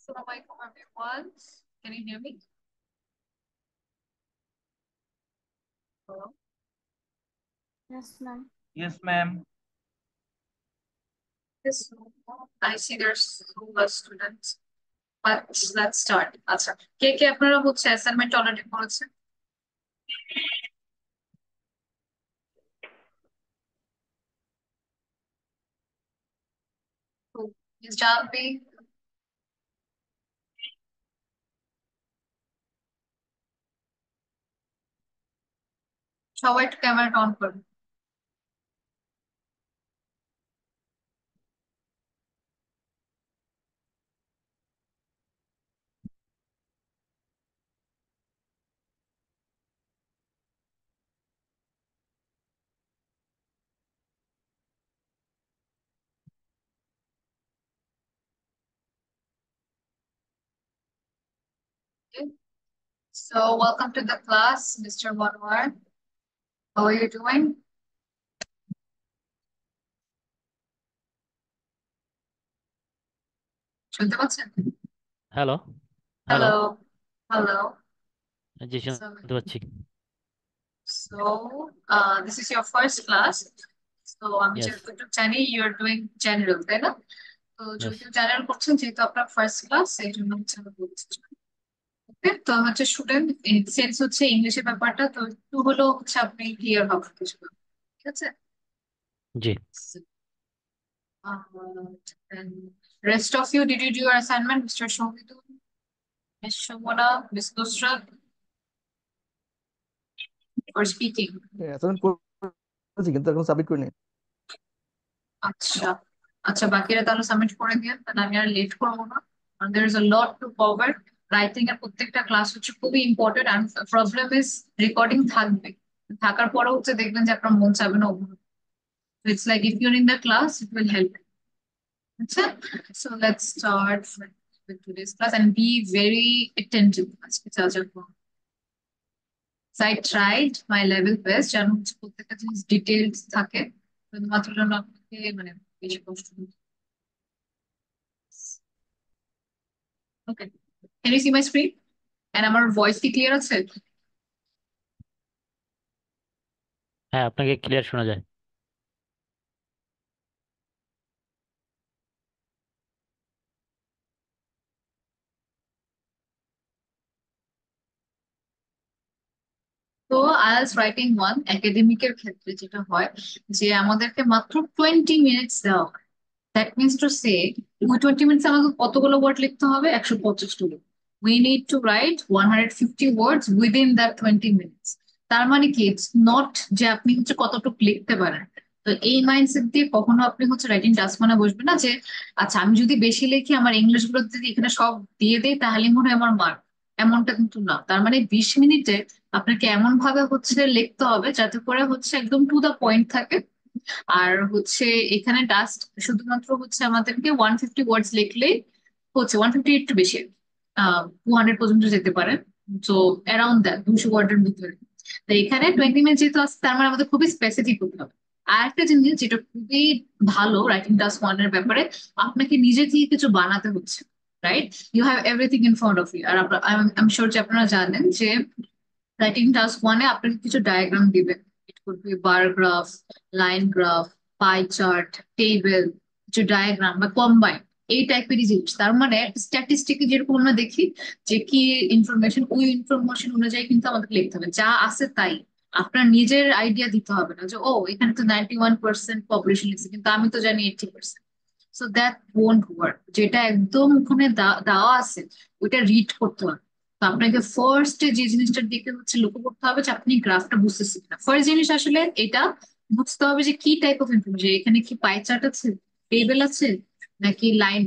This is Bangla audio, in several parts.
Assalamualaikum everyone. Can you hear me? Hello? Yes, ma'am. Yes, ma'am. Yes. I see there's so much students. But let's start. আচ্ছা কে কে আপনারা হচ্ছে অ্যাসাইনমেন্ট অলরেডি করেছেন? Miss Janvi, সবাই একটু ক্যামেরাটা অন করুন। Okay. So welcome to the class, Mr. Wanwar. How are you doing? শুনতে পাচ্ছেন? হ্যালো হ্যালো হ্যালো হ্লো জি So, শুনতে পাচ্ছি। this is your first class. So আমি Yes. যেহেতু জানি you're doing general, তাই না? তো Yes. যেহেতু জেনারেল করছেন, যেহেতু আপনার ফার্স্ট ক্লাস, এই জন্য হচ্ছে আমি বলছি। Okay, তো হচ্ছে স্টুডেন্ট সেন্স হচ্ছে ইংলিশের ব্যাপারটা তো একটু হলেও হচ্ছে আপনি ক্লিয়ার হবেন কিছু, ঠিক আছে? জি rest of you, did you do your assignment? Mister Sangeetul, miss Sumana, miss Nusrat, for speaking. Assignment করেছি কিন্তু এখন সাবমিট করিনি। আচ্ছা আচ্ছা, বাকিরা তাহলে সাবমিট করে দিন, তাহলে আমি আর লেট করবো না। There is a lot to cover. Writing এর প্রত্যেকটা ক্লাস হচ্ছে খুবই important, and problem is recording থাকবে, থাকার পরেও হচ্ছে দেখবেন যে আপনার মন চাবে না ওগুলো। It's like if your in the class it will help. আচ্ছা, so let's start with today's class and be very attentive আজকে যা যা করবো। So I tried my level best যেন হচ্ছে প্রত্যেকটা জিনিস ডিটেলস থাকে, শুধুমাত্র যেন আপনাকে মানে বেশি কষ্ট দিই। Okay, can you see my screen and আমার ভয়েস কি ক্লিয়ার আছে? হ্যাঁ, আপনাকে ক্লিয়ার শোনা যায়। তো আইএলটিএস রাইটিং 1 একাডেমিকের ক্ষেত্রে যেটা হয় যে আমাদেরকে মাত্র 20 মিনিটস দেওয়া হয়। দ্যাট মিনস টু সে ওই 20 মিনিটস আমাকে কতগুলো ওয়ার্ড লিখতে হবে? 125টা। We need to write 150 words within that 20 minutes. তার মানে কি, ইটস নট যে আপনি হচ্ছে কতটুকু লিখতে পারেন। তো এই মাইন্ডসেট দিয়ে কখনো আপনি হচ্ছে রাইটিং টাস্ক মানে বসবেন না যে আচ্ছা আমি যদি বেশি লিখি, আমার ইংলিশ গুলো যদি এখানে সব দিয়ে দেই তাহলে মনে হয় আমার মার্ক। এমনটা কিন্তু না। তার মানে 20 মিনিটে আপনাকে এমন ভাবে হচ্ছে লিখতে হবে যাতে করে হচ্ছে একদম টু দা পয়েন্ট থাকে। আর হচ্ছে এখানে টাস্ক শুধুমাত্র হচ্ছে আমাদেরকে 150 ওয়ার্ডস লিখলেই হচ্ছে, 150 একটু বেশি, 200 পর্যন্ত যেতে পারে। তো অ্যারাউন্ড দ্যাট 200 ওয়ার্ডের ভিতরে। তো এখানে 20 মিনিট যেহেতু আছে, তার মানে আমাদের খুবই স্পেসিফিক হতে হবে। আর একটা জিনিস যেটা খুবই ভালো রাইটিং টাস্ক ওয়ানের ব্যাপারে, আপনাকে নিজে থেকে কিছু বানাতে হচ্ছে। Right, you have everything in front of you. আর আমি শিওর যে আপনারা জানেন যে রাইটিং টাস্ক ওয়ানে আপনাকে কিছু ডায়াগ্রাম দিবে। It could be bar graph, line graph, pie chart, table, কিছু ডায়াগ্রাম বা কম্বাইন, এই টাইপেরই জিনিস। তার মানে স্ট্যাটিস্টিকে যেরকম আমরা দেখি যে কি ইনফরমেশন, ওই ইনফরমেশন অনুযায়ী কিন্তু আমাদের লিখতে হবে, যা আছে তাই। আপনার নিজের আইডিয়া দিতে হবে না যে ও এখানে তো 91% পপুলেশন লিখছে কিন্তু আমি তো জানি 80%। So that won't work. যেটা একদম ওখানে দেওয়া আছে ওইটা রিড করতে হবে। তো আপনাকে ফার্স্ট যে জিনিসটার দিকে হচ্ছে লক্ষ্য করতে হবে যে আপনি গ্রাফটা বুঝতেছেন না। ফার্স্ট জিনিস আসলে এটা বুঝতে হবে যে কি টাইপ অফ ইনফরমেশন, এখানে কি পাই চার্ট আছে, টেবিল আছে, নাকি লাইন।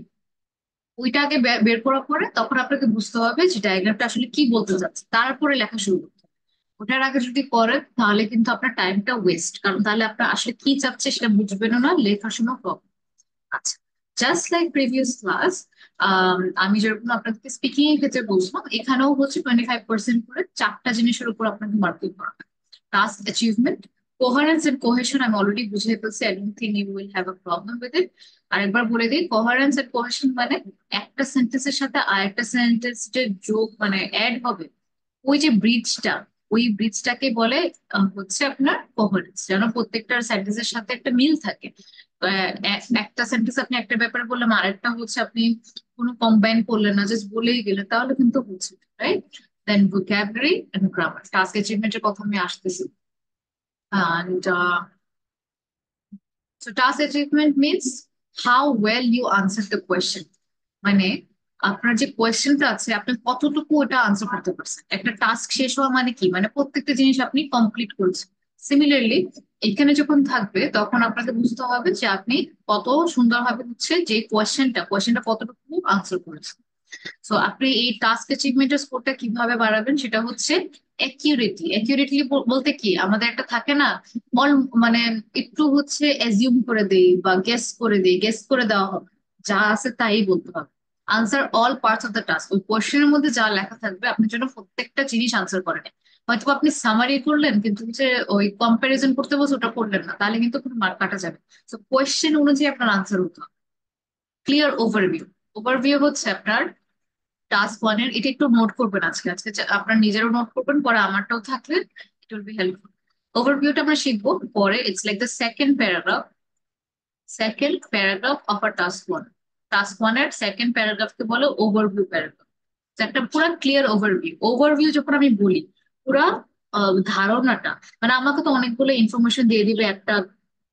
ওইটা আগে বের করার পরে তখন আপনাকে বুঝতে হবে যে ডায়াগ্রামটা আসলে কি বলতে চাচ্ছে, তারপরে লেখা শুরু করতে হবে। ওটার আগে যদি করেন তাহলে কিন্তু আপনার টাইমটা ওয়েস্ট, কারণ তাহলে আপনার আসলে কি চাচ্ছে সেটা বুঝবেন না, লেখার সময় প্রবলেম। আচ্ছা, জাস্ট লাইক প্রিভিয়াস ক্লাস, আমি যেরকম আপনাকে স্পিকিং এর ক্ষেত্রে বলছিলাম, এখানেও হচ্ছে 25% করে চারটা জিনিসের উপর আপনাকে মার্কিং করা হয়। Task achievement, coherence and cohesion আমি অলরেডি বুঝিয়ে ফেলছি, I don't think you will have a problem with it. আরেকবার বলে দিই, কোহারেন্স এন্ড কোহেশন মানে একটা সেন্টেন্সের সাথে আরেকটা সেন্টেন্স যে যোগ মানে অ্যাড হবে, ওই যে ব্রিজটা, ওই ব্রিজটাকে বলে হচ্ছে আপনার কোহারেন্স, যেন প্রত্যেকটা সেন্টেন্সের সাথে একটা মিল থাকে। একটা সেন্টেন্স আপনি একটা ব্যাপারে বললাম, আরেকটা হচ্ছে আপনি কোনো কম্বাইন করলেন না, জাস্ট বলেই গেলেন, তাহলে কিন্তু হচ্ছে, right? Then vocabulary and grammar, task অ্যাচিভমেন্টের কথা আমি আসতেছি। And so task achievement means how well you answer the question. মানে আপনার যে কোয়েশ্চেনটা আছে আপনি কতটুকু ওটা আনসার করতে পারছেন। একটা টাস্ক শেষ হওয়া মানে কি, মানে প্রত্যেকটা জিনিস আপনি কমপ্লিট করছেন। সিমিলারলি এখানে যখন থাকবে তখন আপনাকে বুঝতে হবে যে আপনি কত সুন্দরভাবে হচ্ছে যে কোয়েশ্চেনটা কতটুকু আনসার করেছেন। সো আপনি এই টাস্ক অ্যাচিভমেন্টের স্কোরটা কিভাবে বাড়াবেন, সেটা হচ্ছে অ্যাকিউরেটলি বলতে কি, আমাদের একটা থাকে না, অল মানে একটু হচ্ছে অ্যাজিউম করে দেই বা গেস করে দেওয়া হবে, যা আছে তাই বলতে হবে। Answer all parts of the task, ওই কোশ্চেনের মধ্যে যা লেখা থাকবে আপনি যেন প্রত্যেকটা জিনিস আনসার করেন। হয়তো আপনি সামারি করলেন কিন্তু হচ্ছে ওই কম্পারিজন করতে বলছে ওটা করলেন না, তাহলে কিন্তু কোনো মার্ক কাটা যাবে। তো কোয়েশ্চেন অনুযায়ী আপনার আনসার হতে হবে। ক্লিয়ার ওভারভিউ, ওভারভিউ হচ্ছে আপনার টাস্ক ওয়ানের, এটা একটু নোট করবেন আজকে আজকে আপনার নিজেরও নোট করবেন, পরে আমারটাও থাকলে ইট উইল বি হেল্পফুল। ওভারভিউটা আমরা শিখবো পরে, it's like the second paragraph of a task one. Task ওয়ানের সেকেন্ড প্যারাগ্রাফকে বলে ওভারভিউ প্যারাগ্রাফ। একটা পুরো ক্লিয়ার ওভারভিউ যখন আমি বলি, পুরা ধারণাটা, মানে আমাকে তো অনেকগুলো ইনফরমেশন দিয়ে দিবে একটা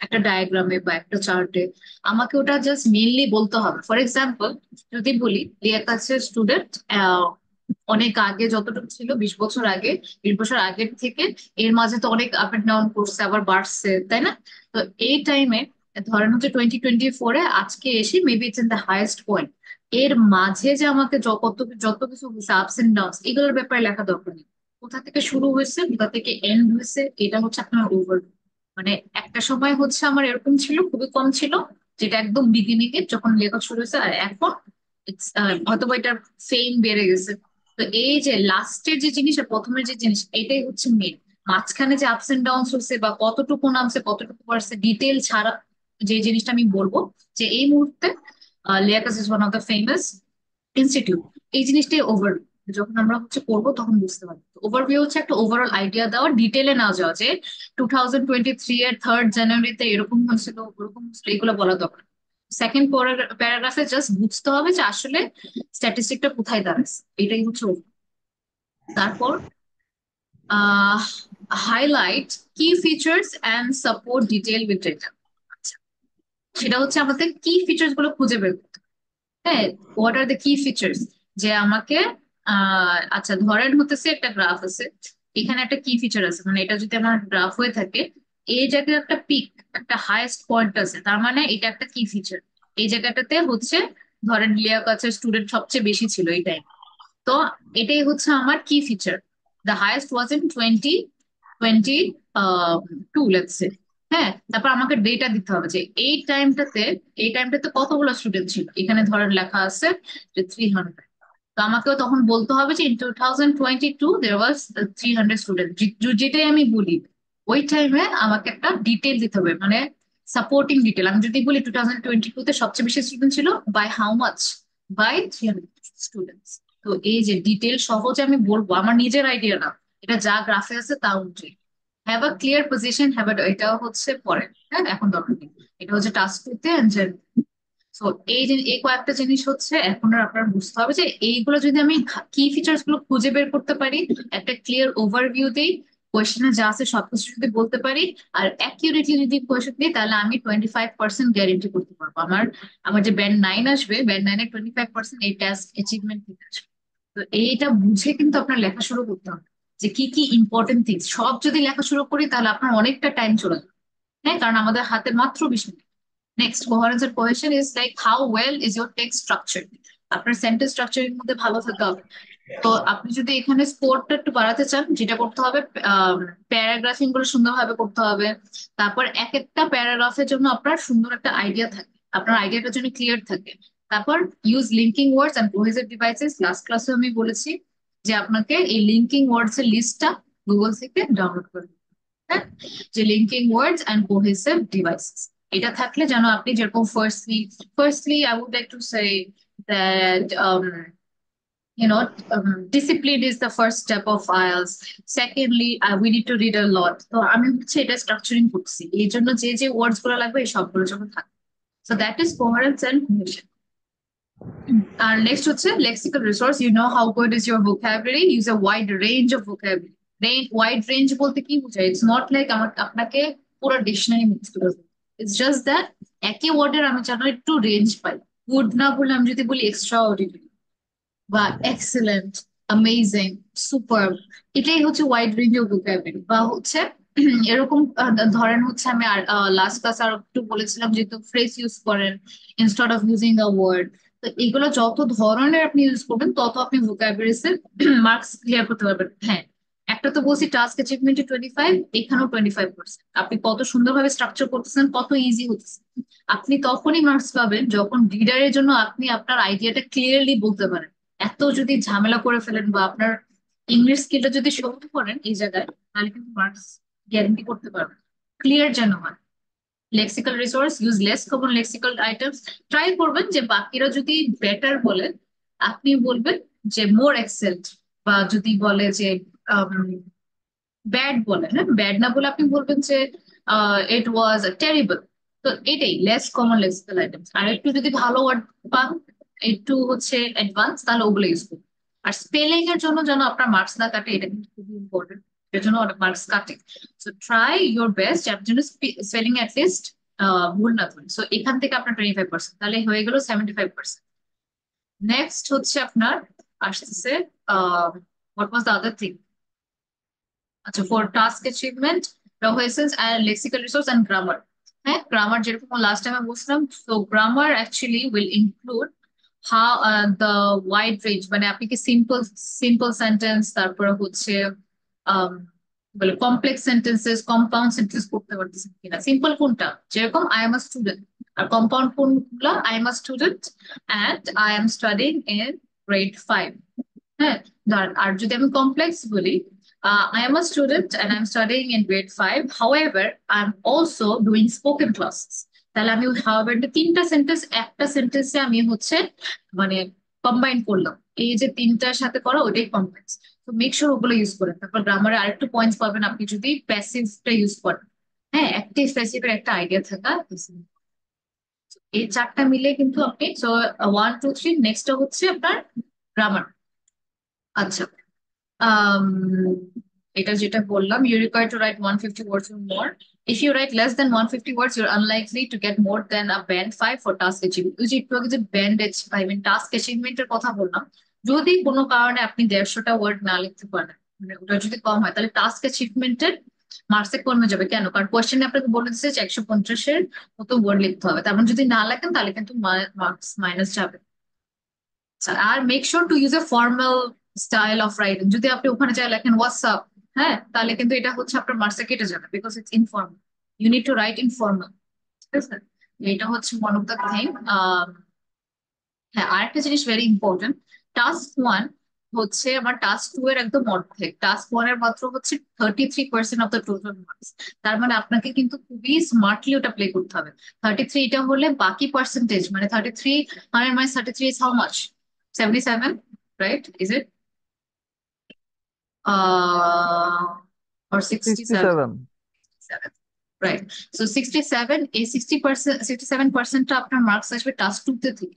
একটা ডায়াগ্রামে বা একটা চার্টে, আমাকে ওটা জাস্ট মেইনলি বলতে হবে। ফর এক্সাম্পল যদি বলি, রিয়ার কাছে স্টুডেন্ট অনেক আগে যতটুকু ছিল, 20 বছর আগে, 20 বছর আগের থেকে এর মাঝে তো অনেক আপ এন্ড ডাউন করছে, আবার বাড়ছে, তাই না? তো এই টাইমে ধরেন হচ্ছে 2024-এ আজকে এসে maybe it's in the highest point, এর মাঝে যে আমাকে যত কিছু হয়েছে, আপস এন্ড ডাউনস, এগুলোর ব্যাপারে লেখা দরকার নেই। কোথা থেকে শুরু হয়েছে, কোথা থেকে এন্ড হয়েছে, এটা হচ্ছে আপনার ওভার। মানে একটা সময় হচ্ছে আমার এরকম ছিল, খুবই কম ছিল, যেটা একদম বিগিনিং এ যখন লেখা শুরু হয়েছে, আর এখন হয়তো বা এটার ফেম বেড়ে গেছে। তো এই যে লাস্টের যে জিনিস আর প্রথমের যে জিনিস, এটাই হচ্ছে মেন। মাঝখানে যে আপস এন্ড ডাউনস হচ্ছে বা কতটুকু নামছে কতটুকু পারছে, ডিটেল ছাড়া যে জিনিসটা আমি বলবো, যে এই মুহূর্তে Liaquat's is one of the famous institute, এই জিনিসটাই ওভার, যখন আমরা হচ্ছে করবো তখন বুঝতে পারবো। ওভারভিউ হচ্ছে একটা ওভারঅল আইডিয়া দেওয়া, ডিটেলে না যাওয়া, যে 2023 এর 3rd জানুয়ারিতে এরকম হয়েছিল ওরকম হয়েছিল, এগুলো বলা দরকার। সেকেন্ড প্যারাগ্রাফে জাস্ট বুঝতে হবে যে আসলে স্ট্যাটিস্টিকটা কোথায় দাঁড়াচ্ছে, এটাই হচ্ছে overview। তারপর হাইলাইট কি features and support detail with data. সেটা হচ্ছে আমাদের কি ফিচার্স গুলো খুঁজে বের করতে হবে। হ্যাঁ, হোয়াট আর দ্য কি ফিচার্স, যে আমাকে আচ্ছা ধরেন হতেছে একটা গ্রাফ আছে, এখানে একটা কি ফিচার আছে, মানে এটা যদি আমার গ্রাফ হয়ে থাকে, এই জায়গায় একটা পিক, একটা হাইয়েস্ট পয়েন্ট আছে, তার মানে এটা একটা কি ফিচার। এই জায়গাটাতে হচ্ছে ধরেন লিয়া কাছের স্টুডেন্ট সবচেয়ে বেশি ছিল এই টাইম, তো এটাই হচ্ছে আমার কি feature. The highest was in 2022, let's say. হ্যাঁ, তারপর আমাকে ডেটা দিতে হবে যে এই টাইমটাতে কতগুলো স্টুডেন্ট ছিল, এখানে ধরেন লেখা আছে যে 300। তো আমাকেও তখন বলতে হবে যে ইন 2022 দেয়ার ওয়াজ 300 স্টুডেন্ট, যেটাই আমি বলি ওই টাইমে আমাকে একটা ডিটেল দিতে হবে, মানে সাপোর্টিং ডিটেল। আমি যদি বলি 2022-তে সবচেয়ে বেশি স্টুডেন্ট ছিল, by how much, by 300 students. তো এই যে ডিটেল সহজে আমি বলবো, আমার নিজের আইডিয়া না, এটা যা গ্রাফে আছে তা অনুযায়ী। হ্যাভ আ ক্লিয়ার পজিশন, এটাও হচ্ছে পরে, হ্যাঁ এখন দরকার নেই। এটা হচ্ছে টাস্ক টুতে। তো এই কয়েকটা জিনিস হচ্ছে এখন আর আপনার বুঝতে হবে যে এইগুলো যদি আমি কি ফিচার্স গুলো খুঁজে বের করতে পারি, একটা ক্লিয়ার ওভারভিউ দিই, কোয়েশ্চেনে যা আছে সবকিছু যদি বলতে পারি, আর অ্যাকিউরেটলি যদি কোয়েশ্চেন দিই, তাহলে আমি 25% গ্যারেন্টি করতে পারবো আমার আমার যে ব্যান্ড 9 আসবে, ব্যান্ড 9-এর 25% এই টাস্ক অ্যাচিভমেন্ট থেকে আসবে। তো এইটা বুঝে কিন্তু আপনার লেখা শুরু করতে হবে, যে কি কি ইম্পর্টেন্ট থিংস সব যদি লেখা শুরু করি তাহলে আপনার অনেকটা টাইম চলে যাবে। হ্যাঁ, কারণ আমাদের হাতে মাত্র 20 মিনিট। নেক্সট, কোহেরেন্স এর question is like how well is your text structure. আপনার সেন্টেন্স স্ট্রাকচারের মধ্যে ভালো থাকতে হবে। তো আপনি যদি এখানে স্কোরটা একটু বাড়াতে চান, যেটা করতে হবে, প্যারাগ্রাফিং গুলো সুন্দরভাবে করতে হবে। তারপর এক একটা প্যারাগ্রাফের জন্য আপনার সুন্দর একটা আইডিয়া থাকে, আপনার আইডিয়াটার জন্য ক্লিয়ার থাকে। তারপর use linking words and cohesive devices, last ক্লাসে আমি বলেছি যে আপনাকে এই লিঙ্কিং ওয়ার্ডস এর লিস্টটা গুগল থেকে ডাউনলোড করে নিতে হবে। হ্যাঁ, যে linking words and cohesive devices, এটা থাকলে যেন আপনি যেরকম firstly I would like to say that discipline is the first step of IELTS. Secondly, we need to read a lot. তো আমি হচ্ছে এটা স্ট্রাকচারিং করছি, এই জন্য যে যে ওয়ার্ডস গুলো লাগবে এই সবগুলো যখন থাকে, so that is coherence and cohesion. আর নেক্সট হচ্ছে lexical resource, you know how good is your vocabulary, use a wide range of vocabulary. Wide range বলতে কি বোঝায়? ইটস নট লাইক আপনাকে পুরো ডিকশনারি মিক্স করে দেবো, ইটস জাস্ট দ্যাট একই ওয়ার্ডের আমি যেন একটু রেঞ্জ পাই। গুড না বলে আমি যদি বলি এক্সট্রা অর্ডিনারি বা এক্সেলেন্ট, অ্যামেজিং, সুপার, এটাই হচ্ছে ওয়াইড রেঞ্জ অফ ভোকাবুলারি। বা হচ্ছে এরকম ধরেন হচ্ছে আমি লাস্ট ক্লাস আর একটু বলেছিলাম যেহেতু ফ্রেজ ইউজ করেন instead of using a word, তো এগুলো যত ধরনের আপনি ইউজ করবেন তত আপনি ভোকাবুলারিতে মার্কস ক্লিয়ার করতে পারবেন। হ্যাঁ, একটা তো বলছি টাস্ক অ্যাচিভমেন্টে 25, এখানেও 25%। আপনি কত সুন্দরভাবে স্ট্রাকচার করতেছেন, কত ইজি হচ্ছে, আপনি তখনই মার্কস পাবেন যখন রিডারের জন্য আপনি আপনার আইডিয়াটা ক্লিয়ারলি বলতে পারেন। এত যদি ঝামেলা করে ফেলেন বা আপনার ইংলিশ স্কিলটা যদি শো করেন এই জায়গায়, তাহলে কিন্তু মার্কস গ্যারান্টি করতে পারবেন, ক্লিয়ার যেন হয়। Lexical resource, use less common lexical items. Try করবেন যে বাকিরা যদি বেটার বলে আপনি বলবেন যে মোর এক্সেলেন্ট, বা যদি বলে যে ব্যাড বলে, হ্যাঁ ব্যাড না বলে আপনি বলবেন যে ইট ওয়াজ টেরিবল। তো এটাই লেস কমন লেক্সিক্যাল আইটেমস। আর একটু যদি ভালো ওয়ার্ড পান, একটু হচ্ছে অ্যাডভান্স, তাহলে ওগুলো ইউজ করুন। আর স্পেলিং এর জন্য যেন আপনার মার্কস না কাটে, এটা কিন্তু খুবই ইম্পর্টেন্ট, এর জন্য অনেক মার্কস কাটে। সো ট্রাই ইউর বেস্ট যার জন্য স্পেলিং অ্যাটলিস্ট ভুল না করেন। সো এখান থেকে আপনার 25%, তাহলে হয়ে গেল 75%। নেক্সট হচ্ছে আপনার আসতেছে what was the other thing? আচ্ছা, for task achievement, cohesions and lexical resource and grammar. হ্যাঁ, গ্রামার যেরকম লাস্ট টাইম বলছিলাম, তো grammar actually will include how the wide range, মানে আপনি কি সিম্পল সিম্পল সেন্টেন্স, তারপরে হচ্ছে আম, বলে কমপ্লেক্স সেন্টেন্সেস, কম্পাউন্ড সেন্টেন্স করতে পারতেছেন কিনা। সিম্পল কোনটা, যেরকম আই এম আ স্টুডেন্ট, আর কম্পাউন্ড কোনগুলা, I am a student and I am studying in grade 5। হ্যাঁ, ধরেন আর যদি আমি কমপ্লেক্স বলি, I am a student and I'm studying in grade 5. However, I'm also doing spoken classes. তাহলে আমি however তিনটা সেন্টেন্স একটা সেন্টেন্সে আমি হচ্ছে মানে কম্বাইন করলাম, এই যে তিনটার সাথে করা ওইটাই কমপ্লেক্স। তো মেক শিওর ওগুলো ইউজ করেন। তারপর গ্রামারে আরেকটু পয়েন্টস পাবেন আপনি যদি প্যাসিভটা ইউজ করেন। হ্যাঁ, অ্যাক্টিভ প্যাসিভের একটা আইডিয়া থাকা, এই চারটা মিলে কিন্তু আপনি, সো 1 2 3 নেক্সট হচ্ছে আপনার গ্রামার। আচ্ছা, um এটা যেটা বললাম, you require to write 150 words or more. If you write less than 150 words, you're unlikely to get more than a band 5 for task achievement. ওই যে একটু আগে যে I mean task achievement এর কথা বললাম, যদি কোনো কারণে আপনি 150টা ওয়ার্ড না লিখতে পারেন, মানে ওটা যদি কম হয়, তাহলে টাস্ক অ্যাচিভমেন্টের মার্কসে কমে যাবে। কেন? কারণ কোয়েশ্চেনে আপনাকে বলে দিচ্ছে যে 150-এর মতো ওয়ার্ড লিখতে হবে, তার মানে যদি না লেখেন তাহলে কিন্তু মার্কস মাইনাস যাবে। আর make sure to use a formal style of writing. যদি আপনি ওখানে চাই লেখেন হোয়াটসঅ্যাপ, হ্যাঁ, তাহলে কিন্তু এটা হচ্ছে আপনার মার্কসে কেটে যাবে, because it's informal. You need to write informal, ঠিক আছে? এটা হচ্ছে ওয়ান অফ দ্য থিং। হ্যাঁ, আরেকটা জিনিস ভেরি ইম্পর্টেন্ট, টাস্ক 1 হচ্ছে আমার টাস্ক 2 এর একদম অর্ধেক। টাস্ক 1 এর মাত্র হচ্ছে 33% অফ দ্য টোটাল মার্কস। তার মানে আপনাকে কিন্তু খুবই স্মার্টলি ওটা প্লে করতে হবে। 33 এটা হলে বাকি পার্সেন্টেজ, মানে 33 100 minus 33 is how much? 77, right? Is it? Or 67? 67। 67, right? So 67, এই 60%, 67%টা আপনার মার্কস আসবে টাস্ক 2 থেকে।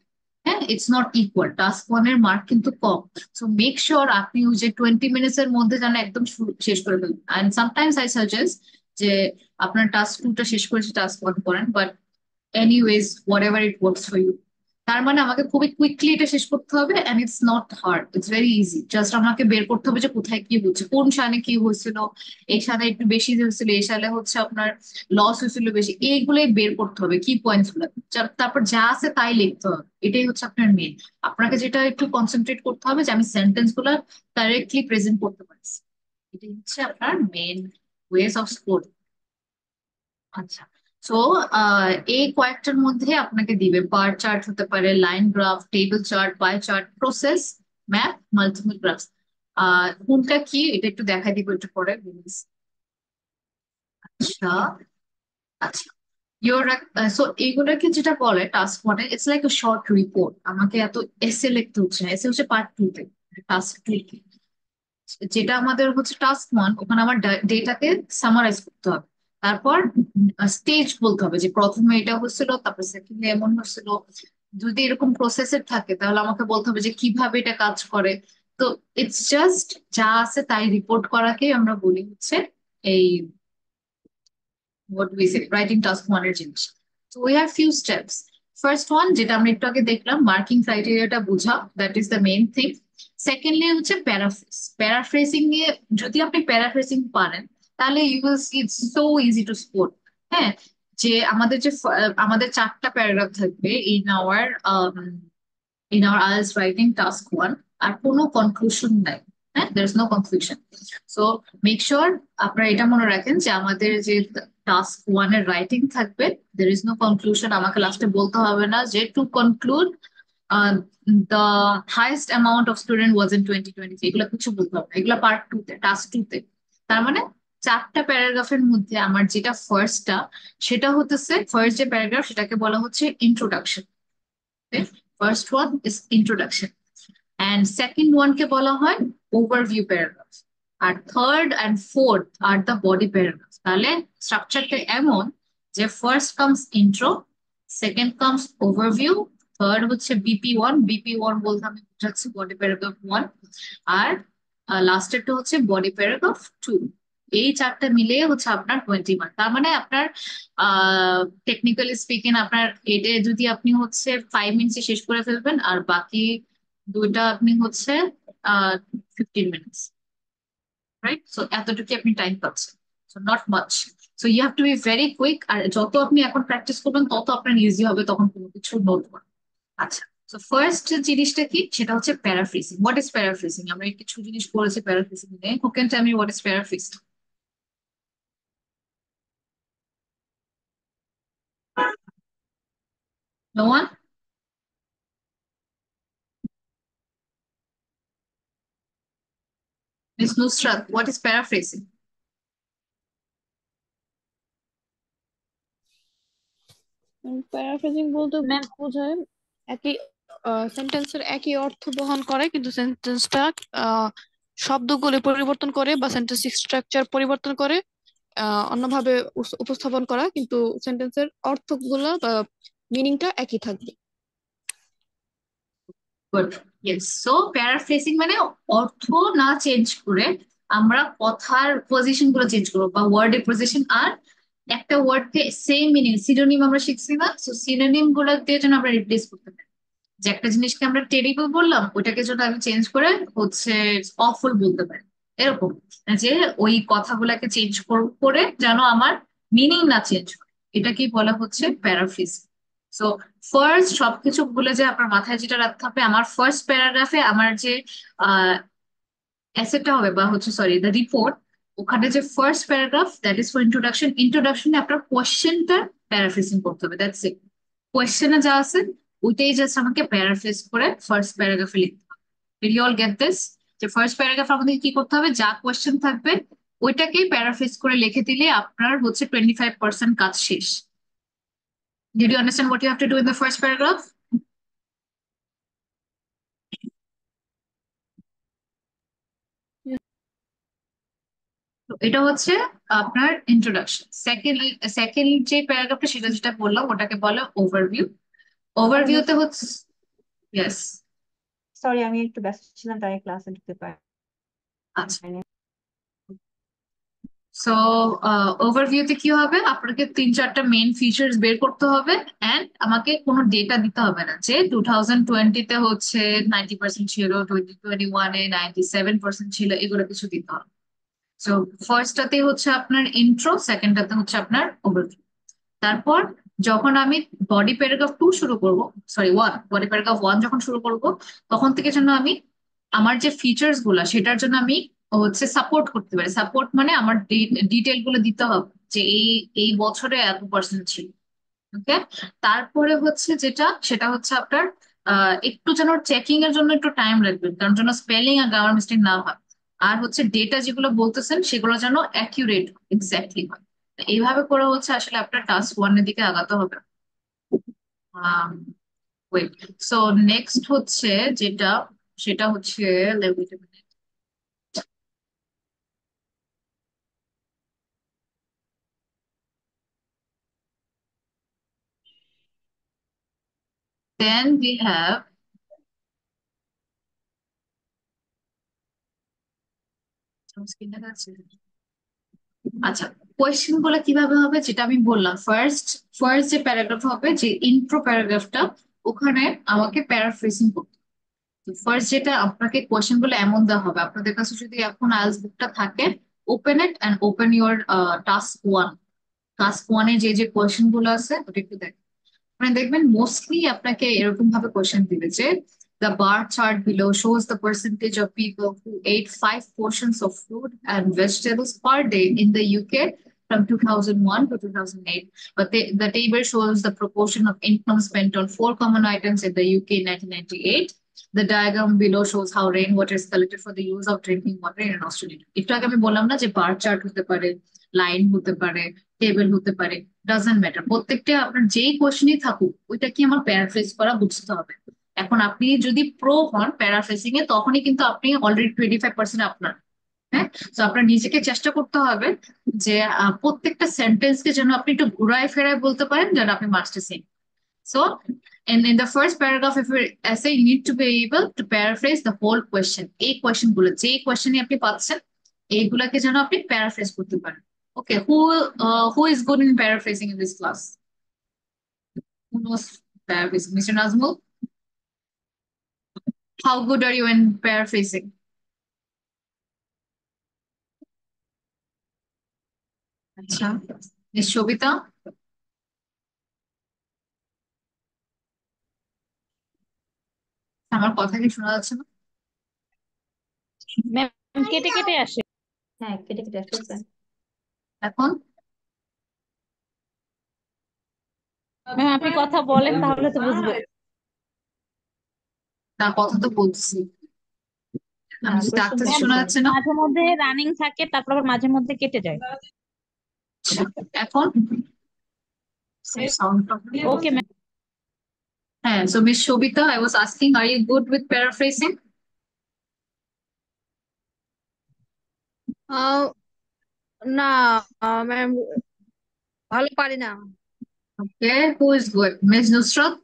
হ্যাঁ, ইটস নট ইকুয়াল, টাস্ক 1 এর মার্ক কিন্তু কম। সো মেক শিওর আপনি ওই যে 20 মিনিটস এর মধ্যে যেন একদম শেষ করে ফেলবেন। অ্যান্ড সামটাইমস আই সাজেস্ট যে আপনার টাস্ক 2টা শেষ করেছে টাস্ক 1 করেন, but anyways whatever it works for you. তার মানে আমাকে খুবই কুইকলি এটা শেষ করতে হবে, and it's not hard, it's very easy. Just আমাকে বের করতে হবে যে কোথায় কি হচ্ছে, কোন সালে কি হয়েছিল, এই সালে একটু বেশি হয়েছিল, এই সালে হচ্ছে আপনার লস হয়েছিল বেশি, এইগুলোই বের করতে হবে, কি পয়েন্টস গুলো। তারপর যা আছে তাই লিখতে হবে, এটাই হচ্ছে আপনার মেন। আপনাকে যেটা একটু কনসেন্ট্রেট করতে হবে যে আমি সেন্টেন্স গুলা কারেক্টলি প্রেজেন্ট করতে পারছি, এটাই হচ্ছে আপনার মেন ওয়েজ অফ স্কোর। আচ্ছা, সো এই কয়েকটার মধ্যে আপনাকে দিবে বার চার্ট হতে পারে, line graph, table chart, pie chart, process map, multiple graph. কোনটা কি এটা একটু দেখাই দিব একটু পরে। আচ্ছা আচ্ছা ইউর সো এইগুলোকে যেটা বলে টাস্ক ওয়ানে it's like a short report. আমাকে এত এসে লিখতে হচ্ছে না, এসে হচ্ছে পার্ট টু তে, টাস্ক টু। যেটা আমাদের হচ্ছে টাস্ক ওয়ান, ওখানে আমার ডেটাকে সামারাইজ করতে হবে। তারপর স্টেজ বলতে হবে যে প্রথমে এটা হচ্ছিল, তারপর সেকেন্ডে এমন হচ্ছিল। যদি এরকম প্রসেসের থাকে তাহলে আমাকে বলতে হবে যে কিভাবে এটা কাজ করে। তো ইটস জাস্ট যা আছে তাই রিপোর্ট করাকে আমরা বলি হচ্ছে এই what we say writing task one এর জিনিস। So we have few steps. First one যেটা আমরা একটু আগে দেখলাম, মার্কিং ক্রাইটেরিয়াটা বোঝা, that is the main thing. Secondly হচ্ছে প্যারাফ্রেজ। প্যারাফ্রেজিং নিয়ে যদি আপনি প্যারাফ্রেজিং পারেন তাহলে you will see it's so easy to sport. হ্যাঁ, যে আমাদের যে আমাদের চারটা প্যারাগ্রাফ থাকবে in our IELTS writing task one, আর কোনো কনক্লুশন নাই। হ্যাঁ, there is no conclusion. So make sure আপনারা এটা মনে রাখেন যে আমাদের যে টাস্ক ওয়ান এর রাইটিং থাকবে, there is no conclusion। আমাকে লাস্টে বলতে হবে না যে to conclude uh, the highest amount of student was in 2023, এগুলো কিছু বলতে হবে না। এগুলো পার্ট টু তে, টাস্ক টু তে। তার মানে চারটা প্যারাগ্রাফের মধ্যে আমার যেটা ফার্স্টটা, সেটা হতেছে ফার্স্ট যে প্যারাগ্রাফ সেটাকে বলা হচ্ছে introduction. First one is introduction, and second one কে বলা হয় ওভারভিউ প্যারাগ্রাফ, আর third and fourth are the body paragraph. তাহলে স্ট্রাকচারটা এমন যে first comes intro, second comes overview, third হচ্ছে বিপি ওয়ান। বিপি ওয়ান বলতে আমি বুঝাচ্ছি বডি প্যারাগ্রাফ ওয়ান, আর লাস্টেরটা হচ্ছে বডি প্যারাগ্রাফ টু। এই চারটা মিলিয়ে হচ্ছে আপনার 20 মার্ক। তার মানে আপনার টেকনিক্যালি স্পিকিং আপনার এটা যদি আপনি হচ্ছে 5 মিনিটে শেষ করে ফেলবেন, আর বাকি দুইটা আপনি হচ্ছে 15 মিনিটস, রাইট? সো এতটুকু আপনি টাইম পাচ্ছেন, so not much. So you have to be very quick. আর যত আপনি এখন প্র্যাকটিস করবেন তত আপনার ইজি হবে তখন কোনো কিছু নোট করা। আচ্ছা, তো ফার্স্ট জিনিসটা কি, সেটা হচ্ছে প্যারাফ্রেজিং। What is paraphrasing? আমরা কিছু জিনিস পড়েছি প্যারাফ্রেজিং নিয়ে। Who can tell me what is paraphrasing? No one? Miss Nusrat, what is paraphrasing? Paraphrasing বলতে ম্যাম বোঝায় একই সেন্টেন্সের একই অর্থ বহন করে, কিন্তু সেন্টেন্সটা শব্দগুলো পরিবর্তন করে বা সেন্টেন্স স্ট্রাকচার পরিবর্তন করে অন্যভাবে উপস্থাপন করা, কিন্তু সেন্টেন্সের অর্থগুলো বা মিনিংটা একই থাকবে। Good, yes. সো প্যারাফ্রেজিং মানে অর্থ না চেঞ্জ করে আমরা কথার পজিশন গুলো চেঞ্জ করবো, বা ওয়ার্ডের পজিশন। আর একটা ওয়ার্ডকে সেম মিনিং, সিনোনিম আমরা শিখছি না, সো সিনোনিম গুলো দিয়ে যেন আমরা রিপ্লেস করতে পারি। যে একটা জিনিসকে আমরা টেরিবল বললাম, ওটাকে যদি আমি চেঞ্জ করে হচ্ছে অফুল বলতে পারি, এরকম। যে ওই কথাগুলোকে চেঞ্জ করে যেন আমার মিনিং না চেঞ্জ হয়, এটাকেই বলা হচ্ছে প্যারাফ্রেজ। সো ফার্স্ট সবকিছু ভুলে যে আপনার মাথায় যেটা রাখতে হবে, আমার ফার্স্ট প্যারাগ্রাফে আমার যে অ্যাসেটটা হবে বা হচ্ছে সরি দ্য রিপোর্ট, ওখানে যে first paragraph that is for introduction. ইন্ট্রোডাকশনে আপনার কোয়েশ্চেনটা প্যারাফ্রেজিং করতে হবে, দ্যাটস ইট। কোয়েশ্চেনে যা আছে ওইটাই জাস্ট আমাকে প্যারাফ্রেজ করে ফার্স্ট প্যারাগ্রাফে লিখতে হবে। Will you all get this? যে ফার্স্ট প্যারাগ্রাফ আমাদের কি করতে হবে, যা কোয়েশ্চেন থাকবে ওইটাকেই প্যারাফ্রেজ করে লিখে দিলে আপনার হচ্ছে 25% কাজ শেষ। Did you understand what you have to do in the first paragraph? তো এটা হচ্ছে আপনার ইন্ট্রোডাকশন। সেকেন্ড সেকেন্ড যে প্যারাগ্রাফটা সেটা যেটা বললাম ওটাকে বলে ওভারভিউ। ওভারভিউতে হচ্ছে, ইয়েস। সরি, আমি একটু ব্যস্ত ছিলাম তাই ক্লাসে ঢুকতে পারিনি। আচ্ছা, সো ওভারভিউতে কি হবে, আপনাকে 3-4টা মেইন ফিচার্স বের করতে হবে, এন্ড আমাকে কোনো ডেটা দিতে হবে না যে 2020-তে হচ্ছে 90% ছিল, 2021-এ 97% ছিল, এগুলো কিছু দিতে হবে। সো ফার্স্টটাতে হচ্ছে আপনার ইন্ট্রো, সেকেন্ডটাতে হচ্ছে আপনার ওভারভিউ। তারপর যখন আমি বডি প্যারাগ্রাফ টু শুরু করব, sorry one, body paragraph one যখন শুরু করব, তখন থেকে যেন আমি আমার যে ফিচার্স গুলা সেটার জন্য আমি হচ্ছে সাপোর্ট করতে পারি। সাপোর্ট মানে আমার ডিটেল গুলো দিতে হবে যে এই এই বছরে এত পার্সেন্ট ছিল। ওকে, তারপরে হচ্ছে যেটা সেটা হচ্ছে আপনার একটু যেন চেকিং এর জন্য একটু টাইম লাগবে, কারণ যেন স্পেলিং আর গ্রামার মিস্টেক না হয়। আর হচ্ছে ডেটা যেগুলো বলতেছেন সেগুলো যেন অ্যাকিউরেট এক্স্যাক্টলি হয়। এইভাবে করে হচ্ছে আসলে আপনার টাস্ক ওয়ানের দিকে আগাতে হবে। ওয়েট, সো নেক্সট হচ্ছে যেটা, সেটা হচ্ছে then we have, আচ্ছা, কোয়েশ্চেন গুলো কিভাবে হবে যেটা আমি বললাম, ফার্স্ট ফার্স্ট যে প্যারাগ্রাফ হবে, যে ইন্ট্রো প্যারাগ্রাফটা, ওখানে আমাকে প্যারাফ্রেজিং করতে হবে। ফার্স্ট যেটা আপনাকে কোয়েশ্চেন গুলো এমন দেওয়া হবে, আপনাদের কাছে যদি এখন আইএলটিএস বুকটা থাকে, open it and open your task one. Task ওয়ানে যে যে কোয়েশ্চেন গুলো আছে ওটা একটু দেখেন। মানে দেখবেন মোস্টলি আপনাকে এরকম ভাবে কোয়েশ্চেন দিবে যে the bar chart below shows the percentage of people who ate 5 portions of fruit and vegetables per day in the UK from 2001 to 2008. But the table shows the proportion of income spent on four common items in the UK in 1998. The diagram below shows how rainwater is collected for the use of drinking water in Australia. একটু আগে আমি বললাম না যে বার চার্ট হতে পারে, লাইন হতে পারে, টেবিল হতে পারে, ডাজন্ট ম্যাটার, প্রত্যেকটা আপনার যেই কোশ্চেনই থাকুক ওইটা কি আমার প্যারাফ্রেজ করা বুঝতে হবে। এখন আপনি যদি প্রো হন প্যারাফ্রেজিং এ, তখনই কিন্তু আপনি অলরেডি 25% আপনার। হ্যাঁ, তো আপনার নিজেকে চেষ্টা করতে হবে যে প্রত্যেকটা সেন্টেন্সকে যেন আপনি একটু ঘুরায় ফেরায় বলতে পারেন, যেন আপনি master Sen. So in the first paragraph of your essay you need to be able to paraphrase the whole question। এই কোয়েশ্চেন গুলো, যে কোয়েশ্চেনই আপনি পাচ্ছেন এইগুলাকে যেন আপনি প্যারাফ্রেজ করতে পারেন। ওকে, who is good in paraphrasing in this class? Who knows paraphrasing? Mr. Nazmul, how good are you in paraphrasing? আচ্ছা, মিস সবিতা, আমার কথা কি শোনা যাচ্ছে না? ম্যাম, কেটে কেটে আসে। হ্যাঁ, কেটে কেটে আসতেছে। এখন ম্যাম, আপনি কথা বলেন তাহলে তো বুঝবো। তার কথা তো বলছি, না, আমি যদি কোয়েশ্চেন ডাকতেছি ম্যাম, শোনা বলতেছে। যাচ্ছে না? মাঝে মধ্যে রানিং থাকে, তারপর আবার মাঝে মধ্যে কেটে যায়। আচ্ছা, এখন সাউন্ড ওকে ম্যাম। হ্যাঁ, so Miss Shobita, I was asking, are you good with paraphrasing? না ম্যাম, ভালো পারি না। Okay, who is good? Miss Nusrat?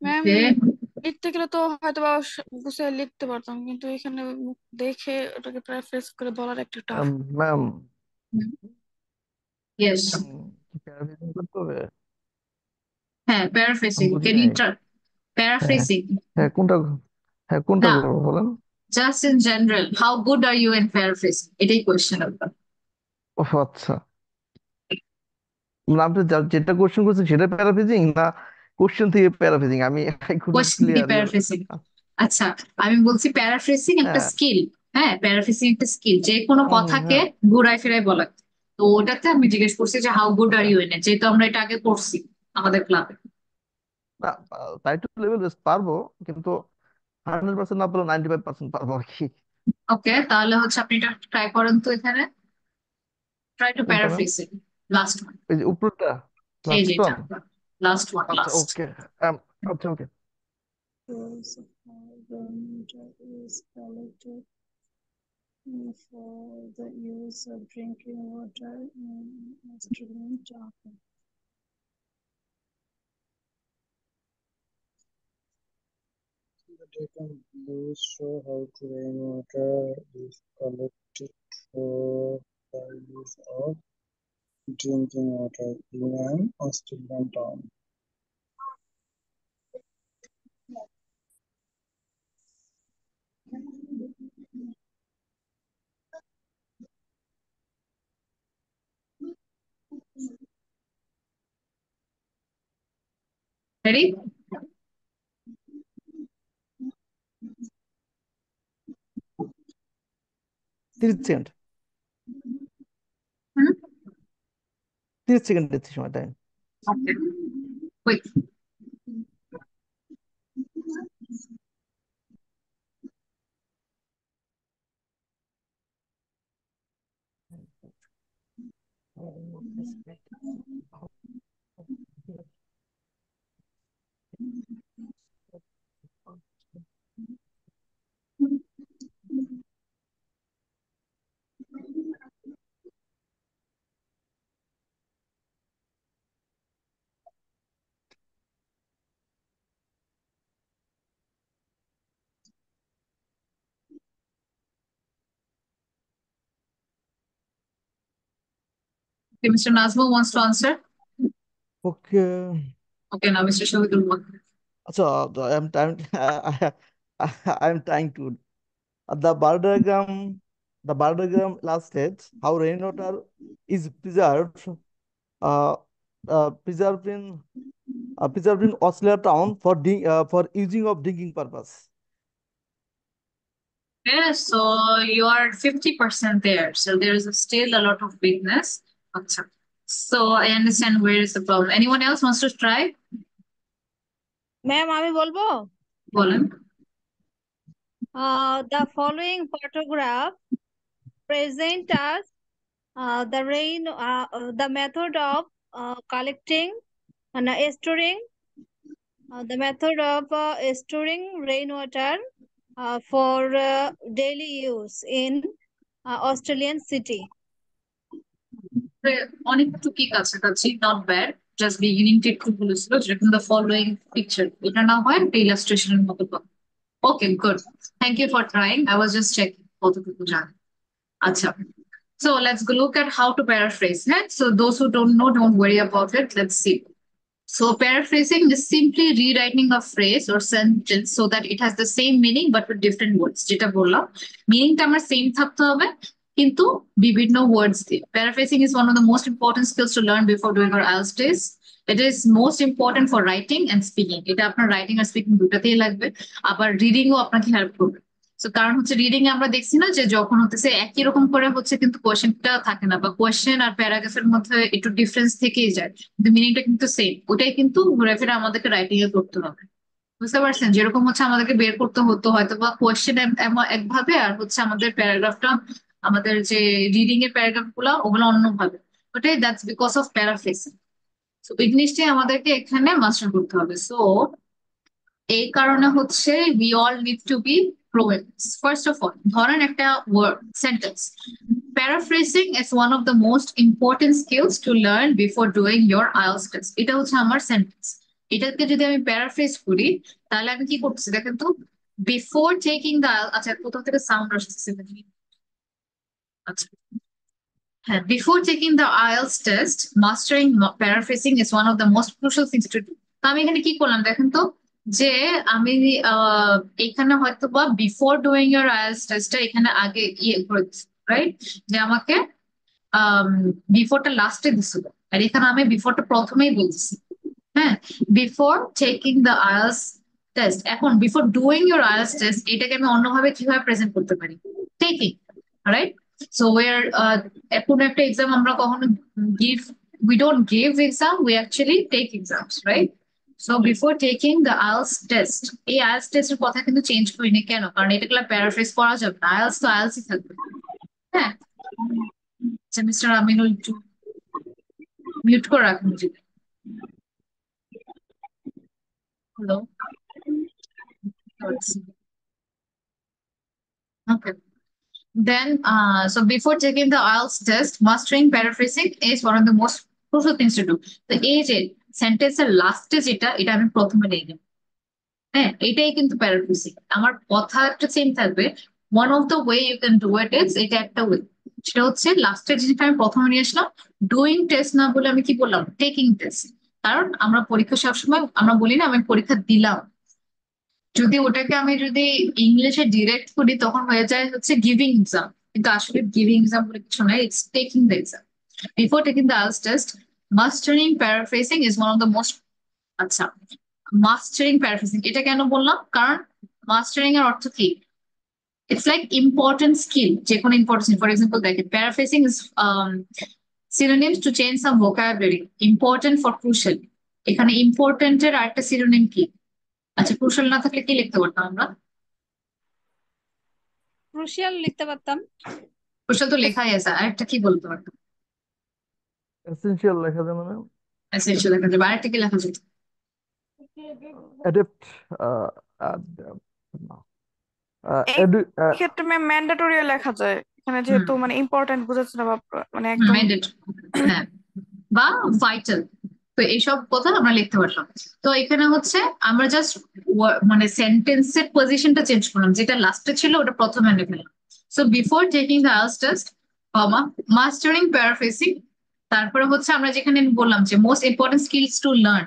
Ma'am, Okay, লিখতে গেলে তো হয়তো বা গুছিয়ে লিখতে পারতাম, কিন্তু এখানে দেখে ওটাকে প্রেফারেন্স করে বলার একটু টাফ। Ma'am yes. প্যারাফ্রেজিং করতে হবে। হ্যাঁ, আমি paraphrasing. বুঝি Can you নাই। try হ্যাঁ paraphrasing? হ্যাঁ কোনটা, হ্যাঁ কোনটা না, করবো বলেন। just in general, how good are you in paraphrasing? এটাই কোয়েশ্চেন আপনার। ও আচ্ছা, মানে আপনি যেটা কোশ্চেন করছেন সেটা প্যারাফ্রেজিং না কোশ্চেন থেকে প্যারাফ্রেজিং? আমি আই কুডন্ট কোয়েশ্চেন কি ক্লিয়ার ইউর। প্যারাফ্রেসিং? আচ্ছা, আমি বলছি প্যারাফ্রেসিং একটা হ্যাঁ স্কিল। হ্যাঁ, প্যারাফ্রেসিং একটা স্কিল, যে কোনো কথাকে হ্যাঁ ঘুরায় ফেরায় বলা। তো ওটাতে আমি জিজ্ঞেস করছি যে how good are you in it, যেহেতু আমরা এটা আগে করছি আমাদের ক্লাবে। না, তাই তো লেভেল বেস্ট পারবো, কিন্তু 100% না পারলেও 95% পারবো আর কি। ওকে, তাহলে হচ্ছে আপনি এটা ট্রাই করেন তো এখানে, ট্রাই টু কোনটা ম্যাম? প্যারাফ্রেজ ইট, লাস্ট ওয়ান, এই যে উপরটা, এই লাস্ট যেটা, ওয়ান? লাস্ট ওয়ান, আচ্ছা লাস্ট। ওকে, আচ্ছা ওকে। Is collected for the use of drinking water in Australian Java. The data below show how to rainwater is collected for the use of drinking water in an Australian town. Ready? 30 second, hmm, 30 second দিচ্ছি সময় time. Okay, quick. Okay, Mr. Nazmo wants to answer. Okay. Okay, now Mr. Shahidul Waqt. So I'm trying. I'm trying to the bar diagram illustrates how rainwater is preserved, uh, preserved in Osler town for using of drinking purpose. Yeah, so you are 50% there. So there is still a lot of weakness. Okay. So I understand where is the problem. Anyone else wants to try? Ma'am আমি বলবো Bolan. the following photograph present us the method of collecting and storing the method of storing rainwater for daily use in Australian city. অনেকটু কি কাছাকাছি, নট ব্যাড। জাস্ট বিগিনিংটা একটু বলেছিল, যেরকম দ্য ফলোইং পিকচার, এটা না হয় একটা ইলাস্ট্রেশনের মতো পাবো। Okay, good. Thank you for trying. I was just checking কতটুকু জানেন। আচ্ছা, so let's go look at how to paraphrase. Yeah? So those who don't know, don't worry about it. Let's see. So paraphrasing is simply rewriting a phrase or sentence so that it has the same meaning but with different words. যেটা বললাম, মিনিংটা আমার সেম থাকতে হবে কিন্তু বিভিন্ন ওয়ার্ডস দিয়ে। Paraphrasing is one of the most important skills to learn before doing your IELTS test. It is most important for writing and speaking. এটা আপনার রাইটিং আর স্পিকিং দুটাতেই লাগবে, আবার রিডিংও আপনাকে হেল্প করবে। তো কারণ হচ্ছে রিডিং এ আমরা দেখছি না যে যখন হতেছে একই রকম করে হচ্ছে কিন্তু কোয়েশ্চেনটা থাকে না, বা কোয়েশ্চেন আর প্যারাগ্রাফের মধ্যে একটু ডিফারেন্স থেকেই যায়, কিন্তু মিনিংটা কিন্তু সেম। ওটাই কিন্তু ঘুরে ফিরে আমাদেরকে রাইটিং এ করতে হবে। বুঝতে পারছেন? যেরকম হচ্ছে আমাদেরকে বের করতে হতো হয়তো বা কোয়েশ্চেন একভাবে, আর হচ্ছে আমাদের প্যারাগ্রাফটা, আমাদের যে রিডিং এর প্যারাগ্রাফ গুলো ওগুলো অন্যভাবে। ওটাই, দ্যাটস বিকজ অফ প্যারাফ্রেজিং। তো এই জিনিসটাই আমাদেরকে এখানে মাস্টার করতে হবে। সো এই কারণে হচ্ছে we all need to be fluent. First of all, ধরেন একটা word sentence. Paraphrasing is one of the most important skills to learn before doing your IELTS test. এটা হচ্ছে আমার সেন্টেন্স। এটাকে যদি আমি প্যারাফ্রেজ করি তাহলে আমি কি করতেছি দেখেন তো। বিফোর টেকিং দ্য, আচ্ছা কোথাও থেকে সাউন্ড আসতেছে। আচ্ছা হ্যাঁ, before taking the IELTS test, mastering paraphrasing is one of the most crucial things to do. তো আমি এখানে কি করলাম দেখেন তো, যে আমি এখানে হয়তো বা বিফোর ডুইং ইউর IELTS টেস্টটা এখানে আগে ইয়ে করে দিচ্ছি, রাইট? যে আমাকে বিফোরটা লাস্টে দিছিল, আর এখানে আমি বিফোরটা প্রথমেই বলছি। হ্যাঁ, before taking the IELTS test. এখন before doing your IELTS test এটাকে আমি অন্যভাবে কিভাবে প্রেজেন্ট করতে পারি? Taking, right? So where কোনো একটা এক্সাম আমরা কখনো give, we don't give exam, we actually take exams, right? So before taking the IELTS test, এই IELTS টেস্টের কথা কিন্তু চেঞ্জ করিনি কেন? কারণ এটাগুলো প্যারাফ্রেজ করা যাবে না, IELTS তো IELTS ই থাকবে। হ্যাঁ, আচ্ছা মিস্টার আমিনুল একটু মিউট করে রাখুন যদি। Hello, okay. Then, so before taking the IELTS test, mastering paraphrasing is one of the most crucial things to do. তো এই যে সেন্টেন্সের লাস্টে যেটা, এটা আমি প্রথমে লিখি। হ্যাঁ, এটাই কিন্তু প্যারাফ্রেজিং। আমার কথা একটা সেম থাকবে। One of the way you can do it is, এটা একটা ওয়ে, সেটা হচ্ছে লাস্টের জিনিসটা আমি প্রথমে নিয়ে আসলাম। ডুইং টেস্ট না বলে আমি কি বললাম? Taking test. কারণ আমরা পরীক্ষা সবসময় আমরা বলি না আমি পরীক্ষা দিলাম, যদি ওটাকে আমি যদি ইংলিশে ডিরেক্ট করি তখন হয়ে যায় হচ্ছে গিভিং এক্সাম, কিন্তু আসলে গিভিং এক্সাম বলে কিছু নাই, it's taking the exam. Before taking the IELTS test, mastering paraphrasing is one of the most. আচ্ছা, মাস্টারিং প্যারাফ্রেজিং এটা কেন বললাম? কারণ মাস্টারিং এর অর্থ কি? ইটস লাইক ইম্পর্টেন্ট স্কিল, যে কোনো ইম্পর্টেন্ট। ফর এক্সাম্পল দেখেন, paraphrasing is synonyms to change some vocabulary. Important for crucial, এখানে ইম্পর্টেন্ট এর আরেকটা সিনোনিম কি? আচ্ছা, ক্রুশাল না থাকলে কি লিখতে পারতাম আমরা? ক্রুশিয়াল লিখতে পারতাম। কুশল তো লেখাই আছে, আরেকটা কি বলতে পারতো? এসেনশিয়াল লেখা যায় মানে এসেনশিয়াল লেখা যাবে, আরেকটা কি লেখা যেত? অ্যাডেপ্ট এই এডু ক্ষেত্রে ম্যাম ম্যান্ডেটরিও লেখা যায়, এখানে হুম, যেহেতু মানে ইম্পর্টেন্ট বোঝাচ্ছে না বা মানে একদম। ম্যান্ডেটরি, হ্যাঁ, বা ভাইটাল। তো এইসব কথা আমরা লিখতে পারলাম। তো এখানে হচ্ছে আমরা জাস্ট মানে সেন্টেন্সের পজিশনটা চেঞ্জ করলাম, যেটা লাস্টে ছিল ওটা প্রথমে এনে ফেললাম। So before taking the IELTS test, comma, mastering paraphrasing. তারপরে হচ্ছে আমরা যেখানে বললাম যে most important skills to learn,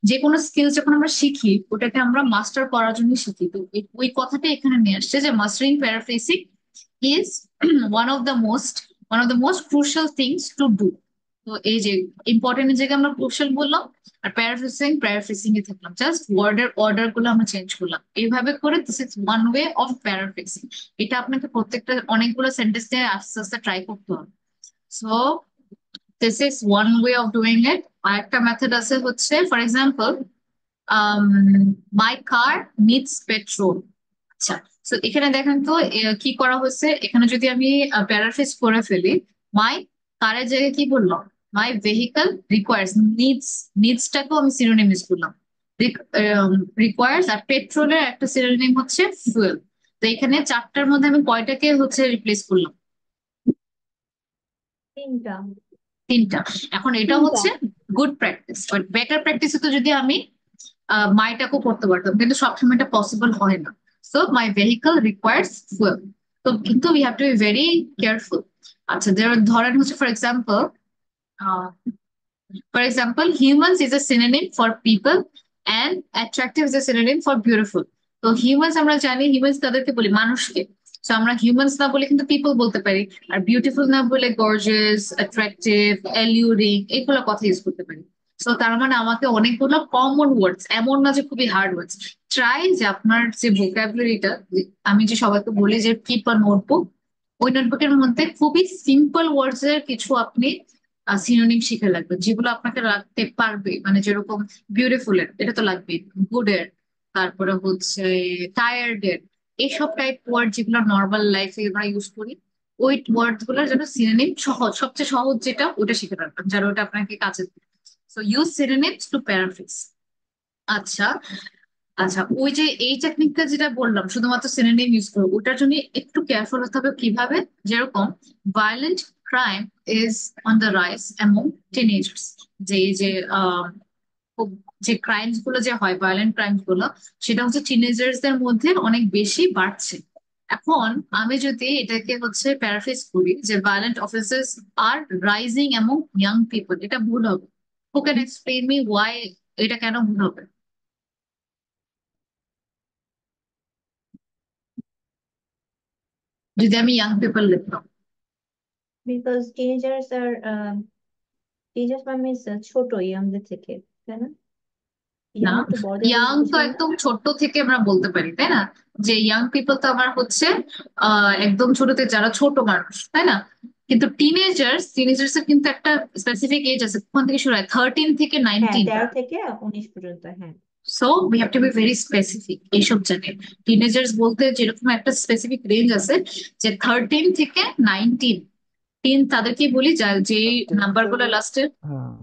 যে কোনো স্কিল যখন আমরা শিখি ওটাকে আমরা মাস্টার করার জন্য শিখি। তো ওই কথাটা এখানে নিয়ে আসছে যে mastering paraphrasing is one of the most crucial things to do. তো এই যে ইম্পর্টেন্ট জায়গায় আমরা ক্রুশাল বললাম, আর প্যারাফ্রেজিং এ থাকলাম, জাস্ট ওয়ার্ডের অর্ডার গুলো আমরা চেঞ্জ করলাম। এইভাবে করে this is one way of paraphrasing. এটা আপনাকে প্রত্যেকটা অনেকগুলো সেন্টেন্স দিয়ে আস্তে আস্তে ট্রাই করতে হবে। So this is one way of doing it. আর একটা মেথড আছে হচ্ছে, for example, my car needs petrol. আচ্ছা, তো এখানে দেখেন তো কি করা হয়েছে, এখানে যদি আমি প্যারাফ্রেজ করে ফেলি, মাই কারের জায়গায় কি বললাম, মাই ভেহিকল রিকোয়ার্স, নিডসটাকেও আমি সিনোনিম ইউজ করলাম, রিকোয়ার্স। আর পেট্রোলের একটা সিনোনিম হচ্ছে ফুয়েল। তো এখানে চারটার মধ্যে আমি কয়টাকে হচ্ছে রিপ্লেস করলাম? তিনটা। তিনটা। এখন এটা তিনটা। হচ্ছে গুড প্র্যাকটিস, বাট বেটার প্র্যাকটিসে তো যদি আমি মাইটাকেও করতে পারতাম, কিন্তু সবসময় এটা পসিবল হয় না। So my vehicle requires fuel. তো কিন্তু we have to be very careful. আচ্ছা, ধরেন হচ্ছে for example humans is a synonym for people and attractive is a synonym for beautiful. তো হিউম্যানস আমরা জানি, হিউম্যানস তাদেরকে বলি মানুষকে। তো আমরা হিউম্যানস না বলে কিন্তু পিপল বলতে পারি, আর বিউটিফুল না বলে গর্জিয়াস, অ্যাট্রাকটিভ, অ্যালিউরিং, এগুলো কথা ইউজ করতে পারি। তো তার মানে আমাকে অনেকগুলো কমন ওয়ার্ডস, এমন না যে খুবই হার্ড ওয়ার্ডস, ট্রাই যে আপনার যে ভোকাবুলারিটা, আমি যে সবাইকে বলি যে কিপ আ নোটবুক, ওই নোটবুকের মধ্যে খুবই সিম্পল ওয়ার্ডস এর কিছু আপনি সিনোনিম শিখে লাগবে, যেগুলো আপনাকে রাখতে পারবে। মানে যেরকম বিউটিফুল এর এটা তো লাগবে, গুড এর, তারপরে হচ্ছে টায়ার্ড এর, এইসব টাইপ ওয়ার্ড যেগুলো নর্মাল লাইফে আমরা ইউজ করি, ওই ওয়ার্ড গুলোর জন্য সিনোনিম সহজ, সবচেয়ে সহজ যেটা ওটা শিখে রাখবেন, যারা ওটা আপনাকে কাজে দেবে। So use synonyms to paraphrase. আচ্ছা, আচ্ছা, ওই যে এই টেকনিকটা যেটা বললাম শুধুমাত্র সিনোনিম ইউজ করবো, ওটার জন্য একটু কেয়ারফুল হতে হবে। কিভাবে? যেরকম violent crime is on the rise among teenagers, যে এই যে খুব যে ক্রাইমস গুলো যে হয়, ভায়োলেন্ট ক্রাইমস গুলো, সেটা হচ্ছে টিনেজার্স দের মধ্যে অনেক বেশি বাড়ছে। এখন আমি যদি এটাকে হচ্ছে প্যারাফ্রেজ করি যে violent offences are rising among young people, এটা ভুল হবে। Who can explain me why এটা কেন ভুল হবে? যদি আমি ইয়াং পিপল লিখতাম। বিকজ টিনেজার্স মিনস ছোট ইয়াংদের থেকে, তাই না? না, ইয়াং তো বড়দের ইয়াং তো বোঝায় না। একদম ছোট থেকে আমরা বলতে পারি, তাই না? যে ইয়াং পিপল তো আমার হচ্ছে একদম ছোটতে যারা ছোট মানুষ, তাই না? কিন্তু টিনেজার্স এর কিন্তু একটা স্পেসিফিক এজ আছে, কোন থেকে শুরু হয়, 13 থেকে হ্যাঁ, 19। 13 থেকে 19 পর্যন্ত, হ্যাঁ। So we have to be very specific এইসব জায়গায়। টিনেজার্স বলতে যেরকম একটা স্পেসিফিক রেঞ্জ আছে, যে 13 থেকে 19, তাদেরকে বলি যা যে নাম্বার গুলো টিনেজার, লাস্টে। হ্যাঁ,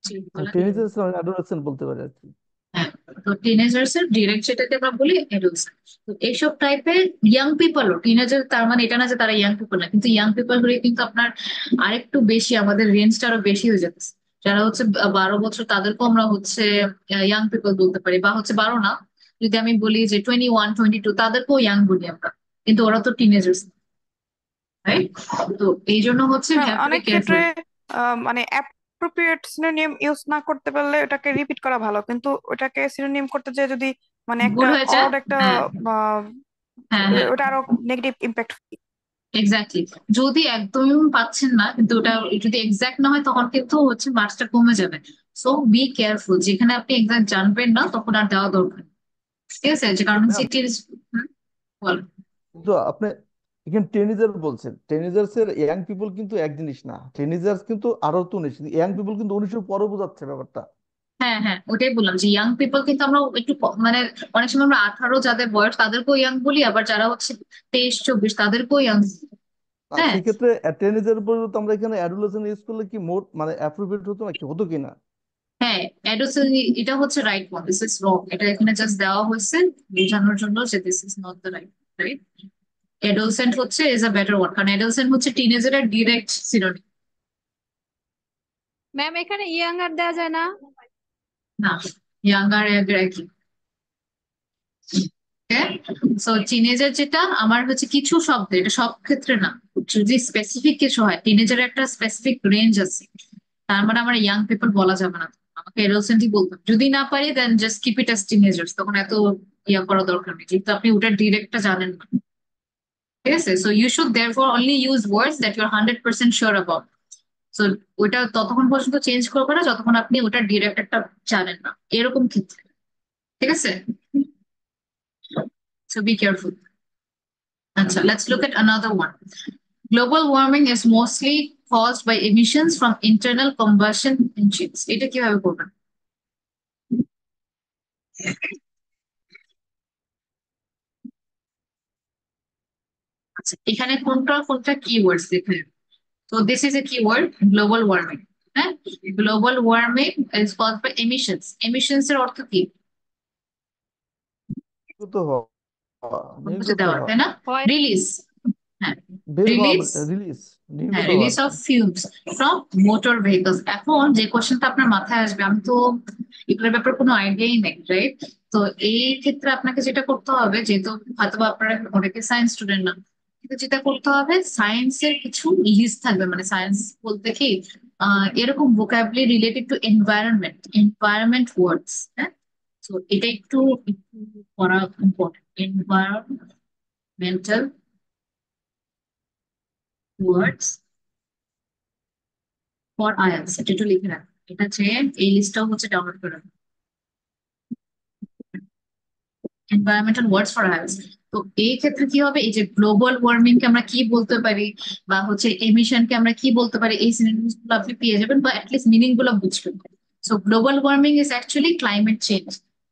জি, বলেন। টিনেজার্স অ্যাডোলেসেন্ট বলতে পারি আর কি। হ্যাঁ, তো টিনেজার্স এর ডিরেক্ট যেটাকে আমরা বলি এডুলসেন্ট। তো এইসব টাইপের ইয়াং পিপলও টিনেজার, তার মানে এটা না যে তারা ইয়াং পিপল না, কিন্তু ইয়াং পিপল হলে কিন্তু আপনার আরেকটু বেশি, আমাদের রেঞ্জটা আরো বেশি হয়ে যাচ্ছে। যারা হচ্ছে 12 বছর, তাদেরকেও আমরা হচ্ছে ইয়াং পিপল বলতে পারি, বা হচ্ছে 12 না, যদি আমি বলি যে 21, 22, তাদেরকেও ইয়াং বলি আমরা, কিন্তু ওরা তো টিনেজার্স, রাইট? তো এই জন্য হচ্ছে we ma'am have to be অনেক ক্ষেত্রে careful। মানে অ্যাপ্রোপ্রিয়েট সিনোনিম ইউজ না করতে পারলে ওটাকে রিপিট করা ভালো, কিন্তু ওটাকে সিনোনিম করতে যে যদি মানে একটা ভুল হয়ে যায়। অড একটা হ্যাঁ, আহ, হ্যাঁ, হ্যাঁ, ওটা আরো নেগেটিভ ইম্প্যাক্ট। এক্স্যাক্টলি। যদি একদমই পাচ্ছেন না, কিন্তু ওটা যদি এক্সাক্ট না হয়, তখন কিন্তু হচ্ছে মার্কসটা কমে যাবে। সো বি কেয়ারফুল, যেখানে আপনি এক্সাক্ট জানবেন না তখন আর দেওয়া দরকার নেই। ঠিক আছে, যে কারণ ম্যাম, সিটির। বল। কিন্তু আপনি এখানে টিনেজার বলছেন, টিনেজার্স এর ইয়াং পিপল কিন্তু এক জিনিস না, টিনেজার্স কিন্তু আরো তো 19, ইয়াং পিপল কিন্তু 19 পরে বোঝাচ্ছে ব্যাপারটা। হ্যাঁ হ্যাঁ, ওটাই বললাম যে ইয়াং পিপল কিন্তু আমরা একটু মানে অনেক সময় আমরা 18 যাদের বয়স তাদেরকেও ইয়াং বলি, আবার যারা হচ্ছে 23-24 তাদেরকেও ইয়াং। হ্যাঁ সেক্ষেত্রে টেনেজের উপর তো আমরা এখানে অ্যাডোলেসেন্ট ইউজ করলে কি মোর মানে অ্যাপ্রোপ্রিয়েট হতো না কি, হতো কিনা? হ্যাঁ, অ্যাডোসেন্ট এটা হচ্ছে right one, this is wrong. এটা এখানে জাস্ট দেওয়া হয়েছে বোঝানোর জন্য যে this is not the right. Right, adolescent হচ্ছে ইজ আ বেটার ওয়ার্ড, কারণ অ্যাডোলসেন্ট হচ্ছে টিনেজারের ডিরেক্ট সিনোনিম। ম্যাম এখানে ইয়াঙ্গার দেওয়া যায় না? না, ইয়াঙ্গার একই। সো টিনেজার যেটা আমার হচ্ছে কিছু শব্দ, এটা সব ক্ষেত্রে না, যদি স্পেসিফিক কিছু হয়, টিনেজারের একটা স্পেসিফিক রেঞ্জ আছে, তার মানে আমার ইয়াং পিপল বলা যাবে না, আমাকে এডোলসেন্টই বলতে হবে। যদি না পারি then just keep it as teenagers, তখন এত ইয়া করা দরকার নেই যেহেতু আপনি ওটার ডিরেক্টটা জানেন না। ঠিক আছে, so you should therefore only use words that you are 100% sure about. So ওইটা ততক্ষণ পর্যন্ত চেঞ্জ করবে না যতক্ষণ আপনি ওটার ডিরেক্ট একটা জানেন না, এরকম ক্ষেত্রে। ঠিক আছে, সো বি কেয়ারফুল। আচ্ছা, let's look at another one. Global warming is mostly caused by emissions from internal combustion engines. এটা কিভাবে করবেন? আচ্ছা, এখানে কোনটা কোনটা কিওয়ার্ডস দেখেন। So this is a keyword, global warming. হ্যাঁ, global warming is caused by emissions. Emissions এর অর্থ কি? নির্গত হওয়া, বুঝে নির্গত দেওয়া, হওয়া, তাই না? হয়। রিলিজ। হ্যাঁ, বের হওয়া, রিলিজ। রিলিজ, হ্যাঁ, নির্গত হওয়া রিলিজ আর অফ কি। Fumes from motor vehicles. এখন যে কোশ্চেনটা আপনার মাথায় আসবে, আমি তো এগুলোর ব্যাপারে কোনো আইডিয়াই নেই, রাইট? তো এই ক্ষেত্রে আপনাকে যেটা করতে হবে, যেহেতু হয়তো বা আপনারা অনেকে সায়েন্স স্টুডেন্ট না, কিন্তু যেটা করতে হবে সায়েন্সের কিছু লিস্ট থাকবে, মানে সায়েন্স বলতে কি এরকম vocabulary related to environment, environment words. হ্যাঁ, তো এটা একটু একটু করা important, environmental words for IELTS, এটা একটু লিখে রাখবেন। এটা যে এই লিস্টটাও হচ্ছে ডাউনলোড করে রাখবেন, এনভায়রনমেন্টাল ওয়ার্ডস ফর আইএলটিএস। তো এই ক্ষেত্রে কি হবে, এই যে গ্লোবাল ওয়ার্মিং কে আমরা কি বলতে পারি, বা হচ্ছে এমিশন কে আমরা কি বলতে পারি, এই সিনোনিমস গুলো আপনি পেয়ে যাবেন, বা অ্যাটলিস্ট মিনিং গুলো বুঝবেন। So global warming is actually climate change.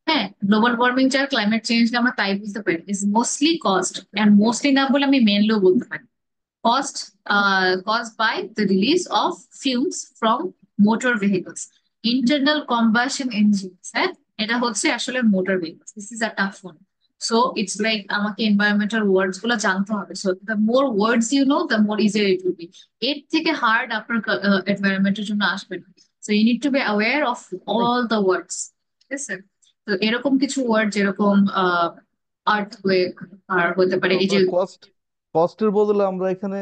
হ্যাঁ, গ্লোবাল ওয়ার্মিং যার ক্লাইমেট চেঞ্জ আমরা তাই বুঝতে পারি, is mostly caused, and mostly না বলে আমি মেনলিও বলতে পারি, caused caused by the release of fumes from motor vehicles, internal combustion engines. হ্যাঁ, এটা হচ্ছে আসলে motor vehicles. This is a tough one. So it's like আমাকে এনভায়রনমেন্টাল ওয়ার্ডস গুলো জানতে হবে। So the more words you know the more easier it will be. এর থেকে হার্ড আপনার এনভায়রনমেন্টের জন্য আসবে না। So you need to be aware of all the words. ঠিক আছে, তো এরকম কিছু ওয়ার্ড যেরকম আর্থকুয়েক, আর হতে পারে এই যে আমরা কস্টের বদলে আমরা এখানে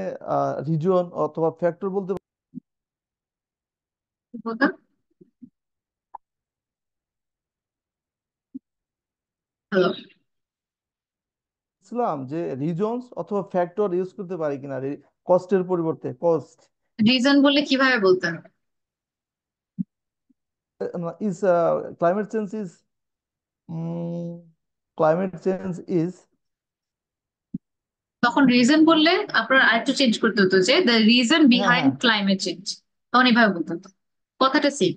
রিজন অথবা ফ্যাক্টর বলতে হ্যালো, বলছিলাম যে রিজনস অথবা ফ্যাক্টর ইউজ করতে পারি কিনা কস্টের পরিবর্তে। কস্ট রিজন বললে কিভাবে বলতেন? Is climate change is climate change is তখন রিজন বললে আপনার আরেকটু চেঞ্জ করতে হতো যে দ্য রিজন হ্যাঁ বিহাইন্ড হ্যাঁ ক্লাইমেট চেঞ্জ, তখন এভাবে বলতে হতো। কথাটা same.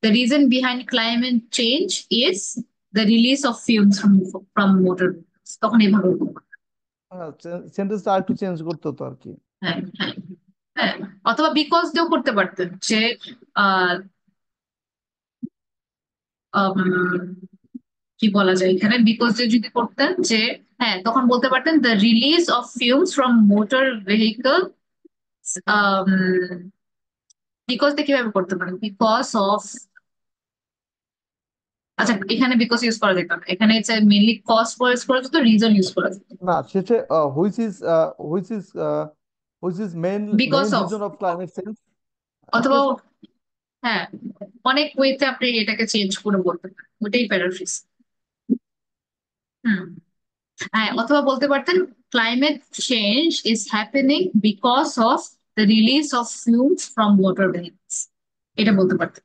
The reason behind climate change is the release of fumes from motor, তখন এভাবে বলবো। সেন্টেন্সটা আরেকটু চেঞ্জ করতে হতো আর কি। হ্যাঁ হ্যাঁ হ্যাঁ, অথবা বিকজ দিয়েও করতে পারতেন যে আহ কি বলা যায় এখানে, বিকজ দিয়ে যদি করতেন যে হ্যাঁ, তখন বলতে পারতেন the release of fumes from motor vehicle. Because দিয়ে কিভাবে করতে পারেন, বিকজ অফ। আচ্ছা, এখানে বিকজ ইউজ করা যেত না, এখানে মেনলি কজ ইউজ করা যেত, রিজন ইউজ করা যেত। না শেষে which is which is which is main because main of, reason of climate change. অথবা হ্যাঁ, অনেক ওয়েতে আপনি এটাকে চেঞ্জ করে বলতে পারেন, ওটাই প্যারাফ্রেজ। হুম, হ্যাঁ, অথবা বলতে পারতেন climate change is happening because of the release of fumes from motor vehicles, এটা বলতে পারতেন।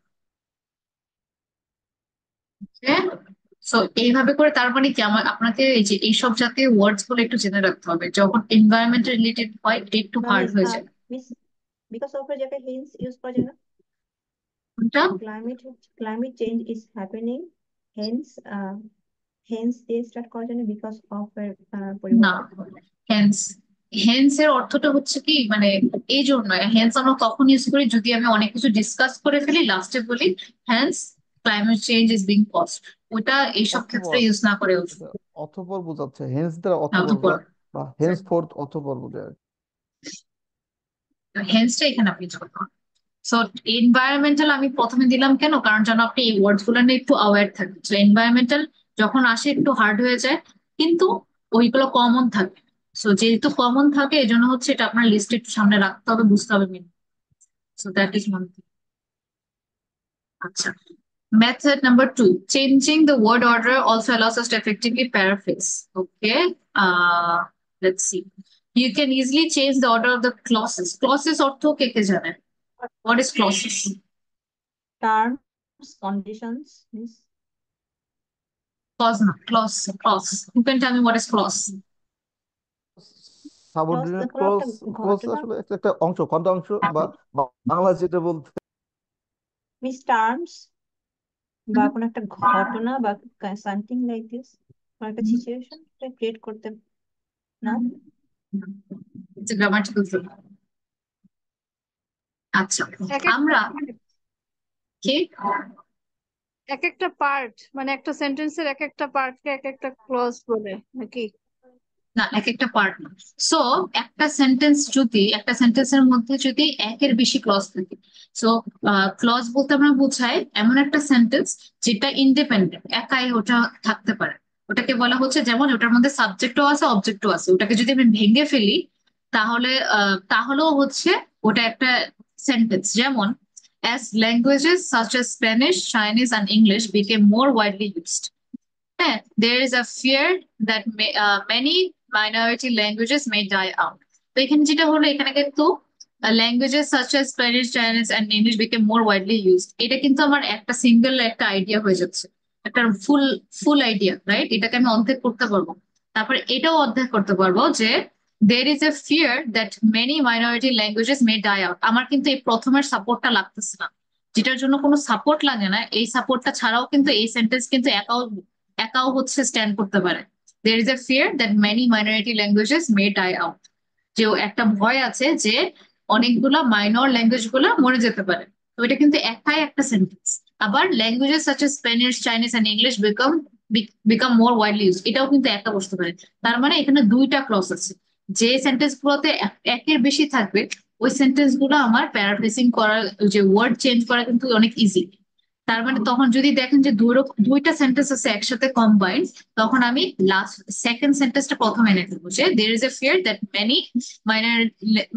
সো এইভাবে করে তার মানে কি আমার আপনাকে এই যে এইসব জাতীয় ওয়ার্ডস গুলো একটু জেনে রাখতে হবে, যখন এনভায়রনমেন্ট রিলেটেড হয় এটা একটু ম্যাম হার্ড হয়ে যায়। মিস বিকজ অফ এর জায়গায় হেন্স ইউজ করা যায় না? কোনটা? climate change is happening, hence hence they start করার জন্য because of না, পরিবর্তন। হেন্স। হেন্স এর অর্থটা হচ্ছে কি, মানে এই জন্য হেন্স আমরা তখন ইউজ করি যদি আমি অনেক কিছু ডিসকাস করে ফেলি, লাস্টে বলি hence climate change is being caused. ওটা এইসব ক্ষেত্রে অথপর, ইউজ না করে উচিত। এটা অথপর বোঝাচ্ছে, হেন্স দ্বারা অথপর অতঃপর, বা হেন্স ফোর্থ অথপর বোঝায়। হেন্সটা এখানে আপনি ইউজ করতে পারেন। সো এনভায়রনমেন্টাল আমি প্রথমে দিলাম কেন, কারণ যেন আপনি এই ওয়ার্ডস গুলো নিয়ে একটু অ্যাওয়্যার থাকেন। সো এনভায়রনমেন্টাল যখন আসে একটু হার্ড হয়ে যায়, কিন্তু ওইগুলো কমন থাকে। সো যেহেতু কমন থাকে এই জন্য হচ্ছে এটা আপনার লিস্টে একটু সামনে রাখতে হবে, বুঝতে হবে mean. So that is one thing. আচ্ছা, method number 2, changing the word order also allows us to effectively paraphrase. Okay, let's see. You can easily change the order of the clauses. Clauses অর্থ কে কে জানেন? What is clauses? Terms, conditions means Clause না, clause, clause. Who can tell me what is clause? clause subordinate কোনো একটা ক্লজ ঘটনা আসলে একটা একটা অংশ, খন্ড অংশ, বা বাংলা যেটা বলতে means terms বা কোনো একটা ঘটনা বা সামথিং লাইক দিস, কোনো একটা সিচুয়েশন ক্রিয়েট করতে না। It's a grammatical thing. আচ্ছা, এক একটা আমরা কি এক একটা পার্ট, মানে একটা সেন্টেন্সের এক একটা পার্টকে এক একটা ক্লজ বলে নাকি? না, এক একটা পার্ট না। সো একটা সেন্টেন্সের মধ্যে যদি একের বেশি ক্লজ থাকে, সো ক্লজ বলতে আমরা বোঝাই এমন একটা সেন্টেন্স যেটা ইন্ডিপেন্ডেন্ট, একাই ওটা থাকতে পারে। ওটাকে বলা হচ্ছে, যেমন ওটার মধ্যে সাবজেক্টও আছে অবজেক্টও আছে, ওটাকে যদি আমি ভেঙে ফেলি তাহলে তাহলেও হচ্ছে ওটা একটা সেন্টেন্স। যেমন as languages such as Spanish, Chinese and English became more widely used, হ্যাঁ, there is a fear that many minority languages may die out. তো এখানে যেটা হলো, এখানে কিন্তু languages such as Spanish, Chinese and English became more widely used, এটা কিন্তু আমার একটা সিঙ্গেল একটা আইডিয়া হয়ে যাচ্ছে, একটা ফুল ফুল আইডিয়া, রাইট? এটাকে আমি অর্ধেক করতে পারবো। তারপরে এটাও অর্ধেক করতে পারবো যে there is a fear that many minority languages may die out। আমার কিন্তু এই প্রথমের সাপোর্টটা লাগতেছে না, যেটার জন্য কোনো সাপোর্ট লাগে না, এই সাপোর্টটা ছাড়াও কিন্তু এই সেন্টেন্স কিন্তু একাও একাও হচ্ছে স্ট্যান্ড করতে পারে। there is a fear that many minority languages may die out, যে একটা ভয় আছে যে অনেকগুলা মাইনর ল্যাঙ্গুয়েজ গুলা মরে যেতে পারে। তো এটা কিন্তু একাই একটা সেন্টেন্স। আবার languages such as Spanish, Chinese and English become more widely use, এটাও কিন্তু একা বসতে পারে। তার মানে এখানে দুইটা ক্লজ আছে। যে সেন্টেন্স গুলোতে একের বেশি থাকবে ওই সেন্টেন্স গুলো আমার প্যারাফ্রেজিং করা, যে ওয়ার্ড চেঞ্জ করা কিন্তু অনেক ইজি। তার মানে তখন যদি দেখেন যে দুইটা সেন্টেন্স আছে একসাথে কম্বাইন্ড, তখন আমি লাস্ট সেকেন্ড সেন্টেন্সটা প্রথমে এনে ফেলবো যে there is a fear that many minor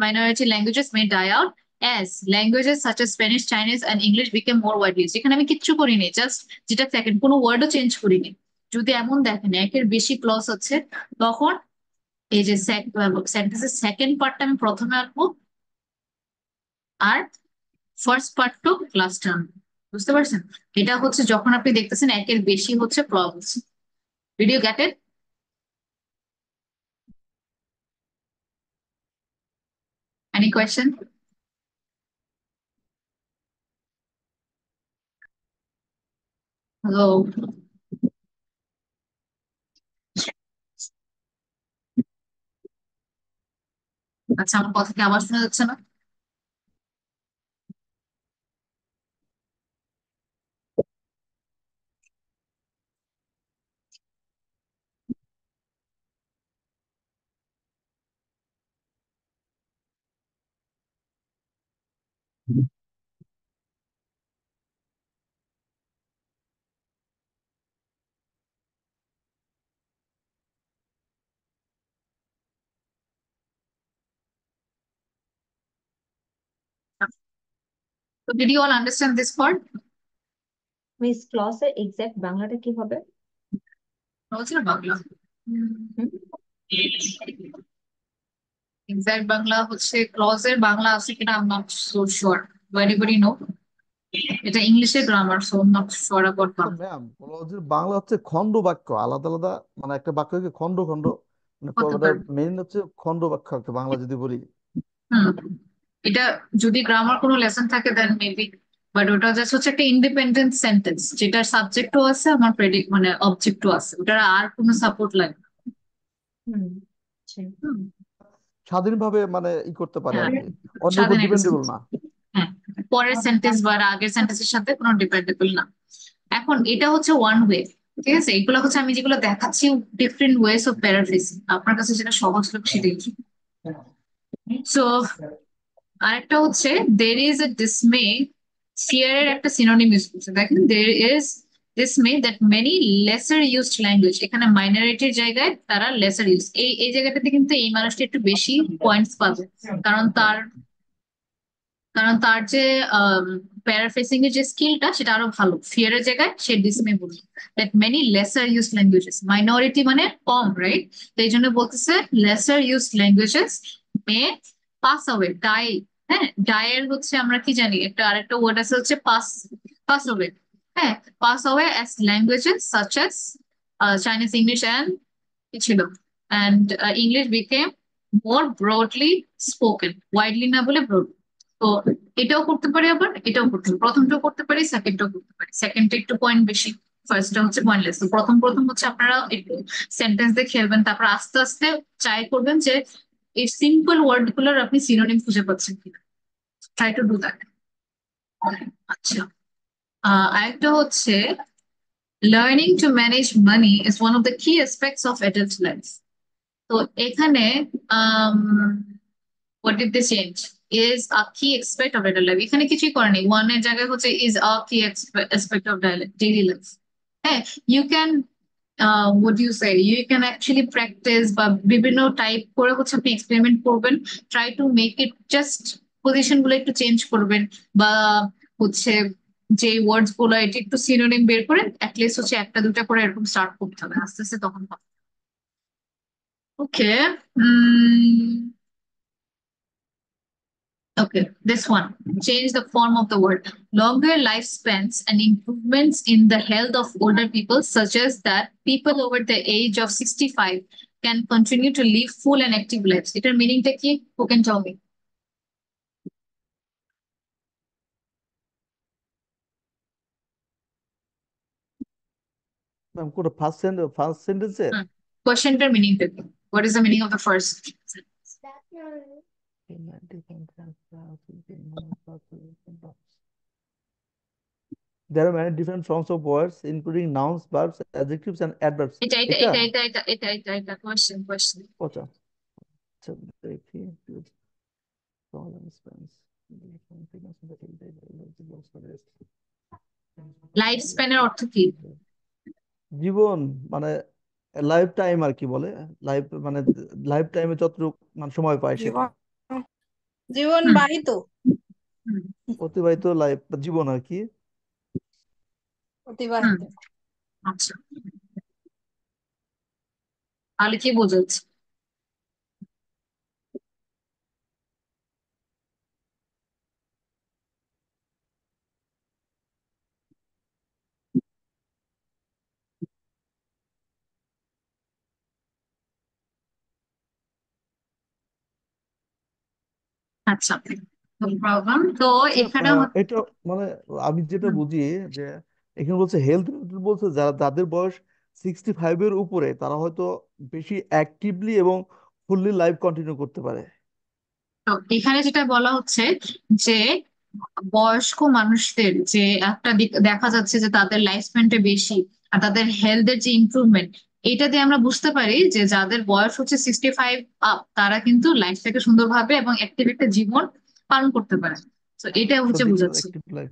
minority languages may die out as languages such as Spanish, Chinese and English became more widely used। এখানে আমি কিচ্ছু করিনি, জাস্ট যেটা সেকেন্ড, কোনো ওয়ার্ডও চেঞ্জ করিনি। যদি এমন দেখেন একের বেশি ক্লজ আছে, তখন এই যে সেন্টেন্সের সেকেন্ড পার্টটা আমি প্রথমে আনবো আর first part to last term. বুঝতে পারছেন? এটা হচ্ছে যখন আপনি দেখতেছেন একের বেশি হচ্ছে clause. Did you get it? Any question? Hello? আচ্ছা, আমার কথা কি আবার শোনা যাচ্ছে না? So did you all understand this part? Miss ক্লসের এক্সাক্ট বাংলাটা কি হবে? বলছি না বাংলা, হুম? এক্সাক্ট বাংলা হচ্ছে ক্লজের বাংলা আছে কিনা I am not so sure. Do anybody know? এটা ইংলিশের grammar, so I am not sure about তো বাংলা। ম্যাম, ক্লজের বাংলা হচ্ছে খণ্ড বাক্য, আলাদা আলাদা, মানে একটা বাক্যকে খণ্ড খণ্ড, মানে হতে পারে। মেইন হচ্ছে খণ্ড বাক্য একটা বাংলা যদি বলি। হুম, এটা যদি গ্রামার কোনো লেসন থাকে দেন মেবি বাট ওটা জাস্ট হচ্ছে একটা ইন্ডিপেন্ডেন্ট সেন্টেন্স যেটার সাবজেক্টও আছে আমার প্রেডিক্ট মানে অবজেক্টও আছে, ওটার আর কোনো সাপোর্ট লাগে না। হুম আচ্ছা। হুম, স্বাধীনভাবে মানে করতে পারে হ্যাঁ, আর কি, অন্যের উপর স্বাধীন একটা ডিপেন্ডেবল sentence। না। হ্যাঁ, পরের সেন্টেন্স বা আগের সেন্টেন্সের সাথে কোনো ডিপেন্ডেবল না। এখন এটা হচ্ছে ওয়ান ওয়ে, ঠিক আছে? এগুলো হচ্ছে আমি যেগুলো দেখাচ্ছি ডিফারেন্ট ওয়েস অফ প্যারাফ্রেজিং, আপনার কাছে যেটা সহজ লোক সেটাই। সো আরেকটা হচ্ছে দের ইজ এ ডিসমে, ফিয়ার এর একটা সিনোনিম ইউজ করছে, দেখেন there is dismay that many lesser used language, এখানে মাইনরিটির জায়গায় তারা লেসার ইউজ, এই জায়গাটাতে কিন্তু এই মানুষটা একটু বেশি পয়েন্টস পাবে, কারণ তার কারণ তার যে প্যারাফ্রেসিং এর যে স্কিলটা সেটা আরো ভালো, ফিয়ারের জায়গায় সে ডিসমে বলল that many lesser use languages, minority মানে কম, রাইট? তো এই জন্য বলতেছে lesser use languages may pass away, die. হ্যাঁ, ডায়ের হচ্ছে আমরা কি জানি, একটা আরেকটা ওয়ার্ড আছে হচ্ছে পাস, পাস অ্যাওয়ে। হ্যাঁ, pass away as languages such as Chinese, English and কি ছিল, and English became more broadly spoken, widely না বলে ব্রড। তো এটাও করতে পারি, আবার এটাও করতে পারি, প্রথমটাও করতে পারি, সেকেন্ডটাও করতে পারি। সেকেন্ডটা একটু পয়েন্ট বেশি, ফার্স্টটা হচ্ছে পয়েন্টলেস। তো প্রথম প্রথম হচ্ছে আপনারা একটু সেন্টেন্স দিয়ে খেলবেন, তারপর আস্তে আস্তে ট্রাই করবেন যে এই সিম্পল ওয়ার্ড গুলোর আপনি সিনোনিম খুঁজে পাচ্ছেন কিনা। Try to do that. আচ্ছা, আরেকটা হচ্ছে learning to manage money is one of the কি অ্যাসপেক্টস অফ অ্যাডাল্ট লাইফ। তো এখানে what did they change is a key aspect of daily life, এখানে কিছুই করেনি, ওয়ান এর জায়গায় হচ্ছে is a key aspect of daily life। হ্যাঁ, you can what do you say, you can actually practice বা বিভিন্ন টাইপ করে হচ্ছে আপনি এক্সপেরিমেন্ট করবেন, try to make it, just position গুলো একটু চেঞ্জ করবেন, বা হচ্ছে যে ওয়ার্ডস গুলো এটি একটু সিনোনিম বের করে অ্যাটলিস্ট হচ্ছে একটা দুটা করে এরকম স্টার্ট করতে হবে, আস্তে আস্তে তখন ওকে। Okay, this one. Change the form of the word. Longer lifespans and improvements in the health of older people, such as that people over the age of 65 can continue to live full and active lives. Etar meaning ta ki? Who can tell me? Ma'am কোনটা ফার্স্ট সেন্টেন্সে? Hmm. Question tar meaning ta ki? What is the meaning of the first sentence? There are many different forms of words, including nouns, verbs, adjectives, and adverbs. এটা এটা এটা এটা এটা এটা এটা এটা question. আচ্ছা আচ্ছা দেখি problem spans. লাইফ স্প্যানের অর্থ কি? জীবন মানে লাইফ টাইম আর কি বলে, লাইফ মানে লাইফ টাইমে যতটুকু মানে সময় পায় সেটা জীবন জীবন হুম, বাহিত, হুম, অতিবাহিত লাইফ জীবন আর কি। হুম, অতিবাহিত। আচ্ছা, তাহলে কি বোঝাচ্ছে? আচ্ছা, no problem. তো আচ্ছা এখানে এটা মানে আমি যেটা হুম, বুঝি যে এখানে বলছে হেলথ, বলছে যারা যাদের বয়স 65 এর উপরে তারা হয়তো বেশি অ্যাক্টিভলি এবং ফুললি লাইফ কন্টিনিউ করতে পারে। তো এখানে যেটা বলা হচ্ছে যে বয়স্ক মানুষদের যে একটা দিক দেখা যাচ্ছে যে তাদের লাইফ স্প্যানটা বেশি আর তাদের হেলথের যে ইমপ্রুভমেন্ট, এটা দিয়ে আমরা বুঝতে পারি যে যাদের বয়স হচ্ছে 65 আপ তারা কিন্তু লাইফটাকে সুন্দরভাবে এবং অ্যাক্টিভ একটা জীবন পালন করতে পারে। তো এটা হচ্ছে সঠিক বোঝাচ্ছে। Active life.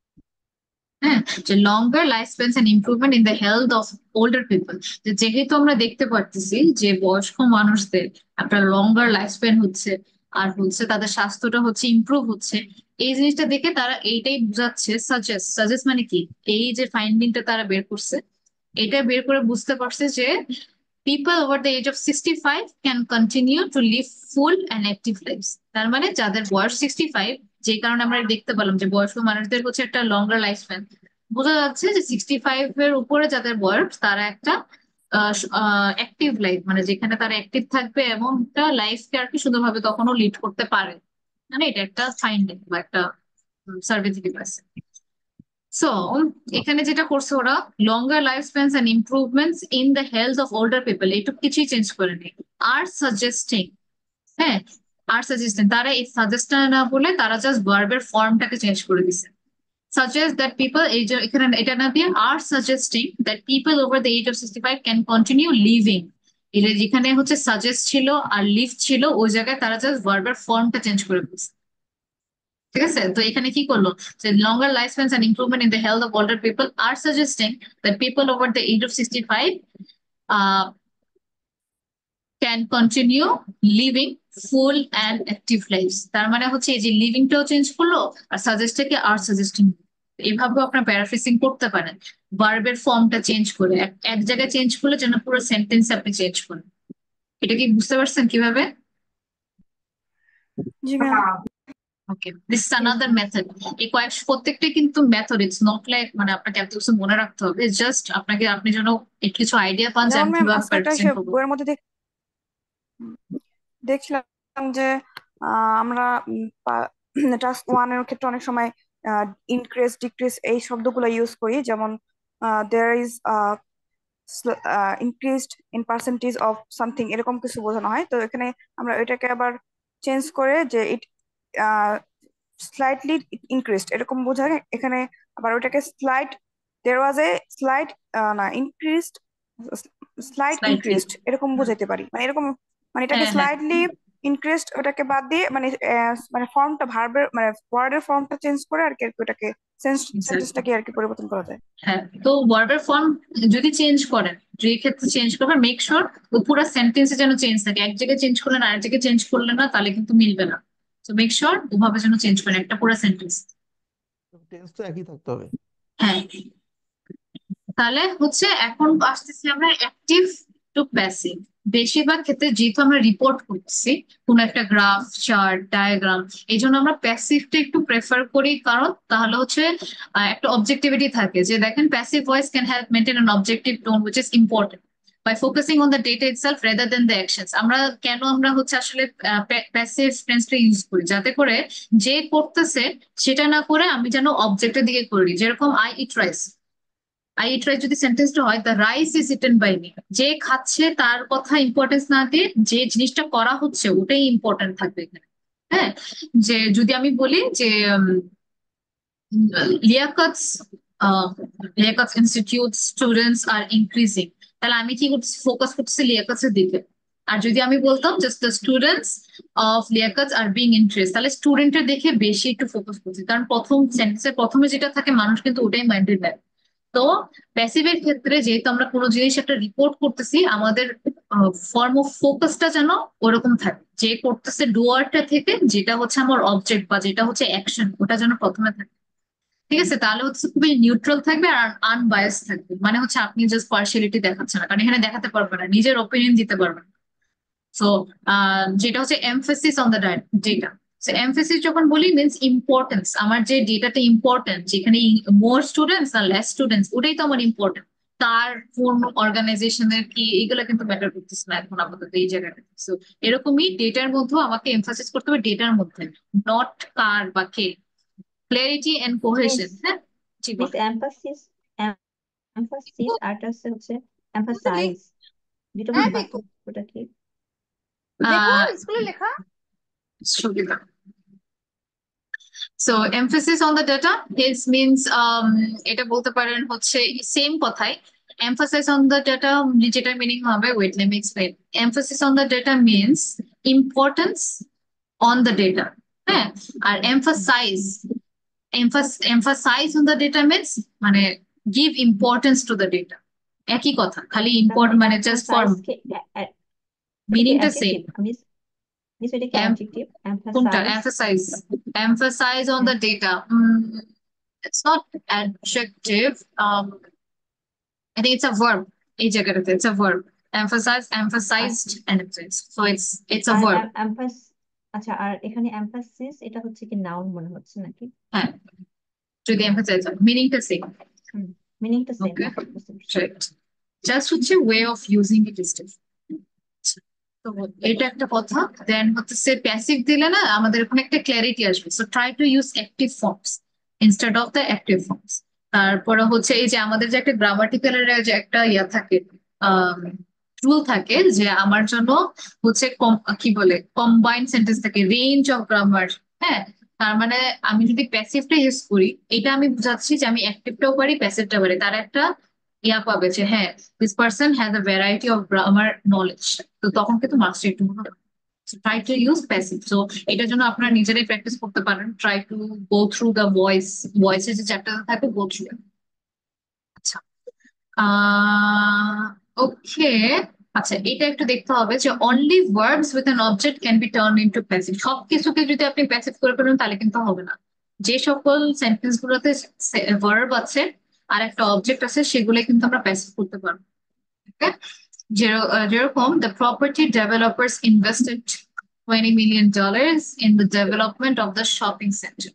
হ্যাঁ, যে longer life spans and improvement in the health of older people, যে যেহেতু আমরা দেখতে পারতেছি যে বয়স্ক মানুষদের একটা লঙ্গার লাইফ স্প্যান হচ্ছে আর হচ্ছে তাদের স্বাস্থ্যটা হচ্ছে ইমপ্রুভ হচ্ছে, এই জিনিসটা দেখে তারা এইটাই বুঝাচ্ছে, সাজেস্ট, সাজেস্ট মানে কি, এই যে ফাইন্ডিংটা তারা বের করছে, এটা বের করে বুঝতে পারছে যে people over the age of 65 can continue to live full and active lives। তার মানে যাদের বয়স 65, যে কারণে আমরা দেখতে পেলাম যে বয়স্ক মানুষদের হচ্ছে একটা লঙ্গার লাইফ স্প্যান, বোঝা যাচ্ছে যে 65 এর উপরে যাদের বয়স তারা একটা অ্যাক্টিভ লাইফ, মানে যেখানে তারা অ্যাক্টিভ থাকবে এবং একটা লাইফকে আর কি সুন্দরভাবে তখনও লিড করতে পারে, মানে এটা একটা ফাইন্ডিং বা একটা সার্ভে থেকে পাচ্ছে। সো এখানে যেটা করছে ওরা, longer life spans and improvements in the health of older people, এটুকু কিছুই চেঞ্জ করেনি। আর সাজেস্টিং, হ্যাঁ, আর সাজেস্টিং, তারা এই সাজেস্ট না বলে তারা জাস্ট ভার্বের ফর্মটাকে চেঞ্জ করে দিছে। suggest that people age এখানে এটা না দিয়ে are suggesting that people over the age of 65 can continue living, এটা যেখানে হচ্ছে suggest ছিল আর live ছিল ওই জায়গায় তারা জাস্ট ভার্বের ফর্মটা চেঞ্জ করে দিচ্ছে। ঠিক আছে, তো এখানে কি করলো, যে longer lifespans and improvement in the health of older people are suggesting that people over the age of 65 uh, can continue living full and active lives। তার মানে হচ্ছে এই যে লিভিংটাও চেঞ্জ করলো আর সাজেস্টটাকে আর সাজেস্টিং, এইভাবে আপনার প্যারাফ্রেজিং করতে পারেন ভার্বের ফর্মটা চেঞ্জ করে, এক জায়গায় চেঞ্জ করলে যেন পুরো সেন্টেন্স আপনি চেঞ্জ করেন। এটা কি বুঝতে পারছেন কিভাবে? জি ma'am. Okay, this is another method. এই প্রত্যেকটা কিন্তু মেথড, ইটস নট লাইক মানে আপনাকে এত কিছু মনে রাখতে হবে, জাস্ট আপনাকে আপনি যেন কিছু আইডিয়া পান যে যেমন আমি ম্যাম কিভাবে আজকে একটা প্যারাফ্রেজিং করবো। বইয়ের মধ্যে দেখছিলাম যে আমরা টাস্ক 1 এর ক্ষেত্রে অনেক সময় ইনক্রিজ ডিক্রিজ এই শব্দগুলো ইউজ করি, যেমন there is increased in percentage of something, এরকম কিছু বোঝানো হয়। তো এখানে আমরা এটাকে আবার চেঞ্জ করে যে ইট স্লাইটলি ইনক্রিজড এরকম বোঝায়, এখানে আবার ওটাকে স্লাইট, দেয়ার ওয়াজ এ স্লাইট না ইনক্রিজড, স্লাইট স্লাইটলি, ইনক্রিজড এরকম বোঝাইতে পারি, মানে এরকম, মানে এটাকে হ্যাঁ হ্যাঁ স্লাইটলি ইনক্রিজড ওটাকে বাদ দিয়ে মানে মানে ফর্মটা ভার্বের মানে ওয়ার্ডের ফর্মটা চেঞ্জ করে আর কি ওটাকে এক্স্যাক্টলি। সেন্টেন্সটাকে আর কি পরিবর্তন করা যায়। হ্যাঁ, তো ভার্বের ফর্ম যদি চেঞ্জ করেন, যে ক্ষেত্রে চেঞ্জ করবেন, মেক শিওর পুরো সেন্টেন্সে যেন চেঞ্জ থাকে, এক জায়গায় চেঞ্জ করলেন আরেক জায়গায় চেঞ্জ করলেন না, তাহলে কিন্তু মিলবে না। তো মেক শিওর ওভাবে যেন চেঞ্জ করেন একটা পুরো সেন্টেন্স। টেন্স তো একই থাকতে হবে। হ্যাঁ, তাহলে হচ্ছে এখন আসতেছি আমরা অ্যাক্টিভ টু প্যাসিভ। বেশিরভাগ ক্ষেত্রে যেহেতু আমরা রিপোর্ট করছি কোন একটা গ্রাফ, চার্ট, ডায়াগ্রাম, এই জন্য আমরা প্যাসিভটা একটু প্রেফার করি, কারণ তাহলে হচ্ছে একটা অবজেক্টিভিটি থাকে যে দেখেন passive voice can help maintain an objective tone which is important by focusing on the data itself rather than the actions। আমরা কেন আমরা হচ্ছে আসলে প্যাসিভ টেন্সটা ইউজ করি, যাতে করে যে করতেছে সেটা না করে আমি যেন অবজেক্টের দিকে করি। যেরকম I eat rice, I eat rice যদি সেন্টেন্সটা হয় the rice is eaten by me, যে খাচ্ছে তার কথা ইম্পর্টেন্স না দিয়ে যে জিনিসটা করা হচ্ছে ওটাই ইম্পর্টেন্ট থাকবে এখানে। হ্যাঁ, যে যদি আমি বলি যে লিয়াকতস লিয়াকতস ইনস্টিটিউট স্টুডেন্টস আর ইনক্রিজিং, তাহলে আমি কি করতেছি, ফোকাস করতেছি লিয়াকতস এর দিকে। আর যদি আমি বলতাম just the students of Liaquat's are being interest, তাহলে স্টুডেন্টের দেখে বেশি একটু ফোকাস করছি, কারণ প্রথম সেন্টেন্সের প্রথমে যেটা থাকে মানুষ কিন্তু ওটাই মাইন্ডে নেয়। তো প্যাসিভের ক্ষেত্রে যেহেতু আমরা কোনো জিনিস একটা রিপোর্ট করতেছি, আমাদের ফর্ম অফ ফোকাসটা যেন ওরকম থাকে, যে করতেছে ডুয়ারটা থেকে যেটা হচ্ছে আমার অবজেক্ট বা যেটা হচ্ছে অ্যাকশন, ওটা যেন প্রথমে থাকে। ঠিক আছে, তাহলে হচ্ছে খুবই নিউট্রাল থাকবে আর আনবায়াস থাকবে, মানে হচ্ছে আপনি জাস্ট পার্সিয়ালিটি দেখাচ্ছেন না, কারণ এখানে দেখাতে পারবেন না, নিজের ওপিনিয়ন দিতে পারবেন। সো যেটা হচ্ছে emphasis on the data. Emphasis যখন বলি মিনস ইম্পর্টেন্স, আমার যে ডেটাটা ইম্পর্টেন্ট, যেখানে মোর স্টুডেন্টস না লেস স্টুডেন্টস ওটাই তো আমার ইম্পর্টেন্ট, তার কোন অর্গানাইজেশনের কি এগুলো কিন্তু ম্যাটার করতেছে না এখন আপাতত এই জায়গাটা। সো এরকমই ডেটার মধ্যেও আমাকে এমফাসিস করতে হবে, ডেটার মধ্যে, নট কার বা কে। Clarity and cohesion. মিস হ্যাঁ, জি মিস বল। এমফাসিস আরটা হচ্ছে এমফাসাইজ, দুটো মধ্যে পার্থক্যটা কি? স্কুলে লেখা। সুবিধা। So emphasis on the data, this means এটা বলতে পারেন হচ্ছে সেম কথাই, emphasis on the data যেটা মিনিং হবে, wait let me explain। emphasis on the data means importance on the data। হ্যাঁ, আর emphasize on the data means মানে give importance to the data। একই কথা, খালি ইম্পর্টেন্ট মানে জাস্ট ফর মিনিংটা সেম। মিস মিস এটা কি অ্যাডজেক্টিভ? কোনটা emphasize emphasize on the data? It's not adjective. I think it's a verb. এই জায়গাটাতে it's a verb. Emphasize, emphasized, and emphasized. So it's a R verb. আচ্ছা, আর এখানে এমফাসিস এটা হচ্ছে কি নাউন মনে হচ্ছে নাকি? হ্যাঁ, যদি emphasize হয় মিনিংটা সেম। মিনিংটা সেম। Okay, বুঝতে পারছি। right. Just হচ্ছে way of using it is different. তো এটা একটা কথা। দেন হচ্ছে প্যাসিভ দিলে না আমাদের ওখানে একটা ক্ল্যারিটি আসবে। So try to use active forms instead of the active forms. তারপরে হচ্ছে এই যে আমাদের যে একটা গ্রামাটিক্যালের যে একটা ইয়া থাকে, রুল থাকে যে আমার জন্য হচ্ছে কি বলে কম্বাইন্ড সেন্টেন্স থাকে, রেঞ্জ অফ গ্রামার। হ্যাঁ, তার মানে আমি যদি প্যাসিভটা ইউজ করি, এটা আমি বুঝাচ্ছি যে আমি অ্যাক্টিভটাও পারি প্যাসিভটাও পারি, তার একটা ইয়া পাবে যে হ্যাঁ this person has a variety of grammar knowledge. তো তখন কিন্তু মাস্টার একটু try to use passive. So এটার জন্য আপনারা নিজেরাই প্র্যাকটিস করতে পারেন, try to go through the ভয়েসের যে চ্যাপ্টার থাকে গো থ্রু। আচ্ছা, ওকে। আচ্ছা, এটা একটু দেখতে হবে যে only verbs with an object can be turn into passive. সবকিছুকে যদি আপনি প্যাসিভ করে ফেলেন তাহলে কিন্তু হবে না। যে সকল সেন্টেন্স গুলোতে ভার্ব আছে আর একটা অবজেক্ট আছে সেগুলো কিন্তু আমরা প্যাসিভ করতে পারবো। ওকে, যেরকম the property developers invested $20 million in the development of the shopping center.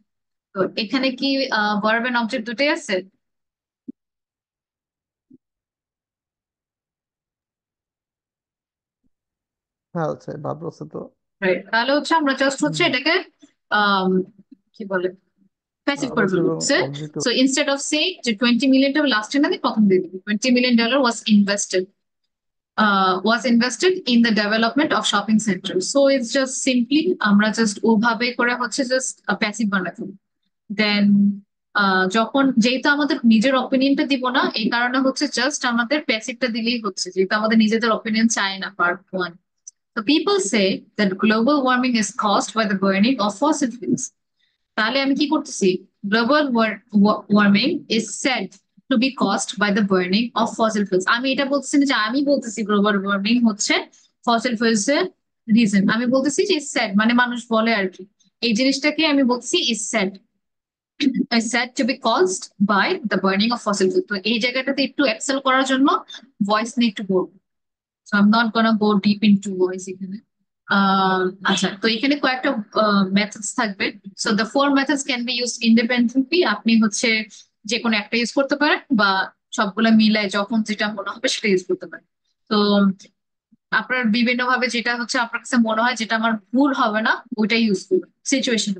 তো এখানে কি ভার্ব এন্ড অবজেক্ট দুটোই আছে? হ্যাঁ আছে, ভাব আছে তো। Right. তাহলে হচ্ছে আমরা জাস্ট হচ্ছে এটাকে আম, কি বলে প্যাসিভ করে ভার্ব ফেলবো। এবং object. So instead of saying যে 20 মিলিয়নটা লাস্টে না দিয়ে প্রথম দিয়ে দিবি $20 million was invested in the development of shopping centers. So it's just simply আমরা জাস্ট ওভাবে করে হচ্ছে জাস্ট প্যাসিভ বানাবো। দেন যখন যেহেতু আমাদের নিজের অপিনিয়নটা দিব না, এই কারণে হচ্ছে জাস্ট আমাদের প্যাসিভটা দিলেই হচ্ছে, যেহেতু আমাদের নিজেদের অপিনিয়ন চাই না। Part 1, so people say that global warming is caused by the burning of fossil fuels. তাহলে আমি কি করতেছি, global warming is said to be caused by the burning of fossil fuels. আমি এটা বলতেছি না যে আমি বলতেছি গ্লোবাল ওয়ার্মিং হচ্ছে ফসিল ফুয়েলস এর রিজন, আমি বলতেছি যে সেড মানে মানুষ বলে আর কি, এই জিনিসটাকে আমি বলছি is said to be caused by the burning of fossil fuels। তো এই জায়গাটাতে একটু এক্সেল করার জন্য ভয়েস নিয়ে একটু বলবো। So I'm not gonna go deep into voice এখানে। আচ্ছা, তো এখানে কয়েকটা মেথডস থাকবে। So the 4 methods can be use independently. আপনি হচ্ছে যে কোনো একটা ইউজ করতে পারেন বা সবগুলো মিলায় যখন যেটা মনে হবে সেটা ইউজ করতে পারেন। তো আপনার বিভিন্ন ভাবে যেটা হচ্ছে আপনার কাছে মনে হয় যেটা আমার ভুল হবে না ওইটাই ইউজ করবেন সিচুয়েশন।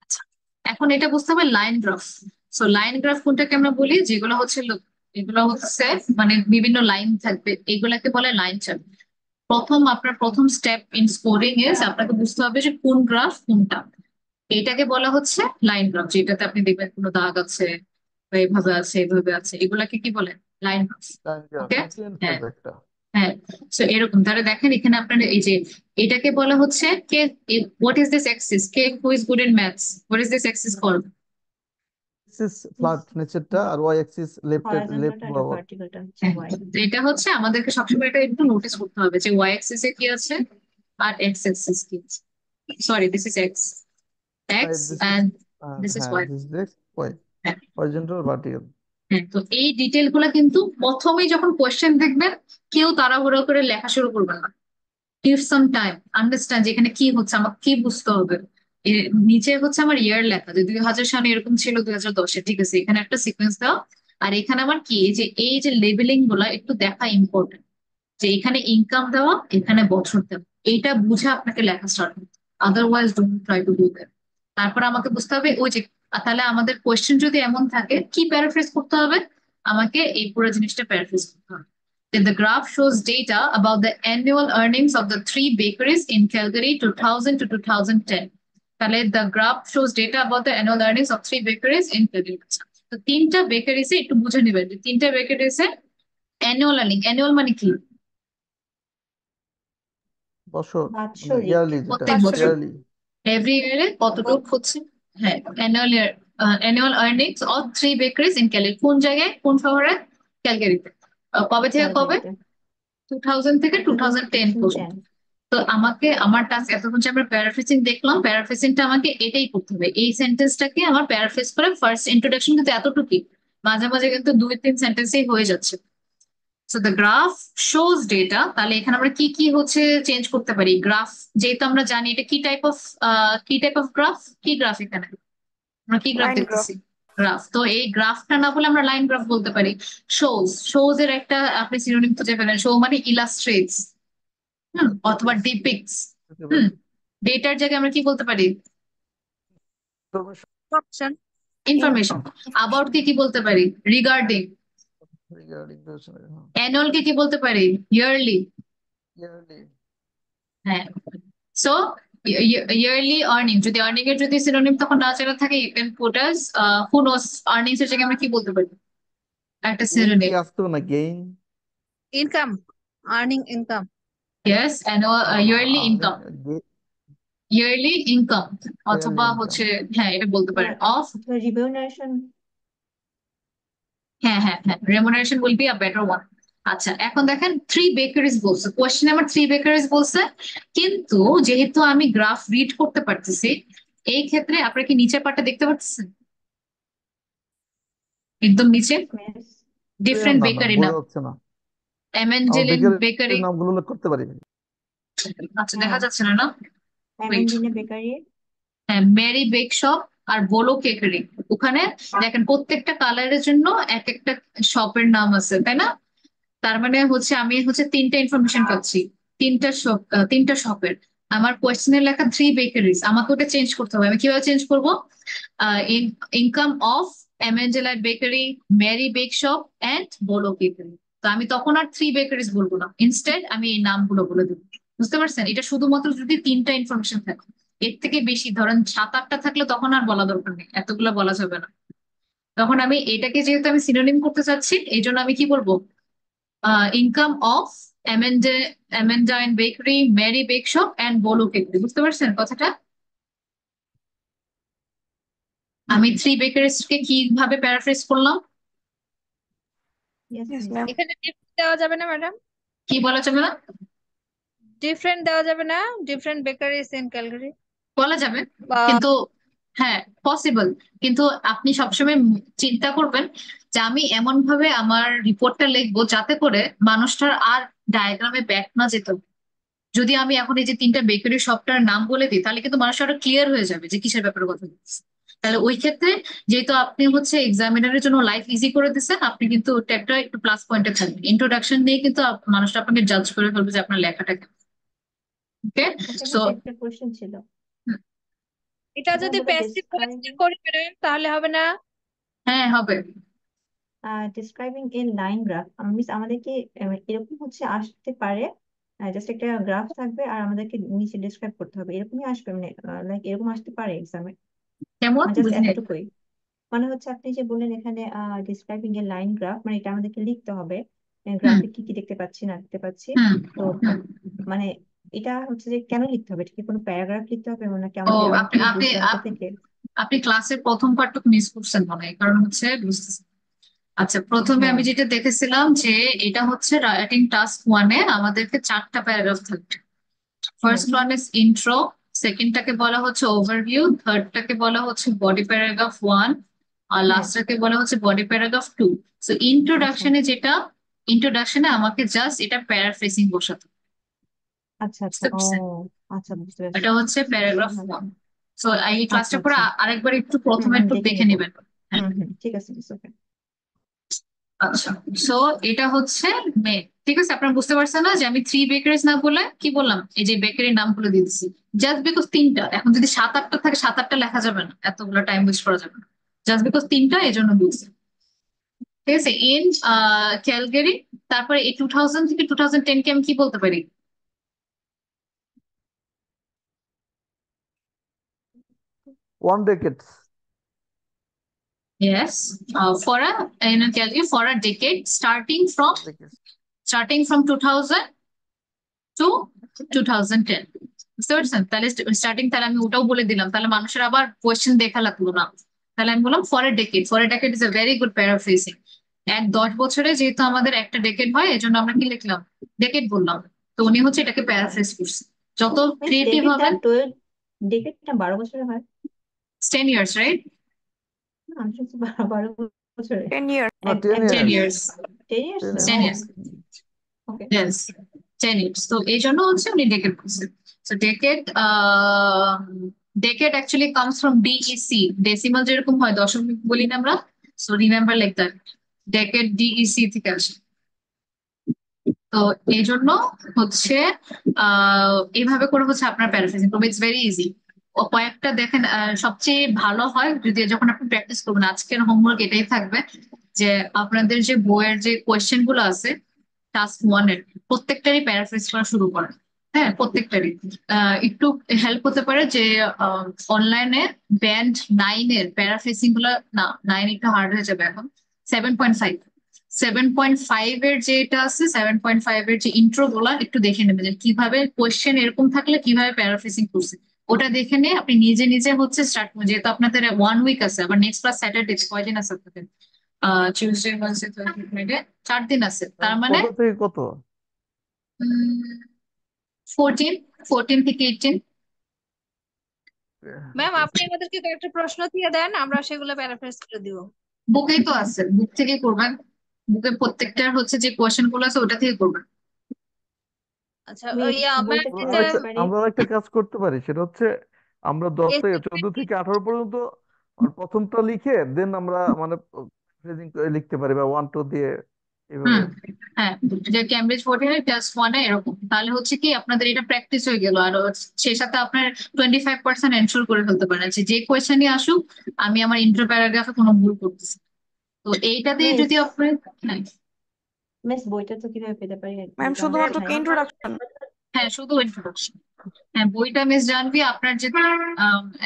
আচ্ছা, এখন এটা বুঝতে হবে line graph. So line graph কোনটাকে আমরা বলি, যেগুলো হচ্ছে এগুলো হচ্ছে মানে বিভিন্ন লাইন থাকবে, এগুলাকে বলে লাইন চার্ট। আপনার প্রথম স্টেপ ইন স্কোরিং ইজ আপনাকে বুঝতে হবে যে কোন গ্রাফ কোনটা। এটাকে বলা হচ্ছে লাইন গ্রাফ, যেটাতে আপনি দেখবেন কোনো দাগ আছে বা এইভাবে আছে এইভাবে আছে, এগুলাকে কি বলে লাইন গ্রাফ। ওকে, ইনক্লিন হ্যাঁ করবে একটা। হ্যাঁ। সো এরকম তাহলে দেখেন এখানে আপনার এই যে এটাকে বলা হচ্ছে কে, হোয়াট ইজ দিস অ্যাক্সিস, কে who is good in maths, what is this axis called? Axis flat নিচেরটা, আর ওয়াই এক্সিস লেফট লেফট হরাইজন্টালটা আর বরাবর। ভার্টিক্যালটা হচ্ছে হ্যাঁ, ওয়াই। তো এটা হচ্ছে আমাদেরকে সবসময় এটা একটু নোটিস করতে হবে যে ওয়াই অ্যাক্সিস এ কি আছে আর এক্স অ্যাক্সিস কি আছে। Sorry, this is X, X this is, and this is হ্যাঁ Y. This is Y, horizontal vertical. হ্যাঁ, তো এই ডিটেল গুলা কিন্তু প্রথমেই যখন কোয়েশ্চেন দেখবেন কেউ তাড়াহুড়ো করে লেখা শুরু করবেন না। গিভ সাম টাইম, আন্ডারস্ট্যান্ড যে এখানে কি হচ্ছে, আমার কি বুঝতে হবে। নিচে হচ্ছে আমার ইয়ার লেখা যে 2000 সালে এরকম ছিল 2010-এ, ঠিক আছে, এখানে একটা সিকোয়েন্স দাও। আর এখানে আমার কি এই যে লেবেলিং গুলা একটু দেখা ইম্পর্টেন্ট, যে এখানে ইনকাম দেওয়া এখানে বছর দেওয়া, এইটা বুঝে আপনাকে লেখা স্টার্ট করতে, otherwise don't try to do that. তারপর আমাকে বুঝতে হবে ওই যে তাহলে আমাদের কোয়েশ্চেন যদি এমন থাকে কি প্যারাফ্রেজ করতে হবে, আমাকে এই পুরো জিনিসটা প্যারাফ্রেজ করতে হবে। Then the graph shows data about the annual earnings of the 3 bakeries in Calgary 2000 to 2010. তাহলে the graph shows data about the annual earnings of 3 bakeries in Calgary. তো 3টা বেকারিজে একটু বুঝে নিবেন যে 3টা বেকারিজে অ্যানুয়াল আর্নিং, অ্যানুয়াল মানে কি বছর, মানে বাৎসরিক। ইয়ারলি, যেটা প্রত্যেক বছর, ইয়ারলি। এভরি ইয়ারে কতটুকু হচ্ছে। হ্যাঁ, annual earnings of 3 bakeries in Calgary, কোন জায়গায় কোন শহরে, ক্যালগারিতে। কবে থেকে কবে, ক্যালগারিতে 2000 থেকে 2010 পর্যন্ত। 2010। তো আমাকে আমার টাস্ক এতক্ষণ যে আমরা প্যারাফ্রেজিং দেখলাম, প্যারাফ্রেজিংটা আমাকে এটাই করতে হবে, এই সেন্টেন্সটাকে আমার প্যারাফ্রেজ করে ফার্স্ট ইন্ট্রোডাকশন কিন্তু এতটুকুই, মাঝে মাঝে কিন্তু 2-3 সেন্টেন্সেই হয়ে যাচ্ছে। So the graph shows data, তাহলে এখানে আমরা কি কি হচ্ছে চেঞ্জ করতে পারি। গ্রাফ যেহেতু আমরা জানি এটা কি টাইপ অফ গ্রাফ, কি গ্রাফ এখানে আমরা কি গ্রাফ লাইন গ্রাফ। দেখতেছি, গ্রাফ। তো এই গ্রাফটা না বলে আমরা লাইন গ্রাফ বলতে পারি। শোজ এর একটা আপনি সিনোনিম খুঁজে পেলেন, শো মানে ইলাস্ট্রেটস, অথবা ডিপিক্টস। ডেটার জায়গায় আমরা কি বলতে পারি, Information. অপশন। ইনফরমেশন। অ্যাবাউট কে কি বলতে পারি? Regarding. regarding the scenario. Annual কে কি বলতে পারি? ইয়ারলি। Yearly. হ্যাঁ, সো ইয়ারলি আর্নিং, যদি আর্নিং এর যদি সিনোনিম তখন না জানা থাকে, you can put us who নোস earnings এর জায়গায় আমরা কি বলতে পারি একটা Gain কি সিনোনিম? আসতো না gain? Income, earning income. Yes, annual yearly earning income, yearly income, yearly অথবা income. হচ্ছে হ্যাঁ এটা বলতে পারেন অফ। অথবা রিমিউনারেশন। হ্যাঁ হ্যাঁ হ্যাঁ, remuneration will be a better one. আচ্ছা, এখন দেখেন 3 বেকারিজ বলছে, কোয়েশ্চেন আমার 3 বেকারিজ বলছে, কিন্তু যেহেতু আমি গ্রাফ রিড করতে পারতেছি, এই ক্ষেত্রে আপনারা কি নিচের পার্টটা দেখতে পাচ্ছেন? একদম নিচে মিস ডিফারেন্ট না ম্যাম, বেকারি নাম, বোঝা যাচ্ছে না। আমার এমেঞ্জেলিন বেকারের বেকারি। নামগুলো উল্লেখ করতে পারি? আচ্ছা, দেখা যাচ্ছে না না? Wait, Amandina bakery. হ্যাঁ, মেরি বেক শপ আর বোলো কেকারি। ওখানে দেখেন প্রত্যেকটা কালারের জন্য এক একটা শপের নাম আছে, তাই না? তার মানে হচ্ছে আমি হচ্ছে 3টা ইনফরমেশন পাচ্ছি, 3টা শপ, 3টা শপের। আমার কোয়েশ্চেনে লেখা 3 বেকারিজ, আমাকে ওটা চেঞ্জ করতে হবে। আমি কিভাবে চেঞ্জ করবো? ইনকাম অফ এমেঞ্জেলাইট bakery, Mary bake shop and Bolo bakery. তো আমি তখন আর 3 বেকারিজ বলবো না, ইনস্টেড আমি এই নামগুলো বলে দেবো। বুঝতে পারছেন? এটা শুধুমাত্র যদি 3টা ইনফরমেশন থাকে, এর থেকে বেশি ধরেন 7-8টা থাকলে তখন আর বলা দরকার নেই, এতগুলো বলা যাবে না। তখন আমি এটাকে যেহেতু আমি সিনোনিম করতে চাচ্ছি, এই জন্য আমি কি বলবো? Income of Amandine bakery, Mary bake shop and Bolo bakery. বুঝতে পারছেন কথাটা? আমি 3 বেকারিজ কে কিভাবে প্যারাফ্রেজ করলাম? Yes yes miss. ম্যাম। এখানে ডিফারেন্ট দেওয়া যাবে না ম্যাডাম? কি বলা যাবে না? ডিফারেন্ট দেওয়া যাবে না, ডিফারেন্ট বেকারিজ ইন ক্যালগারি বলা যাবে, বা কিন্তু হ্যাঁ পসিবল, কিন্তু আপনি সবসময় চিন্তা করবেন যে আমি এমন ভাবে আমার রিপোর্টটা লিখবো যাতে করে মানুষটার আর ডায়াগ্রামে ব্যাক না যেত। যদি আমি এখন এই যে 3টা বেকারি শপটার নাম বলে দিই, তাহলে কিন্তু মানুষ আরো ক্লিয়ার হয়ে যাবে যে কিসের ব্যাপারে কথা বলছি। তাহলে ওই ক্ষেত্রে যেহেতু আপনি হচ্ছে এক্সামিনারের জন্য লাইফ ইজি করে দিচ্ছেন, আপনি কিন্তু ট্যাগটা একটু প্লাস পয়েন্টে থাকবে, ইন্ট্রোডাকশন দিয়ে কিন্তু মানুষটা আপনাকে জাজ করে ফেলবে যে আপনার লেখাটা কেমন। ওকে, আচ্ছা সো মিস, একটা কোশ্চেন ছিল। এটা এটা যদি বলে প্যাসিভ ভয়েস ডিসক্রাইবিং করি ম্যাডাম তাহলে হবে না? হ্যাঁ হবে। Describing a line graph. Miss আমাদেরকে এরকম হচ্ছে আসতে পারে, জাস্ট একটা গ্রাফ থাকবে আর আমাদেরকে নিচে ডিসক্রাইব করতে হবে, এরকমই আসবে, মানে লাইক এরকম আসতে পারে এক্সামে? কেমন মানে জাস্ট বুঝিনি? এতটুকুই। মানে হচ্ছে আপনি যে বললেন এখানে ডিসক্রাইবিং এ লাইন গ্রাফ, মানে এটা আমাদেরকে লিখতে হবে হুম গ্রাফে কি কি দেখতে পাচ্ছি না দেখতে পাচ্ছি। হুম তো হুম। মানে এটা হচ্ছে যে কেন লিখতে হবে? এটা কি কোনো প্যারাগ্রাফ লিখতে হবে, মানে কি ও, আমাদের আমরা আপনি কি আপনি বুঝবো এটা থেকে? আপনি ক্লাসের প্রথম পার্টটুকু মিস করছেন মনে হয়, কারণ হচ্ছে বুঝতেছি। আচ্ছা, প্রথমে হ্যাঁ। আমি যেটা দেখেছিলাম যে এটা হচ্ছে রাইটিং টাস্ক 1-এ আমাদেরকে 4টা প্যারাগ্রাফ থাকবে। হুম। ফার্স্ট ওয়ান ইজ ইন্ট্রো, সেকেন্ডটাকে বলা হচ্ছে ওভারভিউ, থার্ডটাকে বলা হচ্ছে বডি প্যারাগ্রাফ 1, আর হ্যাঁ। লাস্টটাকে বলা হচ্ছে বডি প্যারাগ্রাফ 2। সো আচ্ছা ইন্ট্রোডাকশনে আমাকে জাস্ট এটা প্যারাফ্রেজিং বসাতে হবে। আচ্ছা আচ্ছা। বুঝতে ও পারছেন? আচ্ছা, বুঝতে পারছি। এটা হচ্ছে প্যারাগ্রাফ হ্যাঁ। 1। সো এই আচ্ছা ক্লাসটা পরে আচ্ছা। আরেকবার একটু হুম, প্রথমে আমি একটু দেখে দেখে নেবো। নেবেন। হ্যাঁ, হুম, ঠিক আছে মিস, ওকে। আচ্ছা। সো এটা হচ্ছে মেন, ঠিক আছে? আপনারা বুঝতে পারছেন না যে আমি 3 বেকারিজ না বলে কি বললাম, এই যে বেকারির নামগুলো দিয়ে দিচ্ছি জাস্ট বিকজ 3টা। এখন যদি 7-8টা থাকে, 7-8টা লেখা যাবে না, এতগুলো টাইম ওয়েস্ট করা যাবে না, জাস্ট বিকজ 3টা এই জন্য দিচ্ছি। ঠিক আছে, ইন ক্যালগারি। তারপরে এই 2000 থেকে 2010 কে আমি কি বলতে পারি? 1 decades. Yes, for a in a Calgary for a decade Decades. starting from 2000 to 2010। বুঝতে পারছেন? তাহলে স্টার্টিং, তাহলে আমি ওটাও বলে দিলাম, তাহলে মানুষের আবার কোয়েশ্চেন দেখা লাগলো না। তাহলে আমি বললাম for a decade, for a decade is a very good paraphrasing. 10 বছরে যেহেতু আমাদের একটা ডেকেড হয়, এজন্য আমরা কি লিখলাম? ডেকেড বললাম। তো উনি হচ্ছে এটাকে প্যারাফ্রেজ করছে। যত মিস ক্রিয়েটিভ হবেন। ডেকেটটা 12 বছরে হয়? 10 years, right? না, আমি শুনছি 12 বছরে। 10 years। No, এক 10 এক 10 years. years, 10 years. 10 10 years. years, ওকে। yes, 10 years। তো এই জন্য হচ্ছে উনি ডেকেড করছে। So decade actually comes from DEC, decimal যেরকম হয় দশমিক বলি না আমরা। So remember like that, decade DEC থেকে আসে। তো এই জন্য হচ্ছে এইভাবে করে হচ্ছে আপনার প্যারাফ্রেজিং করবে, ইটস ভেরি ইজি। কয়েকটা দেখেন, সবচেয়ে ভালো হয় যদি যখন আপনি প্র্যাকটিস করবেন। আজকের হোমওয়ার্ক এটাই থাকবে যে আপনাদের যে বইয়ের যে কোয়েশ্চেন গুলো আছে টাস্ক ওয়ানের, প্রত্যেকটারই প্যারাফ্রেজ করা শুরু করেন। হ্যাঁ, প্রত্যেকটারই একটু হেল্প হতে পারে যে অনলাইনে ব্যান্ড 9-এর প্যারাফ্রেসিং গুলো, না 9 একটু হার্ড হয়ে যাবে এখন, 7.5, 7.5 এর যেটা আছে, 7.5 এর যে ইন্ট্রো গুলা একটু দেখে নেবেন যে কিভাবে কোয়েশ্চেন এরকম থাকলে কিভাবে প্যারাফ্রেসিং করছে। ওটা দেখে নিয়ে আপনি নিজে নিজে হচ্ছে স্টার্ট করুন, যেহেতু আপনাদের 1 উইক আছে, আবার নেক্সট ক্লাস স্যাটারডে, কয়দিন আছে আপনাদের? টিউসডে, ওয়েডনেসডে, থার্সডে, ফ্রাইডে, 4 দিন আছে, তার মানে কত থেকে কত? 14, 14 থেকে 18। ম্যাম আপনি আমাদেরকে কয়েকটা প্রশ্ন দিয়ে দেন, আমরা সেগুলো প্যারাফ্রেজ করে দিব। বুকেই তো আছে, বুক থেকে করবেন। বুকে প্রত্যেকটার হচ্ছে যে কোয়েশ্চেন গুলো আছে ওটা থেকে করবেন। আচ্ছা মিস ইয়া ম্যাম বইটা এই থেকে যে করতে পারি। আমরা একটা কাজ করতে পারি, সেটা হচ্ছে আমরা 10 থেকে essay 14 থেকে 18 পর্যন্ত আর প্রথমটা লিখে দেন আমরা মানে phrasing করে লিখতে পারি, বা 1 2 দিয়ে এভাবে। হুম, হ্যাঁ, যে ক্যামব্রিজ 14 ক্লাস 1-এ এরকম, তাহলে হচ্ছে কি আপনাদের এটা প্র্যাকটিস হয়ে গেল। আর সেই সাথে আপনার 25% এনশোর করে ফেলতে পারেন যে যে কোয়েশ্চেনই আসুক আমি আমার ইন্টার প্যারাগ্রাফে কোনো ভুল করতেছি না। তো এইটা দিয়ে মিস যদি আপনি, হ্যাঁ, মিস বইটা তো কিভাবে পেতে পারি, ম্যাম বইটা আমার কাছে শুধুমাত্র নাই। কি ইন্ট্রোডাকশন? হ্যাঁ, শুধু ইন্ট্রোডাকশন। হ্যাঁ, বইটা মিস জানবি আপনার যেটা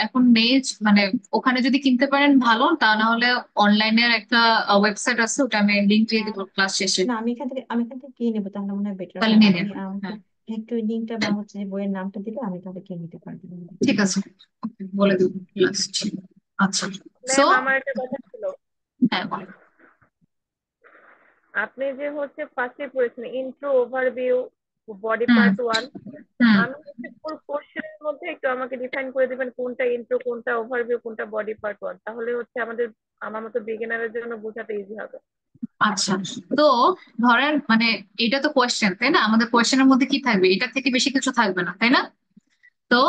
এখন নেই, মানে ওখানে যদি কিনতে পারেন ভালো, তা না হলে অনলাইনের একটা ওয়েবসাইট আছে, ওটা আমি লিঙ্ক দিয়ে দেবো ক্লাস শেষে, না, আমি এখান থেকে কিনে নেবো, তাহলে মনে হয় বেটার তাহলে হয়। নিয়ে আপনি নেন। আমাকে হ্যাঁ, একটু লিঙ্কটা বা হচ্ছে যে বইয়ের নামটা দিলে আমি তাহলে কিনে নিতে পারবো। ঠিক আছে, বলে দেবো লাস্ট। আচ্ছা, সো ম্যাম আমার একটা কথা ছিল। হ্যাঁ বলেন। আপনি যে হচ্ছে ফার্স্টে পড়েছেন ইন্ট্রো, ওভারভিউ, বডি হুম, পার্ট 1, হুম। আমি হচ্ছে পুরো কোশ্চেনের মধ্যে একটু আমাকে ডিফাইন করে দিবেন কোনটা ইন্ট্রো, কোনটা ওভারভিউ, কোনটা বডি পার্ট 1, তাহলে হচ্ছে আমার মতো বিগিনারের জন্য বোঝাতে ইজি হবে। আচ্ছা, তো ধরেন মানে এটা তো কোয়েশ্চেন, তাই না? আমাদের কোয়েশ্চেনের মধ্যে কি থাকবে? এটা থেকে বেশি কিছু থাকবে না, তাই না? তো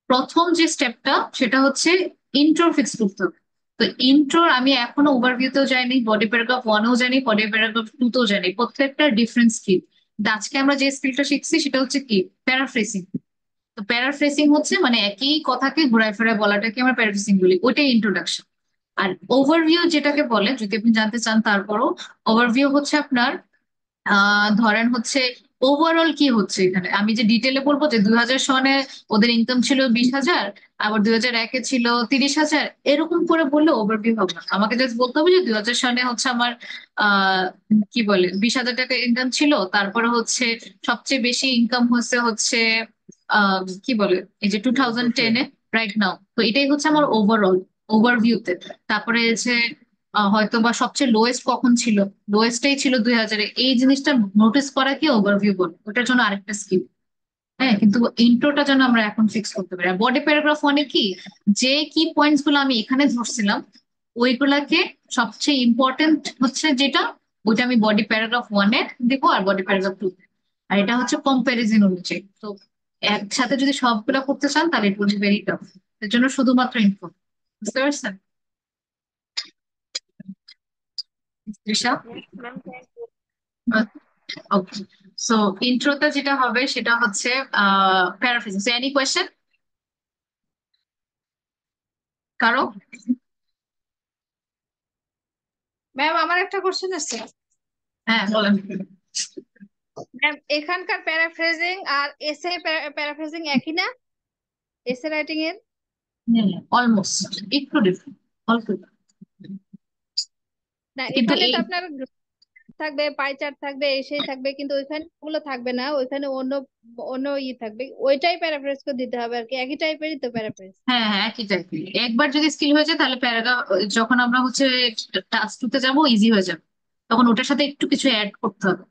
প্রথম যে স্টেপটা সেটা হচ্ছে ইন্ট্রো ফিক্স করতে হবে। তো ইন্ট্রোর আমি এখনো ওভারভিউতেও যাইনি, বডি প্যারাগ্রাফ 1-এও জানি, বডি প্যারাগ্রাফ 2-তেও জানি, প্রত্যেকটা ডিফারেন্ট স্কিল। আজকে আমরা যে স্কিলটা শিখছি সেটা হচ্ছে কি, প্যারাফ্রেসিং। তো প্যারাফ্রেসিং হচ্ছে মানে একই কথাকে ঘুরায় ফেরায় বলাটাকে আমরা প্যারাফ্রেসিং বলি, ওইটাই ইন্ট্রোডাকশন। আর ওভারভিউ যেটাকে বলে, যদি আপনি জানতে চান তারপরও, ওভারভিউ হচ্ছে আপনার ধরেন হচ্ছে ওভারঅল কি হচ্ছে এখানে। আমি যে ডিটেলে বলবো যে 2000 সনে ওদের ইনকাম ছিল 20,000, আবার 2001-এ ছিল 30,000, এরকম করে বললে ওভারভিউ হবে না। আমাকে জাস্ট বলতে হবে যে 2000 সনে হচ্ছে আমার আহ কি বলে 20,000 টাকা ইনকাম ছিল, তারপরে হচ্ছে সবচেয়ে বেশি ইনকাম হচ্ছে কি বলে এই যে 2010-এ রাইট নাও। তো এটাই হচ্ছে আমার ওভারঅল ওভারভিউতে। তারপরে হচ্ছে হয়তো বা সবচেয়ে লোয়েস্ট কখন ছিল, লোয়েস্টটাই ছিল 2000-এ, এই জিনিসটা নোটিস করা কি ওভারভিউ বলে, ওটার জন্য আরেকটা স্কিল। হ্যাঁ, কিন্তু ইন্ট্রোটা যেন আমরা এখন ফিক্স করতে পারি। আর বডি প্যারাগ্রাফ 1-এ কি, যে কি পয়েন্টস গুলো আমি এখানে ধরছিলাম ওইগুলাকে, সবচেয়ে ইম্পর্টেন্ট হচ্ছে যেটা, ওইটা আমি বডি প্যারাগ্রাফ 1-এ দিব আর বডি প্যারাগ্রাফ 2-তে। আর এটা হচ্ছে কম্প্যারিজন অনুযায়ী। তো একসাথে যদি সবগুলা করতে চান তাহলে it will be very tough. এর জন্য শুধুমাত্র ইনফো, বুঝতে পারছেন Trisha? Yes ma'am, thank you. Okay, so ইন্ট্রোতে যেটা হবে সেটা হচ্ছে প্যারাফ্রেজিং। সো এনি কোয়েশ্চেন কারো? ম্যাম আমার একটা কোশ্চেন আছে। হ্যাঁ বলেন। ম্যাম এখানকার প্যারাফ্রেজিং আর এসে প্যারাফ্রেজিং একই না, এসে রাইটিং এর? অলমোস্ট, একটু ডিফারেন্ট, অল্প একটু। না কিন্তু এখানে এই, তো আপনার থাকবে, পাই চার্ট থাকবে, এসেই থাকবে, কিন্তু ওইখানে ওগুলো থাকবে না, ওইখানে অন্য অন্য থাকবে, ওইটাই প্যারাফ্রেজ করে দিতে হবে আর কি, একই টাইপেরই তো প্যারাফ্রেজ। হ্যাঁ হ্যাঁ একই টাইপের। একবার যদি স্কিল হয়ে যায় তাহলে প্যারাগ্রাফ, যখন আমরা হচ্ছে টাস্ক 2-তে যাবো ইজি হয়ে যাবে, তখন ওটার সাথে একটু কিছু অ্যাড করতে হবে।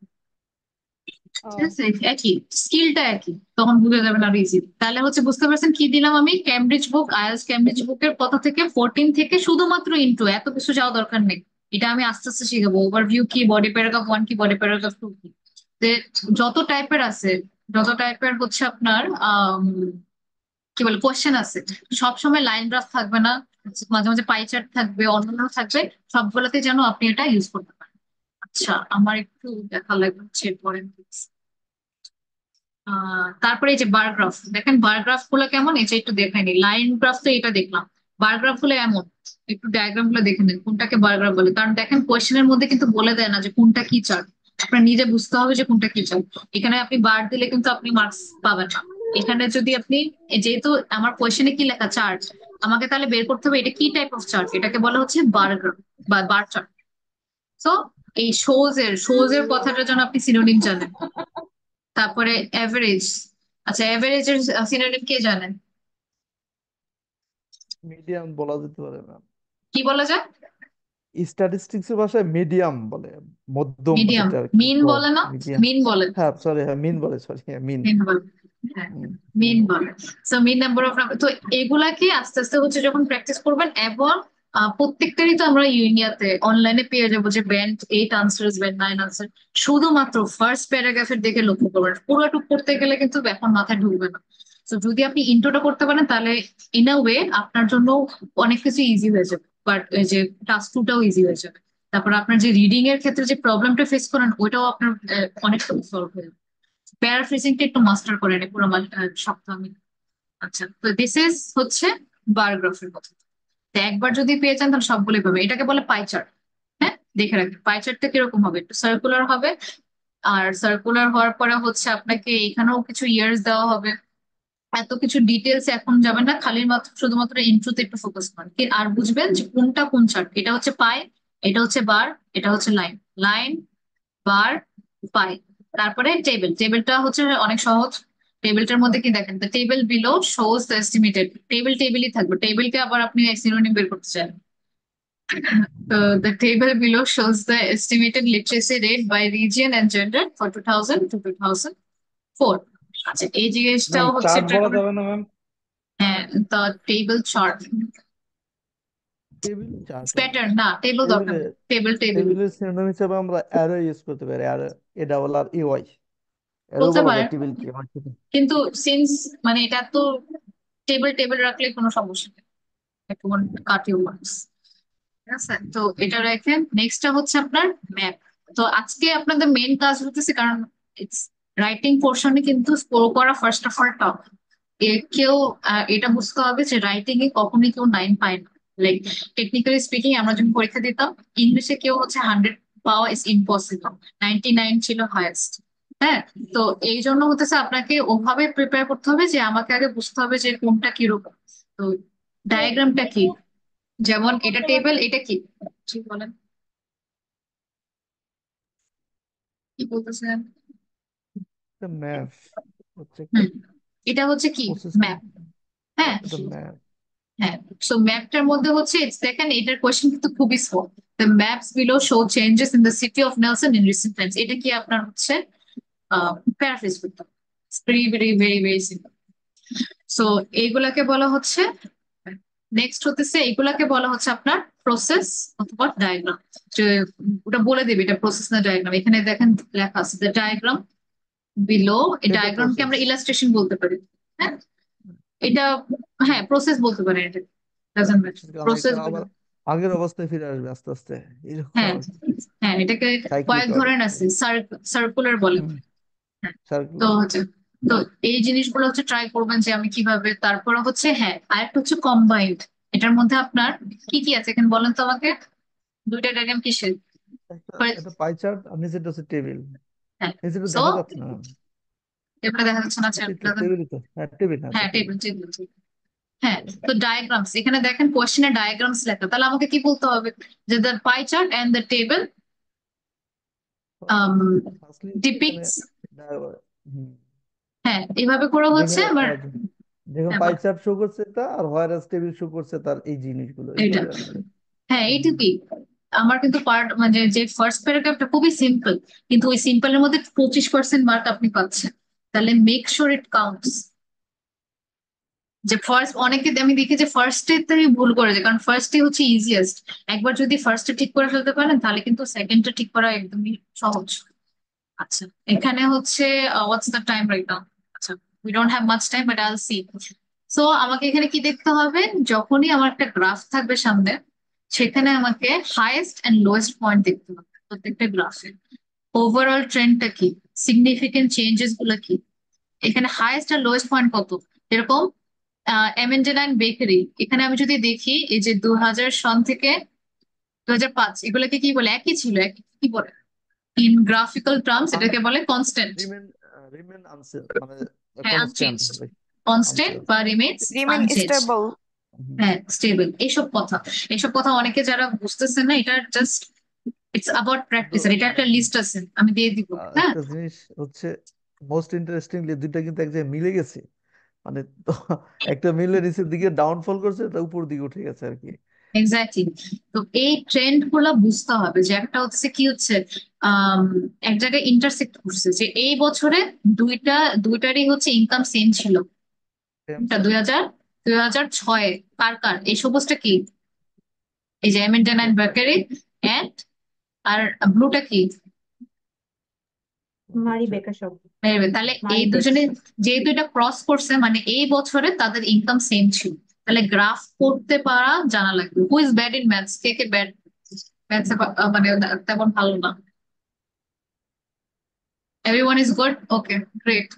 ঠিক ও আছে, একই স্কিলটা একই, তখন বুঝে যাবেন আর ইজি। তাহলে হচ্ছে বুঝতে পারছেন কি দিলাম আমি, ক্যামব্রিজ বুক, আইএলটিএস ক্যামব্রিজ বুকের কথা থেকে 14 থেকে শুধুমাত্র ইন্ট্রো, এত কিছু যাওয়া দরকার নেই। এটা আমি আস্তে আস্তে শিখাবো, ওভারভিউ কি, বডি প্যারাগ্রাফ 1 কি, বডি প্যারাগ্রাফ 2 কি, যে যত টাইপের আছে, যত টাইপের হচ্ছে আপনার কি বলে কোয়েশ্চেন আছে, সবসময় লাইন গ্রাফ থাকবে না, মাঝে মাঝে পাই চার্ট থাকবে, অন্যান্য থাকবে, সবগুলোতে যেন আপনি এটা ইউজ করতে পারেন। আচ্ছা, আমার একটু দেখা লাগছে পরে। তারপরে এই যে বার গ্রাফ, দেখেন বার গ্রাফ গুলো কেমন, এই যে একটু দেখে নি, লাইন গ্রাফ তো এটা দেখলাম, বার গ্রাফ গুলো এমন, একটু ডায়াগ্রাম গুলো দেখে নিন কোনটাকে বার গ্রাফ বলে, কারণ দেখেন কোয়েশ্চেনের মধ্যে কিন্তু বলে দেয় না যে কোনটা কি চার্ট, আপনার নিজে বুঝতে হবে যে কোনটা কি চার্ট। এখানে আপনি বার দিলে কিন্তু আপনি মার্কস পাবেন না। এখানে যদি আপনি যেহেতু আমার কোয়েশ্চেনে কি লেখা চার্ট, আমাকে তাহলে বের করতে হবে এটা কি টাইপ অফ চার্ট, এটাকে বলা হচ্ছে বার গ্রাফ বা বার চার্ট। তো এই শোজ এর কথাটা যেন আপনি সিনোনিম জানেন। তারপরে অ্যাভারেজ, আচ্ছা অ্যাভারেজের সিনোনিম কে জানেন? মিডিয়াম বলা যেতে পারে না, কি বলা যায়? স্ট্যাটিস্টিক্স এর ভাষায় মিডিয়াম বলে, মধ্যম মিডিয়াম, যেটা আর কি, মিন গড় বলে না? মিডিয়াম। মিন বলে, হ্যাঁ সরি, হ্যাঁ মিন বলে, সরি হ্যাঁ মিন। মিন বলে, হ্যাঁ মিন বলে। So mean number of number, তো এগুলাকে আস্তে আস্তে হচ্ছে যখন প্র্যাকটিস করবেন, এবং প্রত্যেকটারই তো আমরা ইউনিয়াতে অনলাইনে পেয়ে যাবো যে ব্যান্ড 8 আনসার, ব্যান্ড 9 আনসার, শুধুমাত্র ফার্স্ট প্যারাগ্রাফের দিকে লক্ষ্য করবেন, পুরোটুক করতে গেলে কিন্তু এখন মাথায় ঢুকবে না। তো যদি আপনি ইন্ট্রোটা করতে পারেন তাহলে ইন আ ওয়ে আপনার জন্য অনেক কিছু ইজি হয়ে যাবে, বাট যে টাস্ক টুটাও ইজি হয়ে যাবে। তারপর আপনার যে রিডিং এর ক্ষেত্রে যে প্রবলেমটা ফেস করেন ওইটাও আপনার অনেকটা সলভ হয়ে যাবে। প্যারাফ্রেজিংটা একটু মাস্টার করে নে পুরো সপ্তাহ মিলে। আচ্ছা, তো দিস ইজ হচ্ছে বায়োগ্রাফির কথা। তো একবার যদি পেয়ে যান তাহলে সবগুলোই পাবে। এটাকে বলে পাই চার্ট। হ্যাঁ, দেখে রাখবেন পাই চার্টটা কিরকম হবে, একটু সার্কুলার হবে। আর সার্কুলার হওয়ার পরে হচ্ছে আপনাকে এখানেও কিছু ইয়ার্স দেওয়া হবে। এত কিছু ডিটেলস এখন যাবেন না, খালি মাত্র শুধুমাত্র ইন্ট্রোতে একটু ফোকাস করেন কি, আর বুঝবেন যে কোনটা কোন চার্ট। এটা হচ্ছে পাই, এটা হচ্ছে বার, এটা হচ্ছে লাইন, লাইন বার পাই। তারপরে টেবিলটা হচ্ছে অনেক সহজ। টেবিলটার মধ্যে কি দেখেন, the table below shows the estimated, টেবিলই থাকবে, টেবিলকে আবার আপনি সিনোনিম বের করতে চান। So the table below shows the estimated literacy rate by region and gender for 2000 to 2004. আচ্ছা এই জিনিসটাও ম্যাম হচ্ছে চার্ট বলা যাবে না ম্যাম? হ্যাঁ, the table chart, table chart হবে। প্যাটার্ন না, টেবিল দরকার টেবিলে নেই, টেবিল টেবিলের সিনোনিম হিসেবে আমরা অ্যারো ইউজ করতে পারি, arrow, A double R A Y, arrow বলতে বলা যায় পারেন, টেবিল কি আমার সাথে। কিন্তু সিন্স মানে এটা তো টেবিল রাখলে কোনো সমস্যা নেই, একটু কাটিও মার্কস। ঠিক আছে, তো এটা রেখেন। নেক্সটটা হচ্ছে আপনার ম্যাপ। তো আজকে আপনাদের মেইন কাজ হতেছে, কারণ ইটস রাইটিং পোর্শনে কিন্তু স্কোর করা ফার্স্ট অফ অল টপ। কেউ এটা বুঝতে হবে যে রাইটিং এ কখনোই কেউ 9 পায় না। লাইক টেকনিক্যালি স্পিকিং আমরা যখন পরীক্ষা দিতাম, ইংলিশে কেউ হচ্ছে 100 পাওয়া ইজ ইম্পসিবল, 99 ছিল হায়েস্ট। হ্যাঁ, তো এই জন্য হতেছে আপনাকে ওভাবে প্রিপেয়ার করতে হবে যে আমাকে আগে বুঝতে হবে যে কোনটা কিরকম। তো ডায়াগ্রামটা কি, যেমন এটা টেবিল, এটা কি, ঠিক বলেন কি বলতেছেন? ম্যাপ হচ্ছে একটা হুম, এটা হচ্ছে কি প্রসেস, ম্যাপ। হ্যাঁ, এটা ম্যাপ। হ্যাঁ। সো ম্যাপটার মধ্যে হচ্ছে দেখেন এটার কোয়েশ্চেন কিন্তু খুবই small. The maps below show changes in the city of Nelson in recent times, এটা কি আপনার হচ্ছে প্যারাফ্রেজ করতে হবে। Very very very very simple. So এইগুলাকে বলা হচ্ছে, নেক্সট হতেছে এগুলাকে বলা হচ্ছে আপনার প্রসেস অথবা ডায়াগ্রাম। যে ওটা বলে দেবে এটা প্রসেস না ডায়াগ্রাম, এখানে দেখেন লেখা আছে দ্য ডায়াগ্রাম বিলো। এই এটা ডায়াগ্রামকে প্রসেস। আমরা ইলাস্ট্রেশন বলতে পারি। হ্যাঁ, এটা হ্যাঁ প্রসেস বলতে পারেন, এটা ডাজন্ট ম্যাটার, কারণ প্রসেস এটা বিলো। আবার আগের অবস্থায় ফিরে আসবে আস্তে আস্তে, এরকম হ্যাঁ, আর কি, হ্যাঁ এটাকে কয়েক সাইক্লিক ধরনের আছে, সার্কুলার বলে। হ্যাঁ, তো সার্কুলার। হচ্ছে, তো এই জিনিসগুলো হচ্ছে ট্রাই করবেন যে আমি কিভাবে। তারপরে হচ্ছে হ্যাঁ আরেকটা হচ্ছে কম্বাইন্ড, এটার মধ্যে আপনার কি কি আছে এখানে বলেন তো আমাকে, দুইটা ডায়াগ্রাম কিসের? এটা পাই চার্ট আর নিচেটা হচ্ছে টেবিল। হ্যাঁ, নিচেটা সো দেখা যাচ্ছে না? এটা দেখা যাচ্ছে না, এই তো টেবিলই তো, হ্যাঁ টেবিল, হ্যাঁ হ্যাঁ টেবিল। টেবিল। হ্যাঁ, তো ডায়াগ্রামস এখানে দেখেন কোয়েশ্চেনে ডায়াগ্রামস লেখা, তাহলে আমাকে কি বলতে হবে যে the pie chart and the table firstly এখানে ডিপিক্টস। হুম, হ্যাঁ, এইভাবে করে হচ্ছে যেখানে আবার। যেখানে হ্যাঁ, পাই চার্ট শো করছে এটা, আর হোয়ারাস টেবিল শো করছে তার এই জিনিসগুলো, এটা এগুলোই আসলে। হ্যাঁ এইটুকুই। আমার কিন্তু পার্ট মানে যে ফার্স্ট প্যারাগ্রাফটা খুবই সিম্পল, কিন্তু ওই সিম্পলের মধ্যে 25% মার্ক আপনি পাচ্ছেন, তাহলে মেক শিওর ইট কাউন্টস। যে ফার্স্ট, অনেকে আমি দেখি যে ফার্স্টে তাই ভুল করে যায়, কারণ ফার্স্টে হচ্ছে ইজিয়েস্ট। একবার যদি ফার্স্টে ঠিক করে ফেলতে পারেন তাহলে কিন্তু সেকেন্ডটা ঠিক করা একদমই সহজ। আচ্ছা, এখানে হচ্ছে what's the time right now? আচ্ছা, we don't have much time but I will see. So আমাকে এখানে কি দেখতে হবে, যখনই আমার একটা গ্রাফ থাকবে সামনে, সেখানে আমাকে হাইয়েস্ট এন্ড লোয়েস্ট পয়েন্ট দেখতে হবে প্রত্যেকটা গ্রাফে। ওভারঅল ট্রেন্ডটা কি, সিগনিফিকেন্ট চেঞ্জেস গুলো কি, এখানে হাইয়েস্ট আর লোয়েস্ট পয়েন্ট কত, এরকম এম&এন বেকারি, এখানে আমি যদি দেখি এই যে 2000 সন থেকে 2005, এগুলোকে কি বলে, একই ছিল, একই কি বলে ইন গ্রাফিক্যাল টার্মস, এটাকে বলে কনস্ট্যান্ট। রিমেন রিমেন আনসেন মানে হ্যাঁ, কনস্ট্যান্ট, আনচেঞ্জ, কনস্ট্যান্ট আনচেঞ্জ। বা রিমেইনস রিমেন আনচেঞ্জ। স্টেবল। হ্যাঁ, স্টেবল, এইসব কথা অনেকে যারা বুঝতেছেন না, এটা জাস্ট ইটস অ্যাবাউট কিন্তু প্র্যাকটিস, আর এটা একটা লিস্ট আছে, আমি দিয়ে দিব। হ্যাঁ, একটা জিনিস হচ্ছে, মোস্ট ইন্টারেস্টিংলি দুইটা কিন্তু এক জায়গায় মিলে গেছে, মানে তো একটা মিলে নিচের দিকে ডাউনফল করছে, এটা উপর দিকে উঠে গেছে আর কি। এক্স্যাক্টলি। তো এই ট্রেন্ড গুলো বুঝতে হবে যে একটা হচ্ছে কি হচ্ছে, আম, এক জায়গায় ইন্টারসেক্ট করছে, যে এই বছরে দুইটারই হচ্ছে ইনকাম সেম ছিল। সেম কোনটা? ছিল। 2006 কার কার এই সবুজটা কি, এই যে এম&এন বেকারি এন্ড, আর ব্লুটা কি, মারি হচ্ছে বেকার শপ, তাহলে এই মারি বেকার দুজনে শপ। যেহেতু এটা ক্রস করছে, মানে এই বছরে তাদের ইনকাম সেম ছিল। তাহলে গ্রাফ করতে পারা জানা লাগবে। Who is bad in maths, কে কে ব্যাড ম্যাথস, মানে তেমন ভালো না? Everyone is good, okay, great.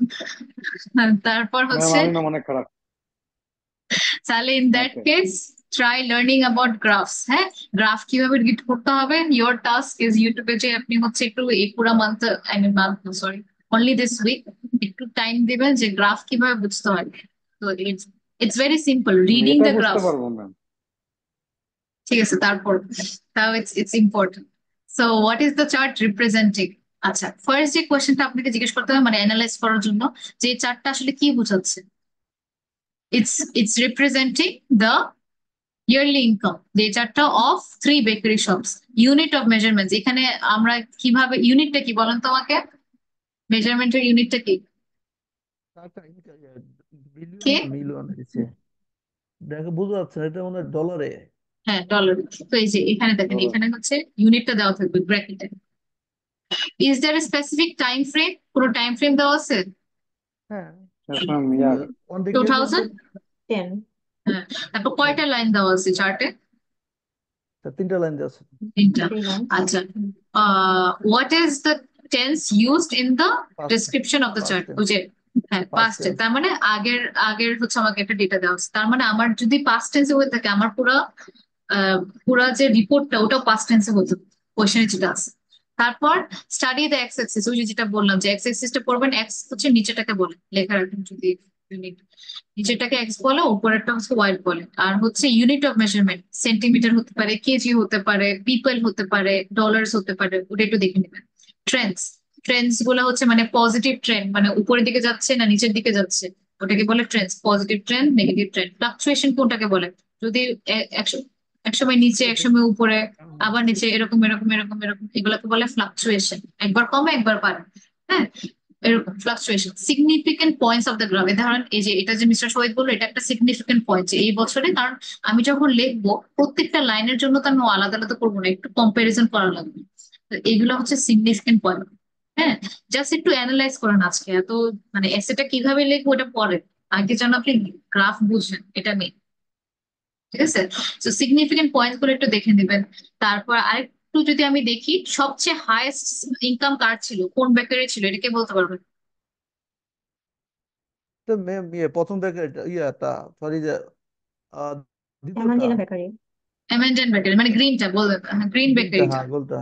তারপর ম্যাম হচ্ছে, আমি না অনেক খারাপ। তাহলে in that okay case try learning about graphs. হ্যাঁ, গ্রাফ কিভাবে রিড করতে হবে, ইয়োর টাস্ক ইজ ইউটিউবে যে আপনি হচ্ছে একটু এই পুরো month, I mean month sorry, only this week একটু টাইম দিবেন যে গ্রাফ কিভাবে বুঝতে হয়। তো ইটস ইটস ভেরি সিম্পল, মানে রিডিং এটা দ্য বুঝতে গ্রাফ। পারবো ম্যাম। ঠিক আছে, তারপর তাও it's important. So what is the chart representing? আচ্ছা, ফার্স্ট যে কোয়েশ্চেনটা আপনাকে জিজ্ঞেস করতে হবে, মানে অ্যানালাইজ করার জন্য, যে এই চার্টটা আসলে কি বোঝাচ্ছে। It's representing the yearly income, যে চারটা of 3 bakery shops. Unit of measurements, এখানে আমরা কিভাবে, ইউনিটটা কি বলেন তো আমাকে, মেজারমেন্টের ইউনিটটা কি? বিলিয়ন কে? না মিলিয়ন দিচ্ছে, দেখো বোঝা যাচ্ছে না, এটা মনে হয় ডলারে। হ্যাঁ, ডলার। তো এই যে এখানে দেখেন, ডলার। এখানে হচ্ছে ইউনিটটা দেওয়া থাকবে ব্র্যাকেটে। Is there a specific time frame, পুরো টাইম ফ্রেম দেওয়া আছে? হ্যাঁ, Yes ma'am, yeah. One decade বলতে 2000। 10, হ্যাঁ, তারপর কয়টা লাইন দেওয়া আছে চার্টে? তিনটা লাইন দেওয়া আছে। তিনটা। 3 lines. আচ্ছা, what is the tense used in the past description of the past chart? Tense, ওই যে, হ্যাঁ, পাস্ট পাস্ট, টেন্স। তার মানে আগের আগের হচ্ছে আমাকে একটা ডেটা দেওয়া আছে, তার মানে আমার যদি পাস্ট টেন্সে হয়ে থাকে, আমার পুরা যে রিপোর্টটা ওটাও পাস্ট টেন্সে হতো, কোয়েশ্চেনে যেটা আছে। তারপর স্টাডি দ্য এক্স এক্সিস, ওই যে যেটা বললাম যে এক্স এক্সিসটা পড়বেন, এক্স হচ্ছে নিচেটাকে বলে লেখার এখন যদি নিচেরটাকে এক্স বলে, উপরেরটা হচ্ছে ওয়াই বলে। আর হচ্ছে ইউনিট অফ মেজারমেন্ট, সেন্টিমিটার হতে পারে, কেজি হতে পারে, পিপল হতে পারে, ডলার্স হতে পারে, ওটা একটু দেখে নেবেন। ট্রেন্ডস, ট্রেন্ডস গুলো হচ্ছে মানে পজিটিভ ট্রেন্ড, মানে উপরের দিকে যাচ্ছে না নিচের দিকে যাচ্ছে, ওটাকে বলে Trends. Positive trend, negative trend. Fluctuation কোনটাকে বলে, যদি একশো একসময় নিচে একসময় উপরে, আবার নিচে, এরকম এরকম এরকম এরকম, এগুলোকে বলে ফ্লাকচুয়েশন, একবার কমে একবার বাড়ে। হ্যাঁ, এরকম fluctuation. Significant points of the graph, ধরেন এই যে এটা যে মিস্টার শহীদ বললো, এটা একটা সিগনিফিকেন্ট পয়েন্ট যে এই বছরে, কারণ আমি যখন লিখবো প্রত্যেকটা লাইনের জন্য তো আমি আলাদা আলাদা করবো না, একটু কম্পারিজন করা লাগবে। তো এইগুলো হচ্ছে সিগনিফিকেন্ট পয়েন্ট। হ্যাঁ, জাস্ট একটু অ্যানালাইজ করেন আজকে, এত মানে এসেটা কিভাবে লিখবো এটা পরে, আগে যেন আপনি গ্রাফ বুঝেন, এটা নেই। ঠিক আছে, তো সিগনিফিকেন্ট পয়েন্ট গুলো একটু দেখে নেবেন। তারপর আরেকটু যদি আমি দেখি, সবচেয়ে হাইয়েস্ট ইনকাম কার ছিল, কোন বেকারে ছিল, এটা কে বলতে পারবেন? তো ম্যাম প্রথম দেখে ইয়েটা, সরি যে আহ, দ্বিতীয়টা, এমানজিনা বেকারি। অ্যামেন্ডেন বেকারি, মানে গ্রিনটা বলবেন, হ্যাঁ, গ্রিন গ্রিনটা, বেকারিটা। হ্যাঁ গোলটা।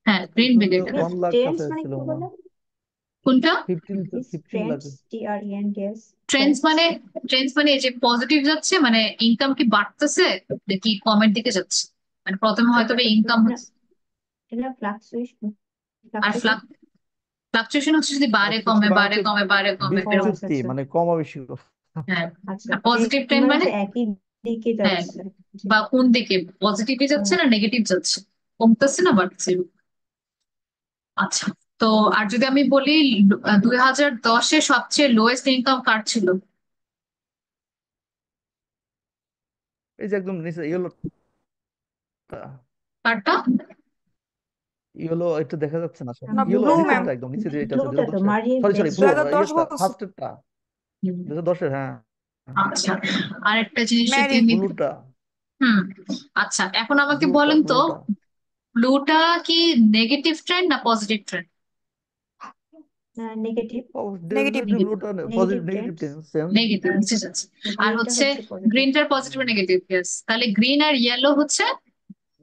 হ্যাঁ, গ্রিন ওটা তো বেকারিটা। 1 লাখ ট্রেন্ডস কাছে মানে ছিল কি মনে বলে? হয়। কোনটা? 15 lakh. Trends, TRENDS, Trends Trends. মানে, ট্রেন্ডস মানে এই যে পজিটিভ যাচ্ছে, মানে ইনকাম কি বাড়তেছে নাকি কমের দিকে যাচ্ছে, মানে প্রথমে হয়তো ইনকাম এটা হচ্ছে। এটা ফ্লাকচুয়েশন, আর ফ্লাকচুয়েশন। ফ্লাকচুয়েশন হচ্ছে যদি বাড়ে ফ্লাকচুয়েশন কমে মানে বাড়ে হচ্ছে কমে বাড়ে কমে, 50 এরকম। আচ্ছা 50, আচ্ছা মানে কমা বেশি। হ্যাঁ, আচ্ছা, আর পজিটিভ ট্রেন্ড ট্রেন্ড মানে মানে, হচ্ছে একই দিকে হ্যাঁ, যাচ্ছে। জি। বা কোন দিকে, পজিটিভে যাচ্ছে হুম। না নেগেটিভ যাচ্ছে, কমতেছে না বাড়ছে। আচ্ছা, তো আর যদি আমি বলি 2010-এ সবচেয়ে লোয়েস্ট ইনকাম কার ছিল? এই যে একদম নিচে ইয়েলোটা, কারটা? ইয়েলো এটা দেখা যাচ্ছে না, না, ইয়েলো ব্লু ম্যাম। নিচেরটা একদম নিচে যেটা আছে ব্লুটা তো 2010, মারি সরি সরি বেস্ট। ব্লু, 2010 ইয়েটা বলছি। ফার্স্টেরটা, 2010-এর, হ্যাঁ আচ্ছা, আরেকটা জিনিস যদি ম্যারিড। আমি, ব্লুটা, হুম, আচ্ছা, এখন আমাকে ব্লুটা বলেন তো, ব্লুটা ব্লুটা কি নেগেটিভ ট্রেন্ড না positive trend? Negative negative definitely ব্লুটা positive negative negative tense, sense. Negative বুঝেছি। আর গ্রিনটা হচ্ছে হচ্ছে পজিটিভ। গ্রিনটার পজিটিভ নেগেটিভ, ইয়েস, তাহলে গ্রিন আর ইয়েলো হচ্ছে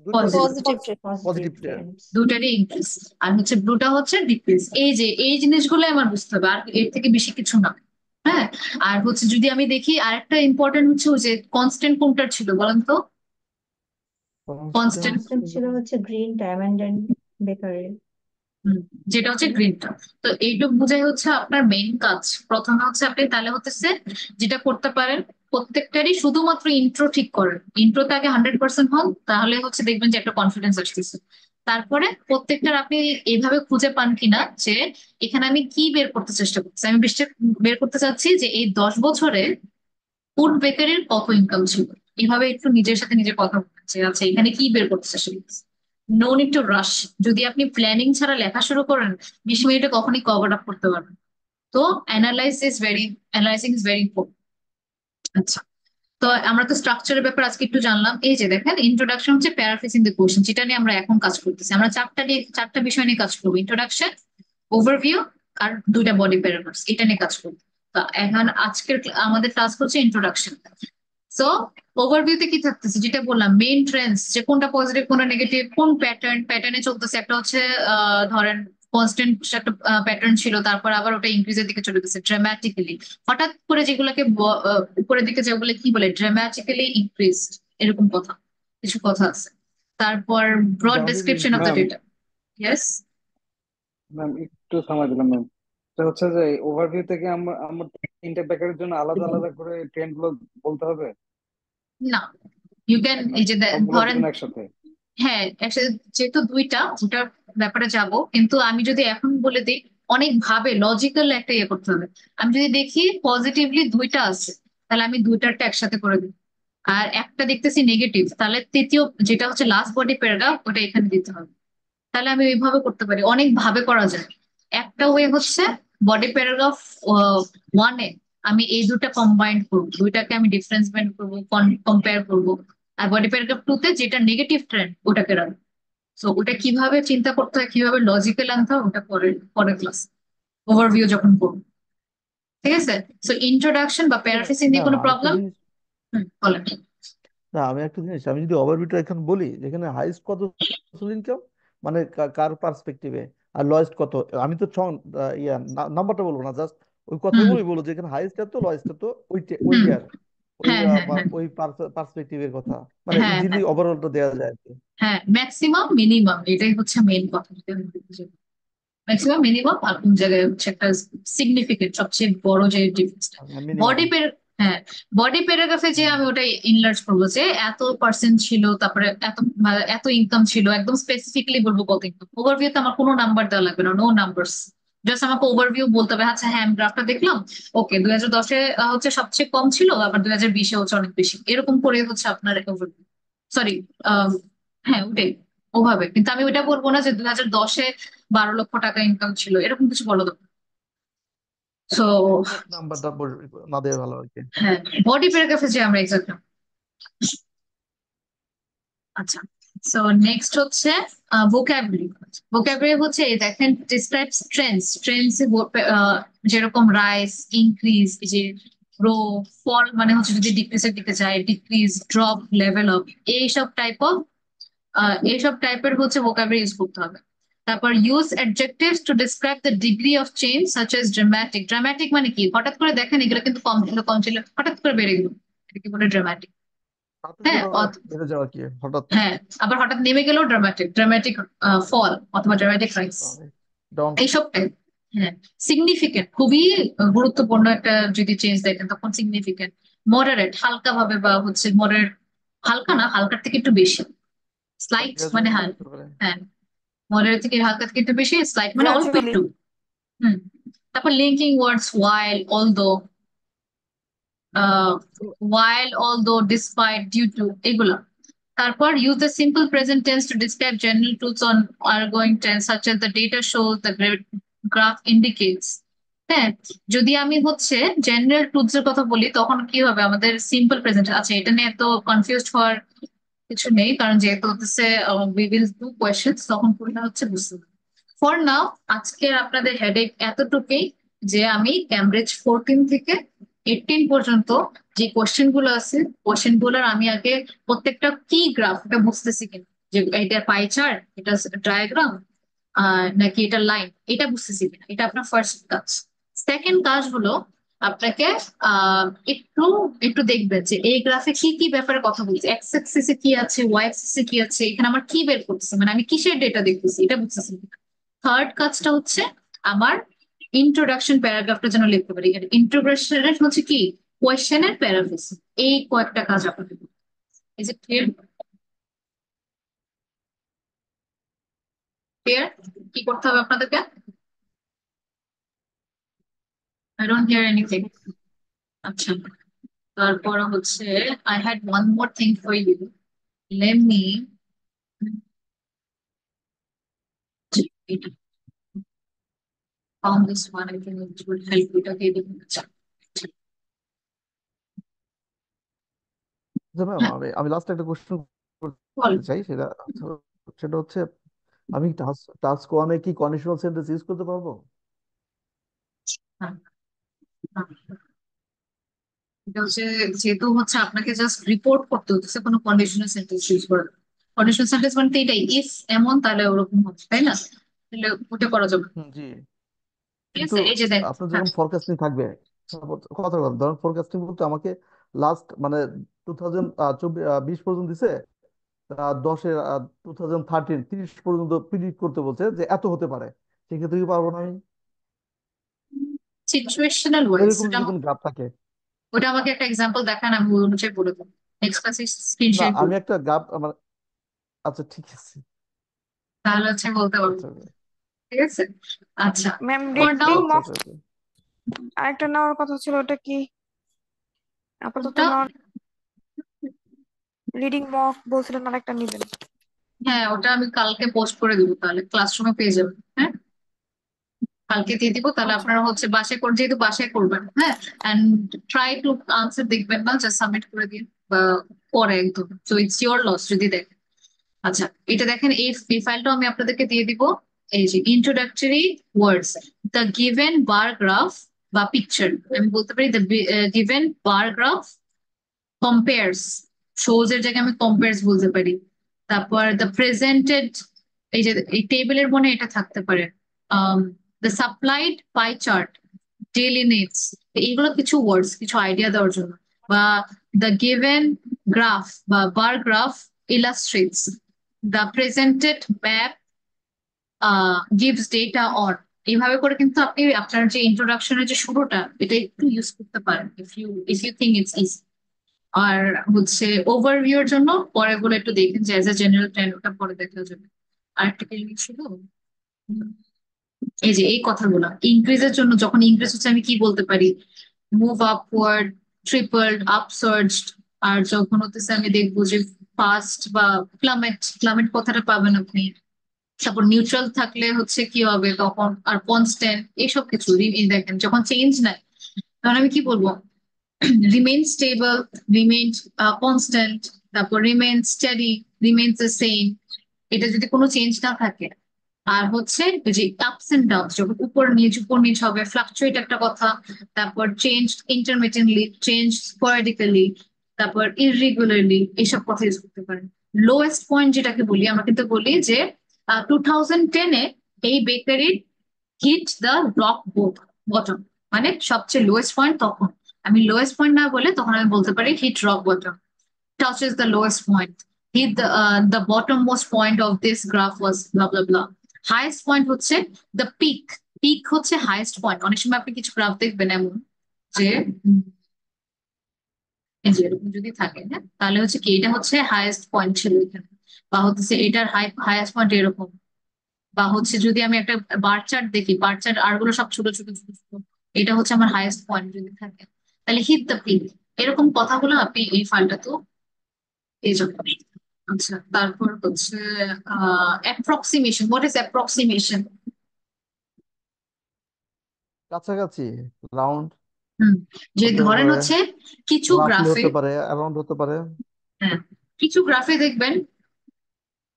দুইটা positive, positive positive positive tense. দুটারই ইনক্রিজ। আর হচ্ছে ব্লুটা হচ্ছে ডিক্রিজ। এই যে এই জিনিসগুলো আমার বুঝতে হবে, আর এর থেকে বেশি কিছু না। হ্যাঁ, আর হচ্ছে যদি আমি দেখি আরেকটা ইম্পর্টেন্ট হচ্ছে ওই যে কনস্ট্যান্ট কোনটা ছিল বলেন তো? কনস্ট্যান্ট কনস্ট্যান্ট কনস্ট্যান্ট ছিল হচ্ছে গ্রিন ডায়মন্ড এন্ড বেকারের। যেটা হচ্ছে গ্রিনটা। তো এইটুকু বুঝাই হচ্ছে আপনার মেইন কাজ। প্রথমে হচ্ছে আপনি তাহলে হচ্ছে যেটা করতে পারেন, প্রত্যেকটারই শুধুমাত্র ইন্ট্রো ঠিক করেন, ইন্ট্রোতে আগে 100% হন, তাহলে হচ্ছে দেখবেন যে একটা কনফিডেন্স আসতেছে। তারপরে প্রত্যেকটার আপনি এইভাবে খুঁজে পান কিনা যে এখানে আমি কি বের করতে চেষ্টা করছি। আমি বের করতে চাচ্ছি যে এই 10 বছরে ফুড বেকারির কত ইনকাম ছিল। এভাবে একটু নিজের সাথে নিজে কথা বলছে, আচ্ছা এখানে কি বের করতে চেষ্টা করছি। No need to rush. যদি আপনি প্ল্যানিং ছাড়া লেখা শুরু করেন, 20 মিনিটে কখনই কভার আপ করতে পারবেন। তো অ্যানালাইসিং ইজ ভেরি ইম্পর্টেন্ট। আচ্ছা, তো আমরা তো স্ট্রাকচারের ব্যাপার আজকে একটু জানলাম। এই যে দেখেন, ইন্ট্রোডাকশন হচ্ছে প্যারাফ্রেজিং দ্য কোশ্চেন, যেটা নিয়ে আমরা এখন কাজ করতেছি। আমরা চারটা বিষয় নিয়ে কাজ করবো: ইন্ট্রোডাকশন, ওভারভিউ, আর দুইটা বডি প্যারাগ্রাফস, এটা নিয়ে কাজ করবো। তো এখন আজকের আমাদের টাস্ক হচ্ছে ইন্ট্রোডাকশন। সো ওভারভিউতে কি থাকতেছে, যেটা বললাম মেইন ট্রেন্ডস, যে কোনটা পজিটিভ কোনটা নেগেটিভ, কোন প্যাটার্নে চলতেছে। একটা হচ্ছে ধরেন কনস্ট্যান্ট একটা প্যাটার্ন ছিল, তারপর আবার ওটা ইনক্রিজের দিকে চলে গেছে ড্রামাটিক্যালি। হঠাৎ করে যেগুলোকে উপরের দিকে যেগুলো কি বলে ড্রামাটিক্যালি ইনক্রিজ, এরকম কথা কিছু কথা আছে। তারপর ব্রড ডাউনিলি description of the increase. Ma'am data. Yes. Ma'am একটু সময় দিলাম ম্যাম। তো হচ্ছে যে ওভারভিউ থেকে আমরা আমরা তিনটা প্যাকেটের জন্য আলাদা আলাদা করে ট্রেন্ড গুলো বলতে হবে, না, ইউ ক্যান, এই যে সবগুলোর ধরেন, জন্য একসাথে? হ্যাঁ একসাথে, যেহেতু দুইটা ওটার ব্যাপারে যাব, কিন্তু আমি যদি এখন বলে দিই অনেক ভাবে লজিক্যাল একটা ইয়ে করতে হবে। আমি যদি দেখি পজিটিভলি দুইটা আছে, তাহলে আমি দুইটারটা একসাথে করে দিই। আর একটা দেখতেছি নেগেটিভ, তাহলে তৃতীয় যেটা হচ্ছে লাস্ট বডি প্যারাগ্রাফ, ওটা এখানে দিতে হবে। তাহলে আমি ওইভাবে করতে পারি, অনেক ভাবে করা যায়। একটা ওয়ে হচ্ছে বডি প্যারাগ্রাফ ওয়ানে আমি এই দুটা কম্বাইন্ড করবো, দুইটাকে আমি ডিফারেন্স বের করবো, কম্পেয়ার করবো। আর বডি প্যারাগ্রাফ টুতে যেটা নেগেটিভ ট্রেন্ড ওটাকে রাখবো। তো ওটা কিভাবে চিন্তা করতে হয়, কিভাবে লজিক্যাল আনতে হয়, ওটা পরের ক্লাস ওভারভিউ যখন করবো। ঠিক আছে? সো ইন্ট্রোডাকশন বা প্যারাফ্রেজিং নিয়ে ম্যাম কোনো আরেকটা প্রবলেম? জিনিস, বলেন। না আমি একটা জিনিস, আমি যদি ওভারভিউটা এখন বলি, যেখানে হাইস্ট কত ইনকাম মানে কার পার্সপেক্টিভে, আর লোয়েস্ট কত, আমি তো নাম্বারটা বলবো না, জাস্ট ওই হুম কথাগুলোই বলবো, যেখানে হাইস্ট এত লোয়েস্ট এত, হুম ওইটার ওই হ্যাঁ হ্যাঁ হ্যাঁ ওই পার্সপেক্টিভের কথা, মানে হ্যাঁ ইজিলি হ্যাঁ ওভারঅলটা দেওয়া যায় আর কি। হ্যাঁ, ম্যাক্সিমাম মিনিমাম এটাই হচ্ছে মেইন কথা। ম্যাক্সিমাম মিনিমাম আর কোন জায়গায় হচ্ছে একটা সিগনিফিকেন্ট সবচেয়ে বড় যে ডিফারেন্সটা। মিনিমাম। বডি হ্যাঁ, বডি প্যারাগ্রাফে যে আমি ওটা ইনলার্জ করবো যে এত পার্সেন্ট ছিল, তারপরে এত ইনকাম ছিল, একদম স্পেসিফিকলি বলবো কত ইনকাম। ওভারভিউতে আমার কোনো নাম্বার দেওয়া লাগবে না, নো নাম্বারস। জাস্ট আমাকে ওভারভিউ বলতে হবে, আচ্ছা হ্যাঁ আমি গ্রাফটা দেখলাম, ওকে 2010-এ হচ্ছে সবচেয়ে কম ছিল, আবার 2020-এ হচ্ছে অনেক বেশি, এরকম করে হচ্ছে আপনার ওভারভিউ। সরি, হ্যাঁ ওটাই, ওভাবে। কিন্তু আমি ওটা বলবো না যে 2010-এ 12 লক্ষ টাকা ইনকাম ছিল, এরকম কিছু বলো না। সো এক্সাক্ট নাম্বারটা না দেওয়া ভালো আর কি। হ্যাঁ, বডি প্যারাগ্রাফে যে আমরা এক্সাক্ট। আচ্ছা, সো নেক্সট হচ্ছে ভোকাবুলারি। ভোকাবুলারি হচ্ছে এই দেখেন ডিসক্রাইবস ট্রেন্ডস যেরকম রাইস, ইনক্রিজ, যে গ্রো, ফল মানে হচ্ছে যদি ডিক্রিজের দিকে যায়, ডিক্রিজ, ড্রপ, লেভেল আপ, এইসব টাইপের হচ্ছে ভোকাবুলারি ইউজ করতে হবে। তারপর use adjectives to describe the degree of change such as dramatic. Dramatic মানে কি, হঠাৎ করে দেখেন এগুলো কিন্তু কম ছিল হঠাৎ করে বেড়ে গেল, এটাকে বলে ড্রামাটিক। তাতে হ্যাঁ যেভাবে বেড়ে যাওয়া কি হঠাৎ হ্যাঁ, আবার হঠাৎ নেমে গেলেও ড্রামাটিক ফল অথবা ড্রামাটিক রাইস, ডাউন। এইসব টাইপ। হ্যাঁ, সিগনিফিকেন্ট খুবই গুরুত্বপূর্ণ একটা যদি চেঞ্জ দেখেন তখন সিগনিফিকেন্ট। মডারেট হালকা ভাবে, বা হচ্ছে মডারেট, হালকা না, হালকার থেকে একটু বেশি। স্লাইট মানে গ্রাজুয়ালি হ্যাঁ, হতে পারে। হ্যাঁ মডারেট থেকে হালকা থেকে একটু বেশি, স্লাইট মানে অল্প গ্রাজুয়ালি। একটু। হুম। তারপর linking words, while, although, despite, due to, এগুলা। তারপর use the simple present tense to describe general truths on ongoing tense such as the data shows, the graph indicates. হ্যাঁ, যদি আমি হচ্ছে জেনারেল ট্রুথস এর কথা বলি তখন কি হবে আমাদের সিম্পল প্রেজেন্ট। আচ্ছা, এটা নিয়ে এত কনফিউজড হওয়ার কিছু নেই, কারণ যেহেতু হচ্ছে উই উইল ডু কোয়েশ্চেন্স, তখন পুরোটা হচ্ছে বুঝতে হবে। ফর নাও আজকে আপনাদের হেডেক এতটুকুই যে আমি ক্যামব্রিজ 14 থেকে 18 পর্যন্ত যে কোশ্চেন গুলো আছে কোশ্চেন গুলোর আমি আগে প্রত্যেকটা কি গ্রাফ এটা বুঝতেছি কিনা, যে এটা পাই চার্ট, এটা ডায়াগ্রাম নাকি এটা লাইন, এটা বুঝতেছি কিনা, এটা আপনার ফার্স্ট কাজ। সেকেন্ড কাজ হলো আপনাকে আহ একটু একটু দেখবেন যে এই গ্রাফে কি কি ব্যাপারে কথা বলছে, এক্স অ্যাক্সিসে কি আছে, ওয়াই অ্যাক্সিসে কি আছে, এখানে আমার কি বের করতেছে, মানে আমি কিসের ডেটা দেখতেছি এটা বুঝতেছি। থার্ড কাজটা হচ্ছে আমার ইন্ট্রোডাকশন প্যারাগ্রাফটা যেন লিখতে পারি। ইন্ট্রোডাকশনের হচ্ছে কি কোয়েশ্চেনের প্যারাফ্রেজ, এই কয়েকটা কাজ আপনাকে করতে হবে। Is it clear? ক্লিয়ার? কি করতে হবে আপনাদেরকে? I don't hear anything. আচ্ছা, তারপর হচ্ছে I had one more thing for you, let me found this one, I think it will help you. Okay, আচ্ছা ম্যাম হ্যাঁ আমি লাস্ট একটা কোশ্চেন বল। করতে চাই, সেটা হচ্ছে আমি টাস্ক ওয়ানে কি কন্ডিশনাল সেন্টেন্স ইউজ করতে পারবো? হ্যাঁ, হ্যাঁ। এটা হচ্ছে যেহেতু হচ্ছে আপনাকে জাস্ট রিপোর্ট করতে হচ্ছে, কোনো কন্ডিশনাল সেন্টেন্স ইউজ করে। কন্ডিশনাল সেন্টেন্স মানে তো এটাই, ইফ এমন তাহলে ওরকম হবে, তাই না? তাহলে ওটা করা যাবে। জি, ঠিক কিন্তু আছে, এই যে দেখ। আপনার হ্যাঁ যখন ফরকাস্টিং থাকবে, কথা বলেন, ধরেন ফরকাস্টিং বলতে আমাকে লাস্ট মানে 2020 পর্যন্ত দিছে, 2030 পর্যন্ত প্রিডিক্ট করতে বলছে যে এত হতে পারে, সেক্ষেত্রে কি পারবো না আমি? সিচুয়েশনাল ওয়াইজ এরকম ওটা যদি কোনো গ্রাফ থাকে। ওটা আমাকে একটা এক্সাম্পল দেখান, আমি ওই অনুযায়ী বলে দেবো। নেক্সট ক্লাসে স্ক্রিন না শেয়ার আমি করবো, একটা গ্রাফ আমার, আচ্ছা ঠিক আছে, তাহলে হচ্ছে বলতে পারবো। আচ্ছা ঠিক আছে, আচ্ছা। ম্যাম ফর রিডিং নাও আচ্ছা মক আচ্ছা আচ্ছা। আরেকটা নেওয়ার কথা ছিল, ওটা কি আপাতত কোনটা? নেওয়ার? রিডিং মক বলছিলেন আরেকটা নিবেন। হ্যাঁ, ওটা আমি কালকে পোস্ট করে দিব, তাহলে ক্লাসরুমে পেয়ে যাবেন। হ্যাঁ, কালকে দিয়ে দিব, তাহলে আচ্ছা আপনারা হচ্ছে বাসায় করে, যেহেতু বাসায় করবেন, হ্যাঁ, এন্ড ট্রাই টু আনসার দেখবেন না, জাস্ট সাবমিট করে দিন বা পরে একদম, সো ইটস ইওর লস যদি দেখেন। আচ্ছা, এটা দেখেন, এই ফাইলটা আমি আপনাদেরকে দিয়ে দিব। এই যে introductory words, the given bar graph বা পিকচার, আমি বলতে পারি the given bar graph compares, shows এর জায়গায় আমি কম্পেয়ার্স বলতে পারি। তারপর দ্য প্রেজেন্টেড, এই যে এই টেবিলের মনে এটা থাকতে পারে, the supplied pie chart, daily needs, এইগুলো কিছু ওয়ার্ডস, কিছু আইডিয়া দেওয়ার জন্য। বা দ্য গিভেন গ্রাফ বা bar graph illustrates, the presented map gives data on. এইভাবে করে কিন্তু আপনি আপনার যে ইন্ট্রোডাকশনের যে শুরুটা, এটা একটু ইউজ করতে পারেন, if you think it's easy. আর হচ্ছে ওভারভিউর জন্য পরেগুলো একটু দেখেন, যে এজ এ জেনারেল ট্রেন্ড, ওটা পরে দেখা যাবে। আরেকটা কি জিনিস ছিল, এই যে এই কথাগুলো ইনক্রিজের জন্য, যখন ইনক্রিজ হচ্ছে আমি কি বলতে পারি, মুভ আপওয়ার্ড, ট্রিপলড, আপসার্জড। আর যখন হতেছে আমি দেখবো যে ফাস্ট বা প্লামেট, প্লামেট কথাটা পাবেন আপনি। তারপর নিউট্রাল থাকলে হচ্ছে কি হবে তখন, আর কনস্ট্যান্ট, এইসব কিছু এই দেখেন যখন চেঞ্জ নাই, তখন আমি কি বলবো, রিমেইন স্টেবল, রিমেইন কনস্ট্যান্ট, তারপর remain study, remains the same, এটা যদি কোনো চেঞ্জ না থাকে। আর হচ্ছে ওই যে আপস এন্ড ডাউনস, যখন উপর নিচ হবে, ফ্লাকচুয়েট একটা কথা। তারপর চেঞ্জ ইন্টারমিটেন্টলি, চেঞ্জ স্পোরাডিক্যালি, তারপর ইররেগুলারলি, এইসব কথা ইউজ করতে পারেন। লোয়েস্ট পয়েন্ট যেটাকে বলি, আমরা কিন্তু বলি যে 2010-এ এই বেকারির হিট দ্য রক বটম, মানে সবচেয়ে লোয়েস্ট পয়েন্ট তখন। আমি লোয়েস্ট পয়েন্ট না বলে তখন আমি বলতে পারি hit rock bottom, touches the lowest point. The bottommost point of this graph was blah blah blah. Highest point হচ্ছে the peak. Peak হচ্ছে highest point. অনেক সময় আপনি কিছু গ্রাফ দেখবেন এমন যে এই যে এরকম যদি থাকে, হ্যাঁ, তাহলে হচ্ছে কি এটা হচ্ছে হাইয়েস্ট পয়েন্ট ছিল এখানে, বা হচ্ছে এটার হাইয়েস্ট পয়েন্ট এরকম। বা হচ্ছে যদি আমি একটা বার চার্ট দেখি, বার চার্ট আর গুলো সব ছোট ছোট ছোট ছোট, এটা হচ্ছে আমার হাইয়েস্ট পয়েন্ট যদি থাকে, তাহলে হিট দ্য পিক। এরকম কথাগুলো আপনি এই ফাইলটা তো এই জন্য। আচ্ছা, তারপর হচ্ছে অ্যাপ্রক্সিমেশন, হোয়াট ইজ অ্যাপ্রক্সিমেশন? কাছাকাছি, রাউন্ড হুম, যে হতে ধরেন পারে, হচ্ছে কিছু রাফলি গ্রাফে, হতে পারে, অ্যারাউন্ড হতে পারে। হ্যাঁ, কিছু গ্রাফে দেখবেন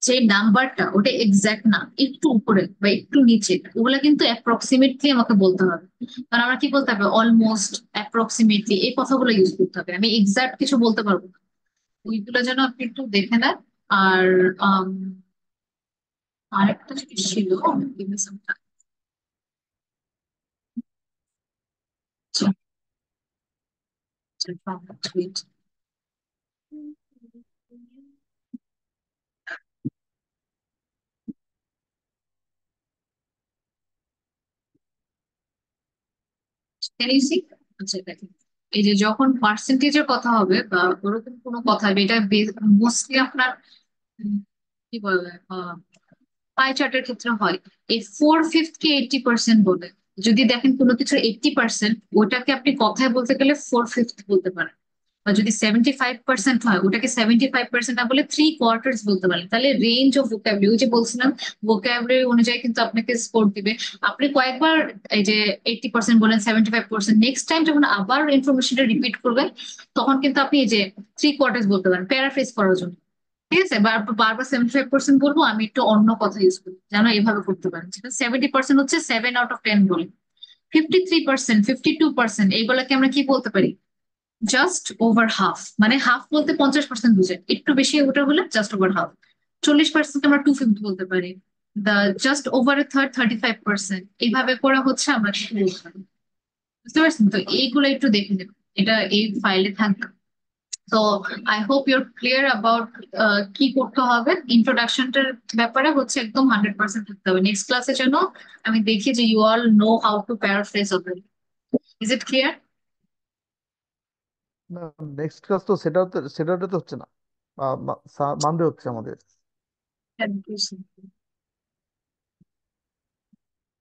যে নাম্বারটা ওটা এক্সাক্ট না, একটু উপরে বা একটু নিচে, ওগুলা কিন্তু অ্যাপ্রক্সিমেটলি আমাকে বলতে হবে। কারণ আমরা কি বলতে হবে, অলমোস্ট, অ্যাপ্রক্সিমেটলি, এই কথাগুলো ইউজ করতে হবে, আমি এক্সাক্ট কিছু বলতে পারবো না। ওইগুলো যেন আপনি একটু দেখে নেন। আর আম, আরেকটা জিনিস ছিল, give me some time. Tweet. Can you see? আচ্ছা দেখেন, এই যে যখন পার্সেন্টেজের কথা হবে বা ওরকম কোনো কথা হবে, এটা মোস্টলি আপনার কি বলে পাই চার্টের ক্ষেত্রে হয়। এই 4/5 কে 80% বলে। যদি দেখেন কোনো কিছুর 80%, ওটাকে আপনি কথায় বলতে গেলে 4/5 বলতে পারেন। বা যদি 75% হয়, ওটাকে 75% না বলে 3/4 বলতে পারেন। তাহলে রেঞ্জ অফ ভোকাবুলারি, ওই যে বলছিলাম, ভোকাবুলারি অনুযায়ী কিন্তু আপনাকে স্কোর দিবে। আপনি কয়েকবার এই যে 80% বলেন, 75%, নেক্সট টাইম যখন আবার ইনফরমেশনটা রিপিট করবেন, তখন কিন্তু আপনি এই যে 3/4 বলতে পারেন প্যারাফ্রেজ করার জন্য। ঠিক আছে, বারবার 75% বলবো, আমি একটু অন্য কথা ইউজ করি যেন এভাবে করতে পারেন। সেটা 70% হচ্ছে 7/10 বলে। 53%, 52% এইগুলাকে আমরা কি বলতে পারি, জাস্ট ওভার হাফ। মানে হাফ বলতে 50% বুঝে, একটু বেশি ওটা হলে জাস্ট ওভার হাফ। 40% আমরা 2/5 বলতে পারি। দা জাস্ট ওভার এ থার্ড, 35%, এইভাবে করা হচ্ছে আমরা কি বলতে পারি। বুঝতে পারছেন তো, এইগুলো একটু দেখে নেবেন, এটা এই ফাইলে থাকবে। তো I hope your clear about কি করতে হবে। ইন্ট্রোডাকশনটার ব্যাপারে হচ্ছে একদম 100% থাকতে হবে। নেক্সট ক্লাসে যেন আমি দেখি যে you all know how to paraphrase already. Is it clear? না, নেক্সট ক্লাস তো সেটাতে তো হচ্ছে না, মানডে হচ্ছে আমাদের।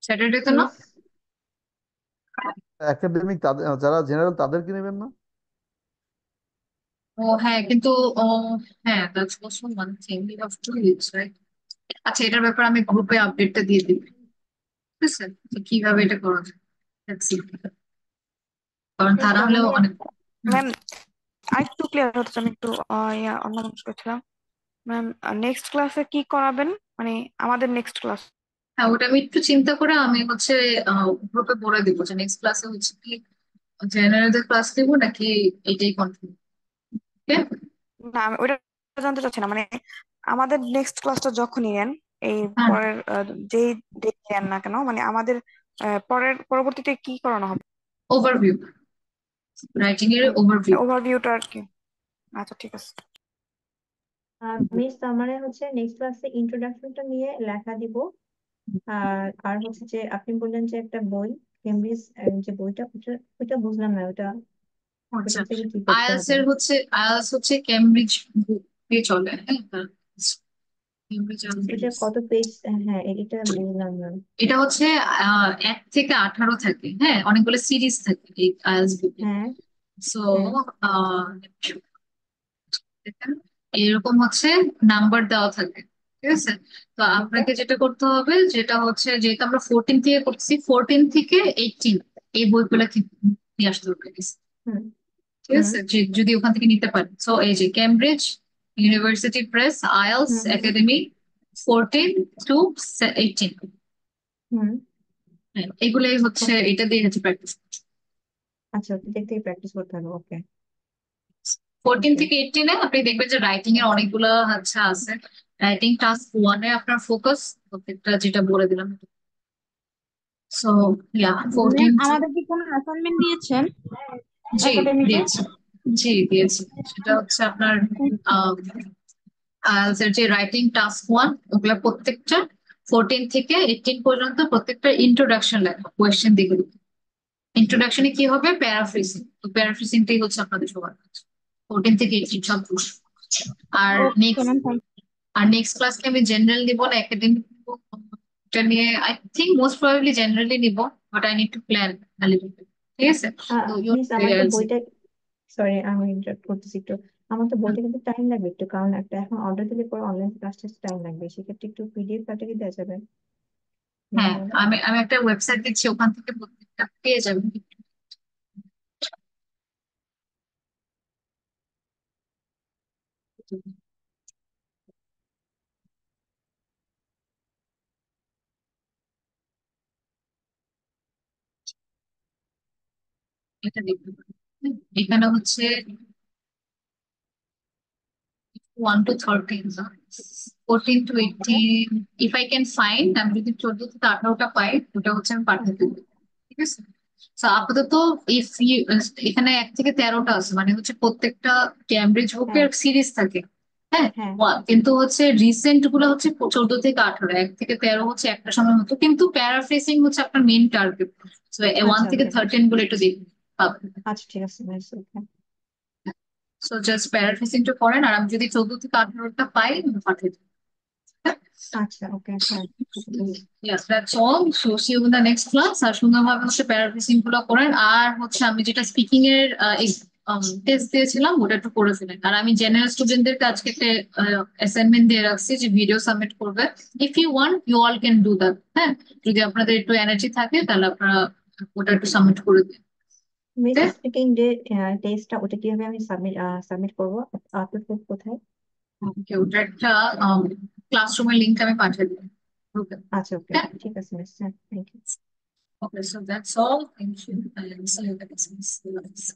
স্যাটারডে তো না? মিস একাডেমিক তাদের, যারা জেনারেল তাদেরকে নেবেন না? ও হ্যাঁ, কিন্তু ও হ্যাঁ, that's also one thing, we have to use, right? আচ্ছা, এটার ব্যাপারে আমি গ্রুপে আপডেটটা দিয়ে দিব। ঠিক আছে, তো কিভাবে এটা করা যায়। Let's see. কারণ মিস তারা হলেও তাহলে অনেক। হুম। ম্যাম আরেকটু ক্লিয়ার হচ্ছে, আমি একটু অন্য মানুষ করছিলাম। ম্যাম নেক্সট ক্লাসে কি করাবেন, মানে আমাদের নেক্সট ক্লাস? হ্যাঁ, ওটা আমি একটু চিন্তা করে আমি হচ্ছে গ্রুপে বলে দিব যে নেক্সট ক্লাসে হচ্ছে কি জেনারেলদের ক্লাস দিব নাকি এটাই কন্টিনিউ। না আমি ওইটা জানতে চাচ্ছি না, মানে আমাদের নেক্সট ক্লাসটা যখনই নেন, এই হ্যাঁ, পরের যেই ডেট নেন না কেন, মানে আমাদের পরবর্তীতে কি করানো হবে, ওভারভিউ, রাইটিং এর মানে ওভারভিউ। ওভারভিউটা আর কি। আচ্ছা ঠিক আছে। মিস আমার হচ্ছে নেক্সট ক্লাসে ইন্ট্রোডাকশনটা নিয়ে লেখা দিব। আর হচ্ছে যে আপনি বললেন যে একটা বই, কেমব্রিজ যে বইটা, ওটা ওইটা বুঝলাম না, ওটা আচ্ছা, ওটা থেকে কি করতে আইএলস হবে? এর হচ্ছে, আইএলস হচ্ছে কেমব্রিজ দিয়ে চলে, হ্যাঁ, কেমব্রিজ এটা আইএলটিএস। কত পেজ? হ্যাঁ, এটা বুঝলাম না। এটা হচ্ছে 1 থেকে 18 থাকে, হ্যাঁ, অনেকগুলো সিরিজ থাকে এই আইএলস বুকে। হ্যাঁ, সো হ্যাঁ। এরকম হচ্ছে নাম্বার দেওয়া থাকে। ঠিক আছে, তো আচ্ছা। আপনাকে যেটা করতে হবে, যেটা হচ্ছে, যেহেতু আমরা 14 থেকে করছি, 14 থেকে 18 এই বইগুলা নিয়ে আসতে হবে। হুম, ঠিক হুম, আছে, যদি ওখান থেকে নিতে পারেন। সো এই যে কেমব্রিজ ইউনিভার্সিটি প্রেস, আইএলস হুম, হুম, একাডেমি, 14 টু 18। হুম। হ্যাঁ, এগুলাই হচ্ছে, ওকে। এটা দিয়ে হচ্ছে প্র্যাকটিস। আচ্ছা, দেখতে প্র্যাকটিস করতে হবে। ওকে, 14 ওকে। থেকে 18 আপনি দেখবেন যে রাইটিং এর অনেকগুলো আচ্ছা আছে। রাইটিং টাস্ক 1 আপনার ফোকাস, প্রত্যেকটা যেটা বলে দিলাম। So yeah ma'am 14 two. আমাদের কি কোনো অ্যাসাইনমেন্ট দিয়েছেন জি একাডেমিকে? দিয়েছি, জি দিয়েছি। সেটা হচ্ছে আপনার IELTS এর যে রাইটিং টাস্ক 1, ওগুলা প্রত্যেকটা 14 থেকে 18 পর্যন্ত প্রত্যেকটা ইন্ট্রোডাকশন লেখা, কোয়েশ্চেন দিকে। ইন্ট্রোডাকশনে কি হবে, প্যারাফ্রেজিং, তো প্যারাফ্রেজিংটাই হচ্ছে আপনাদের সবার কাজ। 14 থেকে 18 সব প্রশ্ন। আর okay next, ma'am, thank next ক্লাসকে আমি জেনারেল নিব না একাডেমিক নিব, এটা নিয়ে I think most probably generally নিব, but I need to plan a little bit. ঠিক আছে, তো মিস আমার তো বইটা, সরি আমি ইন্টারাপ্ট করতেছি একটু। আমার তো বইটা কিন্তু টাইম লাগবে একটু, কারণ একটা এখন অর্ডার দিলে পরে অনলাইন ক্লাসটা টাইম লাগবে। সেক্ষেত্রে একটু পিডিএফ পাঠিয়ে দেওয়া যাবে? হ্যাঁ, আমি একটা ওয়েবসাইট দিচ্ছি, ওখান থেকে প্রত্যেকটা পেয়ে যাবেন। এটা দেখতে পারেন। এখানে হচ্ছে 1 to 13, 14 to 18, if I can find, আমি যদি 14 থেকে 18টা পাই ওটা হচ্ছে আমি পাঠিয়ে ওকে দেবো। ঠিক আছে। তো আপাতত ইফ এখানে 1 থেকে 13টা আছে, মানে হচ্ছে প্রত্যেকটা ক্যামব্রিজ বুকের হ্যাঁ সিরিজ থাকে। হ্যাঁ। হ্যাঁ কিন্তু হচ্ছে রিসেন্ট গুলো হচ্ছে 14 থেকে 18, 1 থেকে 13 হচ্ছে একটা সময় হতো, কিন্তু প্যারাফ্রেসিং হচ্ছে আপনার মেইন টার্গেট। ওয়ান আচ্ছা থেকে ওকে থার্টিন বলে একটু দেখুন পাবেন। আচ্ছা ঠিক আছে মিস ওকে সো জাস্ট প্যারাফ্রেসিংটা করেন, আর আমি যদি 14 থেকে 18টা পাই আমি পাঠিয়ে দেবো। আচ্ছা ওকে হ্যাঁ ঠিক আছে miss। Yes, that's all. So see you in the next class. আর সুন্দরভাবে হচ্ছে প্যারাফ্রেসিং গুলো করেন, আর হচ্ছে আমি যেটা স্পিকিং এর টেস্ট দিয়েছিলাম ওটা একটু করে ফেলেন। আর আমি জেনারেল স্টুডেন্টদেরকে আজকে একটা অ্যাসাইনমেন্ট দিয়ে রাখছি যে ভিডিও সাবমিট করবে। If you want you all can do that. হ্যাঁ, যদি আপনাদের একটু এনার্জি থাকে তাহলে আপনারা ওটা একটু সাবমিট করে দিন। মিস ওকে। স্পিকিং ডে টেস্টটা ওটা কিভাবে আমি সাবমিট করবো আপলোড করবো কোথায়? ওকে, ওটা একটা ক্লাসরুমের লিঙ্ক আমি পাঠিয়ে দিই। ওকে। আচ্ছা ওকে ঠিক আছে মিস হ্যাঁ thank you Okay, so that's all. Thank you. And see you guys.